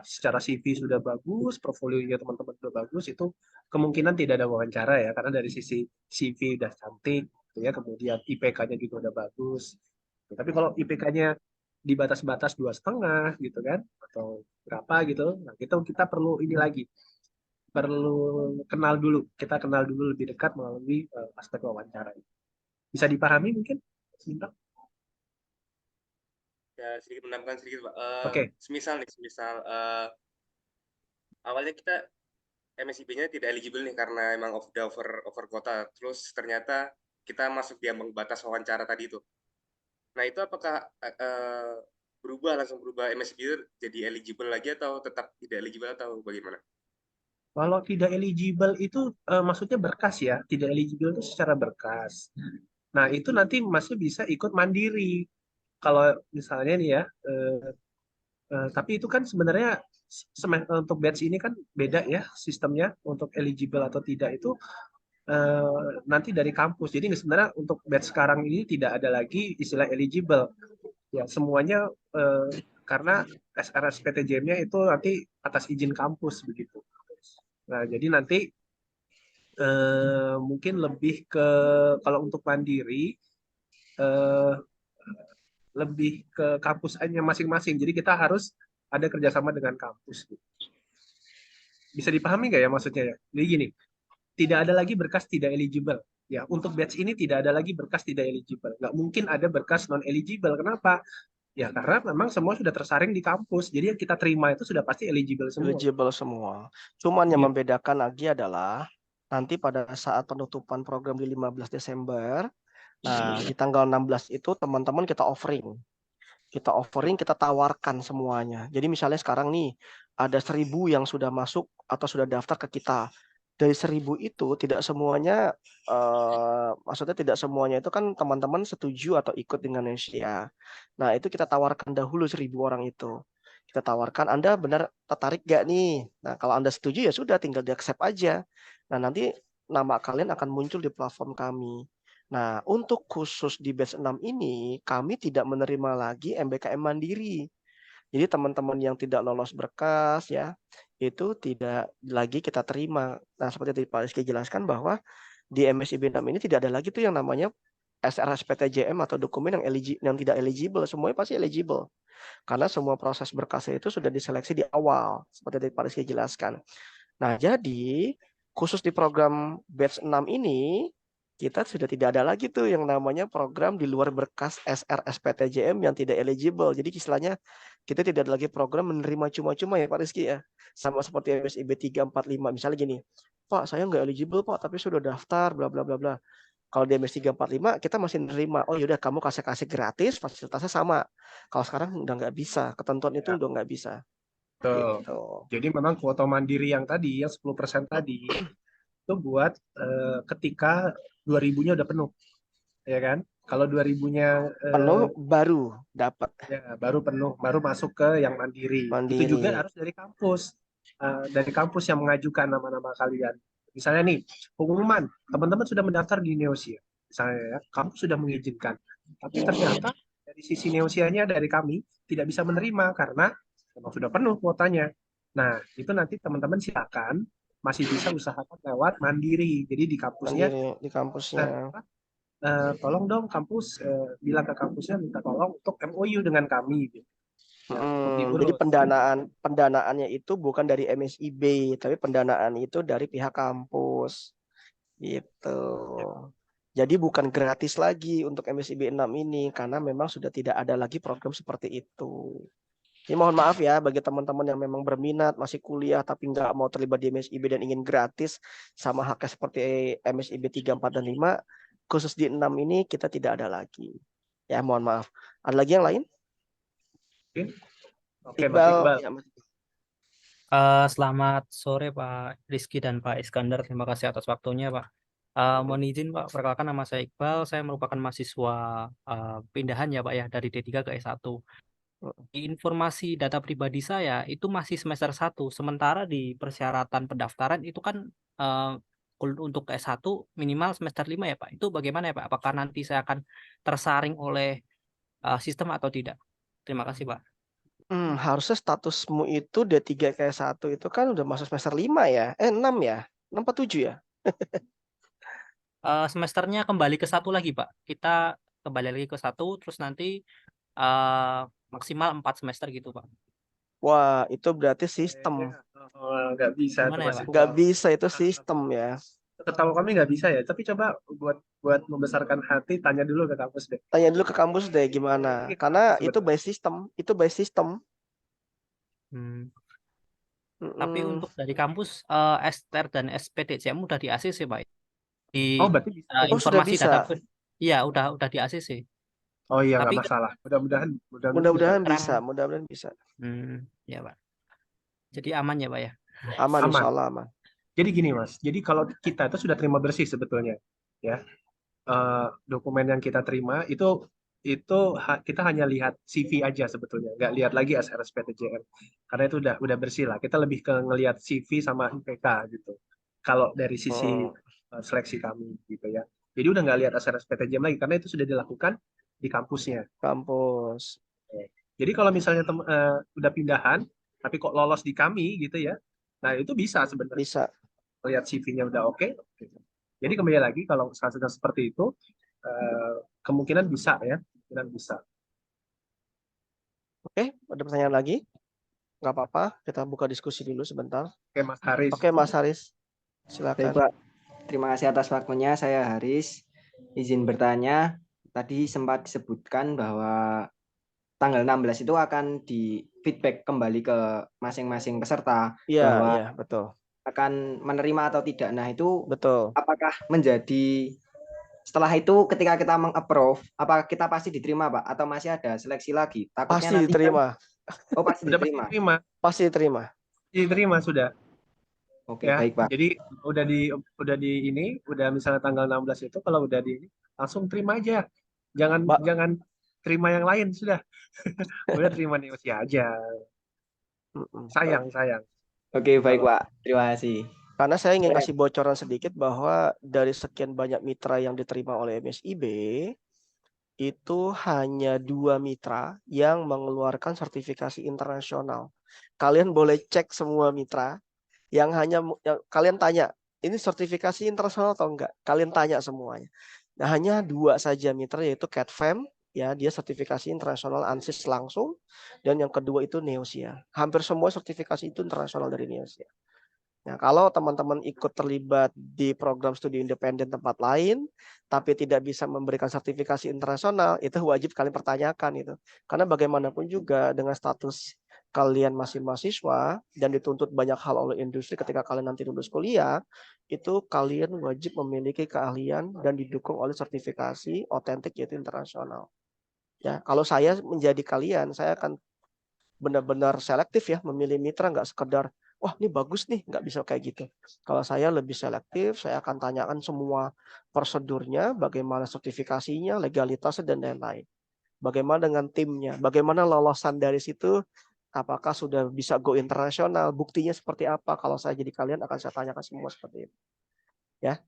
secara CV sudah bagus, portfolionya teman-teman sudah bagus, itu kemungkinan tidak ada wawancara ya, karena dari sisi CV udah cantik, gitu ya, kemudian IPK-nya juga udah bagus. Tapi kalau IPK-nya di batas-batas 2,5 gitu kan, atau berapa gitu, nah kita perlu ini lagi, perlu kenal dulu. Kita kenal dulu lebih dekat melalui aspek wawancara. Bisa dipahami mungkin? Bintang? Ya, sedikit menambahkan sedikit, Pak. Oke. Semisal awalnya kita MSIB-nya tidak eligible nih karena emang udah over kuota. Terus ternyata kita masuk di ambang batas wawancara tadi itu. Nah, itu apakah langsung berubah MSIB jadi eligible lagi atau tetap tidak eligible atau bagaimana? Kalau tidak eligible itu maksudnya berkas ya. Tidak eligible itu secara berkas. Nah, itu nanti masih bisa ikut mandiri. Kalau misalnya nih ya, tapi itu kan sebenarnya untuk batch ini kan beda ya sistemnya, untuk eligible atau tidak itu nanti dari kampus. Jadi sebenarnya untuk batch sekarang ini tidak ada lagi istilah eligible. Ya, semuanya karena SRSPTJM-nya itu nanti atas izin kampus begitu. Nah, jadi nanti mungkin lebih ke kalau untuk mandiri lebih ke kampusnya masing-masing. Jadi kita harus ada kerjasama dengan kampus. Bisa dipahami nggak ya maksudnya ya? Jadi gini, tidak ada lagi berkas tidak eligible. Ya, untuk batch ini tidak ada lagi berkas tidak eligible. Nggak mungkin ada berkas non eligible. Kenapa? Ya karena memang semua sudah tersaring di kampus. Jadi yang kita terima itu sudah pasti eligible semua. Eligible semua. Cuman yang membedakan lagi adalah nanti pada saat penutupan program di 15 Desember, nah di tanggal 16 itu teman-teman kita offering. Kita tawarkan semuanya. Jadi misalnya sekarang nih ada 1000 yang sudah masuk atau sudah daftar ke kita. Dari 1000 itu tidak semuanya, maksudnya tidak semuanya itu kan teman-teman setuju atau ikut dengan Indonesia. Nah itu kita tawarkan dahulu 1000 orang itu. Kita tawarkan, Anda benar tertarik gak nih? Nah kalau Anda setuju ya sudah tinggal di accept aja. Nah nanti nama kalian akan muncul di platform kami. Nah, untuk khusus di batch 6 ini, kami tidak menerima lagi MBKM mandiri. Jadi teman-teman yang tidak lolos berkas ya, itu tidak lagi kita terima. Nah, seperti tadi Pak Rizky jelaskan bahwa di MSIB 6 ini tidak ada lagi tuh yang namanya SRSPTJM atau dokumen yang tidak eligible, semuanya pasti eligible. Karena semua proses berkasnya itu sudah diseleksi di awal, seperti tadi Pak Rizky jelaskan. Nah, jadi khusus di program batch 6 ini, kita sudah tidak ada lagi tuh yang namanya program di luar berkas SR-SPTJM yang tidak eligible. Jadi istilahnya kita tidak ada lagi program menerima cuma-cuma ya Pak Rizky ya. Sama seperti MSIB 345 misalnya gini. Pak, saya nggak eligible Pak, tapi sudah daftar bla bla bla bla. Kalau di MS 345 kita masih menerima. Oh yaudah kamu kasih gratis, fasilitasnya sama. Kalau sekarang udah nggak bisa, ketentuan itu Ya, udah nggak bisa. betul. Gitu. Jadi memang kuota mandiri yang tadi, yang 10% tadi, itu buat ketika 2000-nya udah penuh, ya kan? Kalau 2000-nya Penuh baru dapat ya baru penuh, baru masuk ke yang mandiri. Itu juga mandiri. harus dari kampus yang mengajukan nama-nama kalian. Misalnya nih, pengumuman, teman-teman sudah mendaftar di Neosia, misalnya ya, kampus sudah mengizinkan, tapi ternyata dari sisi Neosianya dari kami tidak bisa menerima karena memang sudah penuh kuotanya. Nah, itu nanti teman-teman silakan masih bisa usahakan lewat mandiri. Jadi di kampusnya, Mandiri di kampusnya. tolong dong kampus bilang ke kampusnya minta tolong untuk MOU dengan kami. Gitu. Ya, untuk Jadi diurus. pendanaannya itu bukan dari MSIB, tapi pendanaan itu dari pihak kampus. Gitu. Jadi bukan gratis lagi untuk MSIB 6 ini karena memang sudah tidak ada lagi program seperti itu. Jadi mohon maaf ya bagi teman-teman yang memang berminat masih kuliah tapi nggak mau terlibat di MSIB dan ingin gratis sama haknya seperti MSIB 3, 4, dan 5, khusus di 6 ini kita tidak ada lagi. Ya mohon maaf. Ada lagi yang lain? Oke, Mas Iqbal. Ya, Mas. Selamat sore Pak Rizky dan Pak Iskandar. Terima kasih atas waktunya Pak. Mohon izin Pak, perkenalkan nama saya Iqbal. Saya merupakan mahasiswa pindahan ya Pak ya dari D3 ke S1. Di informasi data pribadi saya itu masih semester 1. Sementara di persyaratan pendaftaran itu kan untuk S1 minimal semester 5 ya Pak. Itu bagaimana ya Pak? Apakah nanti saya akan tersaring oleh sistem atau tidak? Terima kasih Pak. Harusnya statusmu itu D3 ke S1 itu kan udah masuk semester 5 ya? 6 ya? 6 atau 7 ya? Semesternya kembali ke 1 lagi Pak. Kita kembali lagi ke 1 terus nanti maksimal 4 semester gitu Pak. Wah, itu berarti sistem. Nggak bisa. Gimana ya Pak? Nggak bisa, itu sistem ya. Setahu kami nggak bisa ya. Tapi coba buat membesarkan hati, tanya dulu ke kampus deh. Tanya dulu ke kampus deh gimana. Karena itu by system. Itu by system. Tapi untuk dari kampus STR dan SPTJM udah di ACC Pak. Di berarti bisa. Sudah informasi bisa. data iya udah di ACC. Oh iya, nggak Tapi masalah. Mudah-mudahan bisa. Mudah-mudahan bisa. Ya Pak. Jadi aman ya Pak ya? Aman, insya Allah aman. Jadi gini Mas, jadi kalau kita itu sudah terima bersih sebetulnya, ya dokumen yang kita terima itu kita hanya lihat CV aja sebetulnya, nggak lihat lagi SR-SPTJM, karena itu udah bersih lah. Kita lebih ke ngelihat CV sama IPK gitu. Kalau dari sisi seleksi kami gitu ya. Jadi udah nggak lihat SR-SPTJM lagi karena itu sudah dilakukan di kampusnya. Kampus. Jadi kalau misalnya udah pindahan, tapi kok lolos di kami gitu ya, nah itu bisa sebenarnya. Bisa. Lihat CV-nya udah oke. Jadi kembali lagi kalau kasusnya seperti itu, kemungkinan bisa ya, kemungkinan bisa. Oke, ada pertanyaan lagi? Nggak apa-apa, kita buka diskusi dulu sebentar. Oke, Mas Haris. Oke, Mas Haris, silakan. Baik, Pak. Terima kasih atas waktunya. Saya Haris. Izin bertanya, tadi sempat disebutkan bahwa tanggal 16 itu akan di feedback kembali ke masing-masing peserta bahwa Iya, betul. Akan menerima atau tidak. Nah, itu betul. Apakah menjadi setelah itu ketika kita meng-approve, apakah kita pasti diterima, Pak? Atau masih ada seleksi lagi? Takutnya pasti diterima. Oh, pasti diterima. Pasti diterima. Diterima sudah. Oke, ya, baik, Pak. Jadi udah misalnya tanggal 16 itu kalau udah di ini langsung terima aja. Jangan terima yang lain sudah. Udah terima Neosia aja. Sayang. Oke, baik Pak. Terima kasih. Karena saya ingin kasih bocoran sedikit bahwa dari sekian banyak mitra yang diterima oleh MSIB, itu hanya 2 mitra yang mengeluarkan sertifikasi internasional. Kalian boleh cek semua mitra yang kalian tanya, ini sertifikasi internasional atau enggak? Kalian tanya semuanya. Nah, hanya 2 saja mitra, yaitu CADFEM, ya dia sertifikasi internasional ANSIS langsung, dan yang kedua itu Neosia. Hampir semua sertifikasi itu internasional dari Neosia. Nah, kalau teman-teman ikut terlibat di program studi independen tempat lain, tapi tidak bisa memberikan sertifikasi internasional, itu wajib kalian pertanyakan itu. Karena bagaimanapun juga dengan status kalian masih mahasiswa dan dituntut banyak hal oleh industri ketika kalian nanti lulus kuliah, itu kalian wajib memiliki keahlian dan didukung oleh sertifikasi otentik yaitu internasional. Ya, kalau saya menjadi kalian, saya akan benar-benar selektif ya, memilih mitra, nggak sekedar wah ini bagus nih, nggak bisa kayak gitu. Kalau saya lebih selektif, saya akan tanyakan semua prosedurnya, bagaimana sertifikasinya, legalitasnya, dan lain-lain. Bagaimana dengan timnya, bagaimana lolosan dari situ, apakah sudah bisa go internasional, buktinya seperti apa. Kalau saya jadi kalian akan saya tanyakan semua seperti itu. Ya,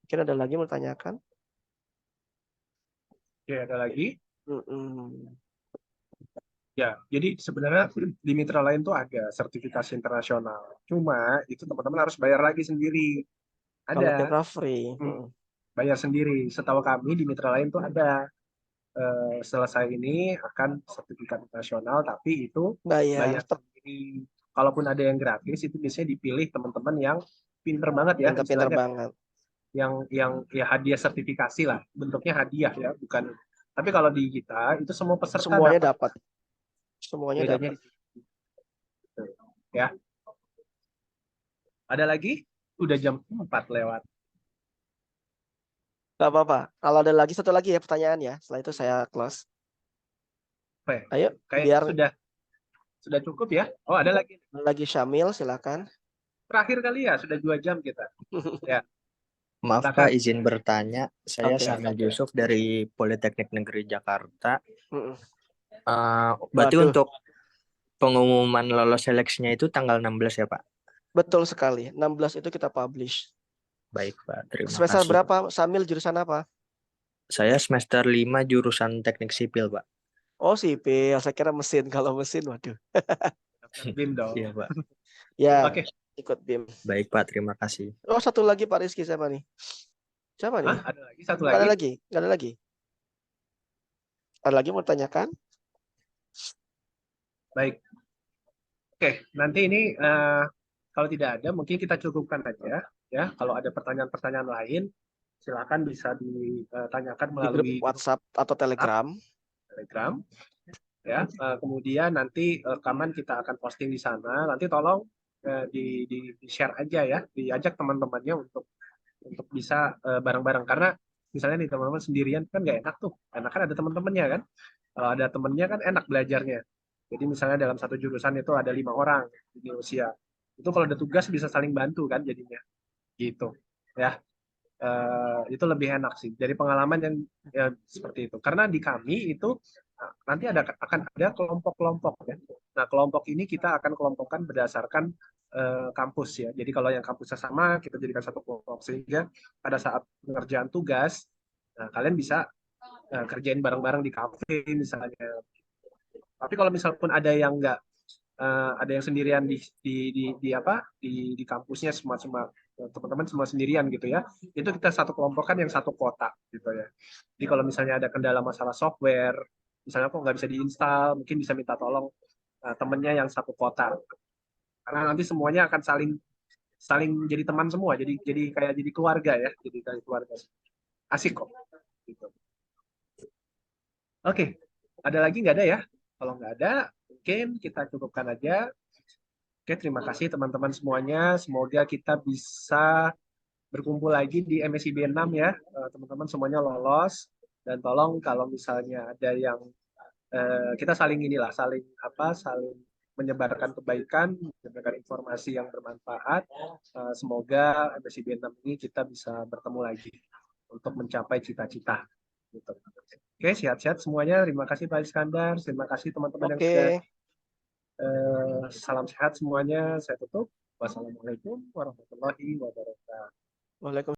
mungkin ada lagi mau tanyakan? Oke, ada lagi? Mm-mm. Ya, jadi sebenarnya di mitra lain tuh ada sertifikasi internasional. Cuma itu teman-teman harus bayar lagi sendiri. Kalau Ada, kita free. bayar sendiri. Setahu kami di mitra lain tuh ada. Selesai ini akan sertifikat internasional, tapi itu Bayar. bayar sendiri. Kalaupun ada yang gratis, itu biasanya dipilih teman-teman yang pinter banget ya, Pinter-pinter istilahnya banget. yang ya hadiah sertifikasi lah, bentuknya hadiah ya, bukan. Tapi kalau di kita itu semua peserta Semuanya dapat. dapat. Semuanya Bedanya dapat. di situ. Ya. Ada lagi? Udah jam 4 lewat. Gak apa-apa. Kalau ada lagi satu lagi ya pertanyaan ya. Setelah itu saya close. Oke. Ayo, Kayaknya biar sudah cukup ya. Oh, ada lagi. lagi Syamil, silakan. Terakhir kali ya, sudah 2 jam kita. Ya. Maaf Silakan. Pak, izin bertanya. Saya Oke. Sanad Yusuf dari Politeknik Negeri Jakarta. Mm-mm. Berarti Waduh. untuk pengumuman lolos seleksinya itu tanggal 16 ya Pak? Betul sekali. 16 itu kita publish. Baik Pak, terima Semester kasih. berapa? Samil jurusan apa? Saya semester 5 jurusan Teknik Sipil Pak. Oh, sipil. Saya kira mesin. Kalau mesin, waduh. BIM dong. Iya Pak. Ya, Oke. ikut BIM. Baik Pak, terima kasih. Oh, satu lagi Pak Rizky, siapa nih? Siapa nih? Hah? Ada lagi? Satu Nggak ada lagi? lagi? Nggak ada lagi? Ada lagi mau tanyakan? Baik. Oke, nanti ini kalau tidak ada mungkin kita cukupkan aja ya. Kalau ada pertanyaan-pertanyaan lain silakan bisa ditanyakan Di grup melalui WhatsApp atau Telegram. Ya. Kemudian nanti rekaman kita akan posting di sana. Nanti tolong di share aja ya, diajak teman-temannya untuk bisa bareng-bareng, karena misalnya nih teman-teman sendirian kan nggak enak tuh. Enak kan ada teman-temannya kan. Kalau ada temennya kan enak belajarnya. Jadi misalnya dalam satu jurusan itu ada 5 orang di usia. Itu kalau ada tugas bisa saling bantu kan jadinya. Gitu. Ya. Itu lebih enak sih. Dari pengalaman yang ya, seperti itu. Karena di kami itu nanti akan ada kelompok-kelompok ya. Nah, kelompok ini kita akan kelompokkan berdasarkan kampus ya. Jadi kalau yang kampusnya sama, kita jadikan satu kelompok sehingga pada saat pengerjaan tugas, kalian bisa kerjain bareng-bareng di kafe misalnya. Tapi kalau misal pun ada yang nggak, ada yang sendirian di kampusnya, semua teman-teman semua sendirian gitu ya, itu kita satu kelompokkan yang satu kota gitu ya. Jadi kalau misalnya ada kendala masalah software, misalnya kok nggak bisa diinstal, mungkin bisa minta tolong temennya yang satu kota. Karena nanti semuanya akan saling jadi teman semua, jadi kayak jadi keluarga ya, jadi kayak keluarga. Asik kok. Gitu. Oke, ada lagi nggak ada ya? Kalau nggak ada, mungkin kita cukupkan aja. Oke, terima kasih teman-teman semuanya. Semoga kita bisa berkumpul lagi di MSIB 6 ya. Teman-teman semuanya lolos. Dan tolong kalau misalnya ada yang kita saling menyebarkan kebaikan, menyebarkan informasi yang bermanfaat. Semoga MSIB 6 ini kita bisa bertemu lagi untuk mencapai cita-cita. Gitu. Oke, sehat-sehat semuanya. Terima kasih Pak Iskandar. Terima kasih teman-teman yang sudah. Salam sehat semuanya. Saya tutup. Wassalamualaikum warahmatullahi wabarakatuh. Waalaikumsalam.